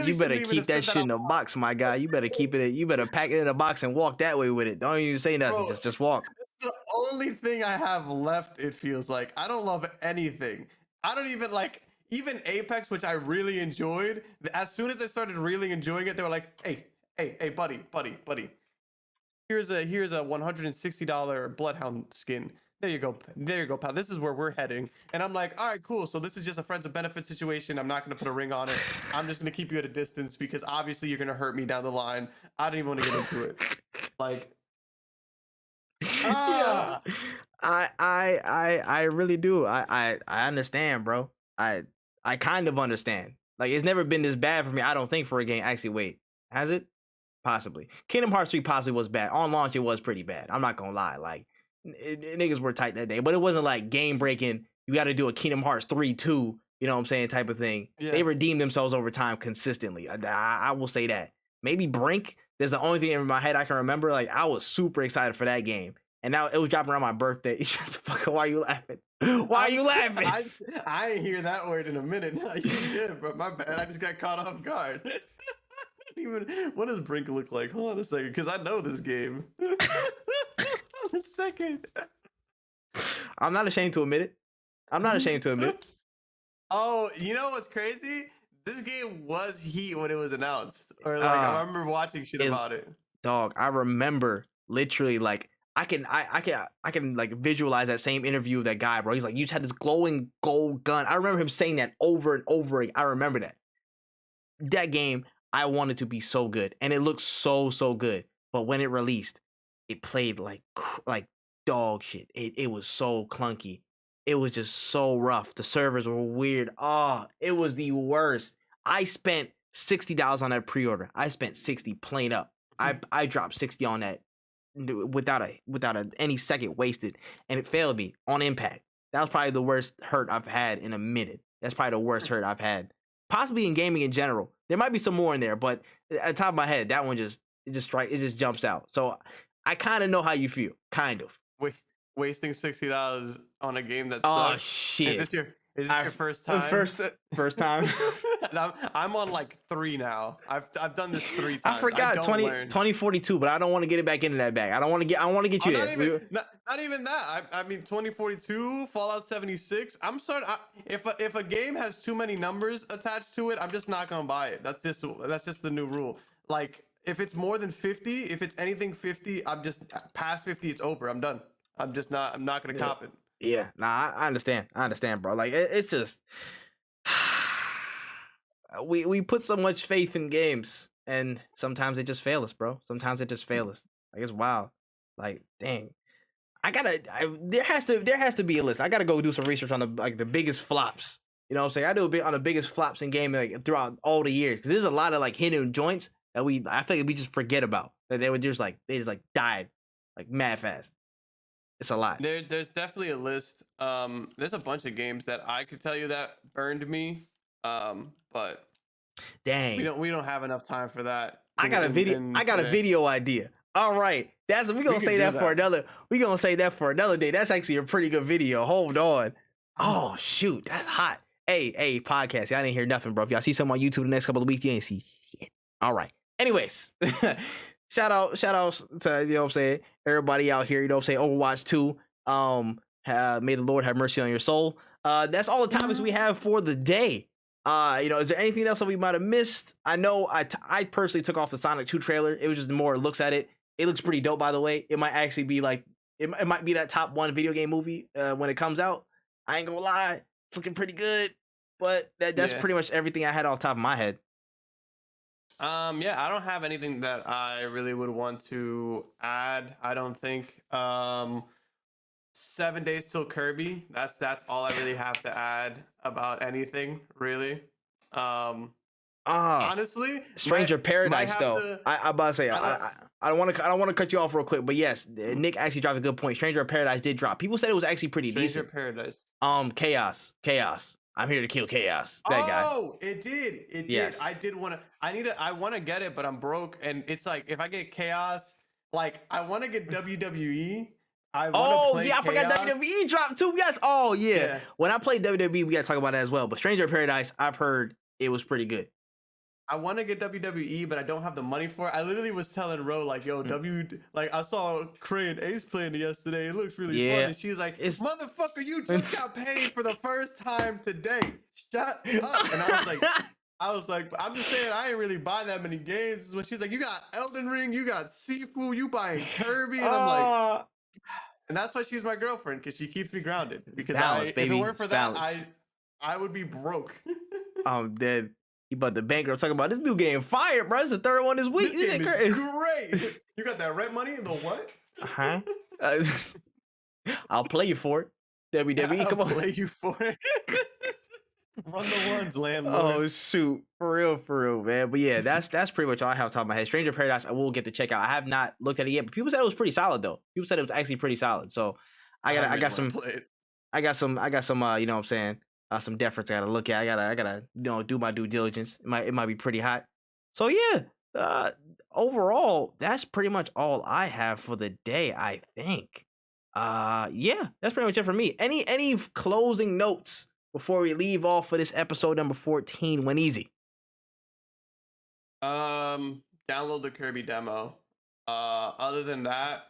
You better keep that shit in a box, my guy. You better keep it. You better pack it in a box and walk that way with it. Don't even say nothing. Bro, just walk. The only thing I have left, it feels like. I don't love anything. I don't even like even Apex, which I really enjoyed. As soon as I started really enjoying it, they were like, "Hey, buddy. Here's a $160 Bloodhound skin. There you go, pal. This is where we're heading." And I'm like, all right, cool. So this is just a friends with benefits situation. I'm not going to put a ring on it. I'm just going to keep you at a distance, because obviously you're going to hurt me down the line. I don't even want to get into it. Like, yeah. I really do. I understand, bro. I kind of understand. Like, it's never been this bad for me, I don't think, for a game. Actually, wait, has it? Possibly. Kingdom Hearts 3 possibly was bad. On launch, it was pretty bad. I'm not gonna lie. Like, niggas were tight that day, but it wasn't like game breaking. You got to do a Kingdom Hearts 3 2, you know what I'm saying, type of thing. Yeah. They redeemed themselves over time consistently. I will say that. Maybe Brink. There's the only thing in my head I can remember. Like, I was super excited for that game, and now it was dropping around my birthday. Why are you laughing? Why are you laughing? I ain't hear that word in a minute. No, you did, bro. My bad. I just got caught off guard. What does Brink look like? Hold on a second, because I know this game. Hold on a second. I'm not ashamed to admit it. Oh, you know what's crazy? This game was heat when it was announced. Or like I remember watching shit about it. Dog, I remember literally like I can like visualize that same interview of that guy, bro. He's like, you just had this glowing gold gun. I remember him saying that over and over again. I remember that. That game, I wanted to be so good, and it looked so good. But when it released, it played like dog shit. It was so clunky. It was just so rough. The servers were weird. Oh, it was the worst. I spent $60 on that pre-order. I spent 60 plain up. I dropped 60 on that without any second wasted, and it failed me on impact. That was probably the worst hurt I've had in a minute. That's probably the worst hurt I've had, possibly in gaming in general. There might be some more in there, but at the top of my head, that one just it just jumps out. So I kind of know how you feel, kind of. Wasting $60 on a game that Oh sucks. shit! Is this your first time? First time. I'm on like 3 now. I've done this 3 times. I forgot 2042, but I don't want to get it back into that bag. I want to get you there. Not even that. I mean 2042, Fallout 76. I'm sorry. If a game has too many numbers attached to it, I'm just not gonna buy it. That's just the new rule. Like if it's more than 50, if it's anything 50, I'm just past 50. It's over. I'm done. I'm not gonna cop it. Yeah, nah, I understand, bro. Like it's just we put so much faith in games, and sometimes they just fail us, bro. Sometimes they just fail us. Like it's wild. Like dang, there has to be a list. I gotta go do some research on the biggest flops. You know what I'm saying? I do a bit on the biggest flops in gaming like throughout all the years, because there's a lot of like hidden joints that I feel like we just forget about. That they just died like mad fast. It's a lot. There's definitely a list. There's a bunch of games that I could tell you that burned me. But dang, we don't have enough time for that. I got a video idea. All right, we're gonna say that for another. We're gonna say that for another day. That's actually a pretty good video. Hold on. Oh shoot, that's hot. Hey, podcast. Y'all didn't hear nothing, bro. If y'all see something on YouTube the next couple of weeks, you ain't see shit. All right. Anyways. Shout outs to, you know what I'm saying, everybody out here, you know what I'm saying, Overwatch 2. May the Lord have mercy on your soul. That's all the topics we have for the day. Is there anything else that we might have missed? I know I personally took off the Sonic 2 trailer. It was just more looks at it. It looks pretty dope, by the way. It might actually be like, it might be that top 1 video game movie when it comes out. I ain't gonna lie. It's looking pretty good. But that's pretty much everything I had off the top of my head. Yeah, I don't have anything that I really would want to add. I don't think. 7 days till Kirby. That's all I really have to add about anything, really. Honestly, Stranger Paradise though. I'm about to say I don't want to cut you off real quick, but yes, Nick actually dropped a good point. Stranger Paradise did drop. People said it was actually pretty decent. Stranger Chaos. Paradise. I'm here to kill Chaos. That guy. Oh, it did. Yes. I want to get it, but I'm broke, and it's like if I get Chaos, like I want to get WWE. I forgot WWE dropped too. Yeah. When I played WWE, we got to talk about that as well. But Stranger Paradise, I've heard it was pretty good. I want to get WWE, but I don't have the money for it. I literally was telling Ro, like, yo, I saw Cray and Ace playing it yesterday. It looks really fun. And she's like, motherfucker, you just got paid for the first time today. Shut up. And I was like, I'm just saying, I ain't really buy that many games. When she's like, you got Elden Ring, you got Sifu, you buying Kirby. And I'm like, and that's why she's my girlfriend, because she keeps me grounded. Because if it weren't for that, I would be broke. I'm dead. You about to bankrupt talking about this new game fire, bro. It's the third one this week. This game is great. You got that rent money? The what? I'll play you for it. WWE, come on. I'll play you for it. Run the ones, landlord. Oh shoot, for real, man. But yeah, that's pretty much all I have on top of my head. Stranger Paradise, I will get to check out. I have not looked at it yet, but people said it was pretty solid though. People said it was actually pretty solid. So I got some, you know what I'm saying, some deference I gotta look at. I gotta do my due diligence. It might be pretty hot. So yeah, overall, that's pretty much all I have for the day, I think. Yeah, that's pretty much it for me. Any closing notes before we leave off for this episode number 14, WenEazy? Download the Kirby demo. Other than that,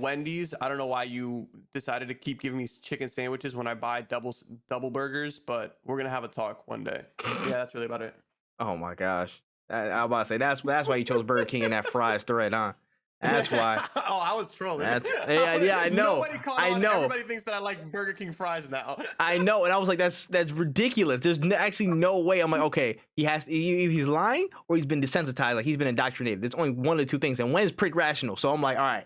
Wendy's, I don't know why you decided to keep giving me chicken sandwiches when I buy double burgers, but we're gonna have a talk one day. Yeah, that's really about it. Oh my gosh, I was about to say that's why you chose Burger King and that fries thread, huh? That's why. I was trolling. Yeah, I know. Everybody thinks that I like Burger King fries now. I know, and I was like, that's ridiculous. There's actually no way. I'm like, okay, he's lying or he's been desensitized, like he's been indoctrinated. There's only one of the two things, and Wen's pretty rational. So I'm like, all right,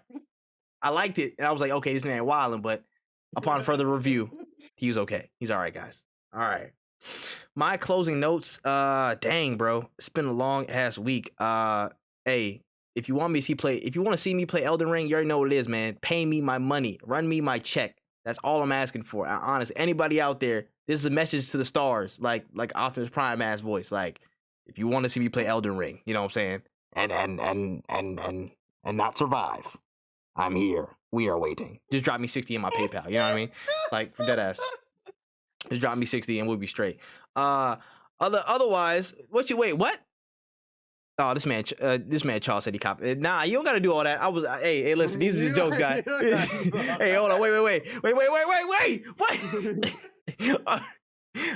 I liked it, and I was like, okay, this man ain't wilding, but upon further review, he was okay. He's all right, guys. All right. My closing notes. Dang, bro, it's been a long ass week. Hey. If you want to see me play Elden Ring, you already know what it is, man. Pay me my money. Run me my check. That's all I'm asking for. Honestly, anybody out there, this is a message to the stars, like Optimus Prime ass voice. Like, if you want to see me play Elden Ring, you know what I'm saying? and not survive. I'm here. We are waiting. Just drop me 60 in my PayPal. You know what I mean? Like, for dead ass. Just drop me 60 and we'll be straight. Otherwise, what? Oh, this man Charles said he copied. Nah, you don't gotta do all that. Hey, listen, these are jokes, guys. Hey, hold on, wait.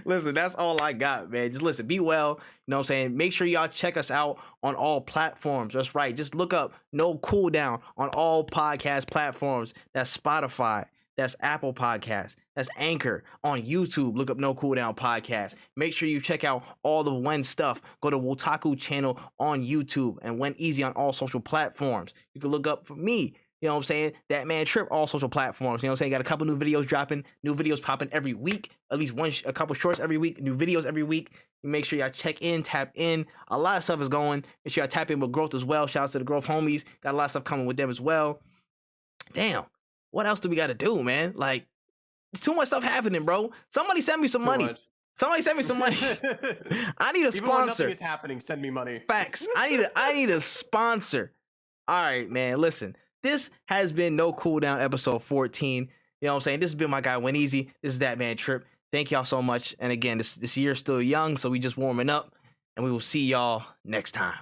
Listen, that's all I got, man. Just listen, be well. You know what I'm saying? Make sure y'all check us out on all platforms. That's right. Just look up No Cooldown on all podcast platforms. That's Spotify. That's Apple Podcasts. That's Anchor. On YouTube, look up No Cooldown Podcast. Make sure you check out all the Wen stuff. Go to Wotaku channel on YouTube and WenEazy on all social platforms. You can look up for me. You know what I'm saying? ThatManTripp, all social platforms. You know what I'm saying? Got a couple new videos dropping, new videos popping every week. At least a couple shorts every week, new videos every week. You make sure y'all check in, tap in. A lot of stuff is going. Make sure y'all tap in with Growth as well. Shout out to the Growth homies. Got a lot of stuff coming with them as well. Damn. What else do we got to do, man? Like, there's too much stuff happening, bro. Somebody send me some money. Somebody send me some money. I need a sponsor. Even when nothing is happening, send me money. Facts. I need a sponsor. All right, man. Listen. This has been No Cooldown episode 14. You know what I'm saying? This has been my guy WenEazy. This is ThatManTripp. Thank y'all so much. And again, this year's still young, so we just warming up. And we will see y'all next time.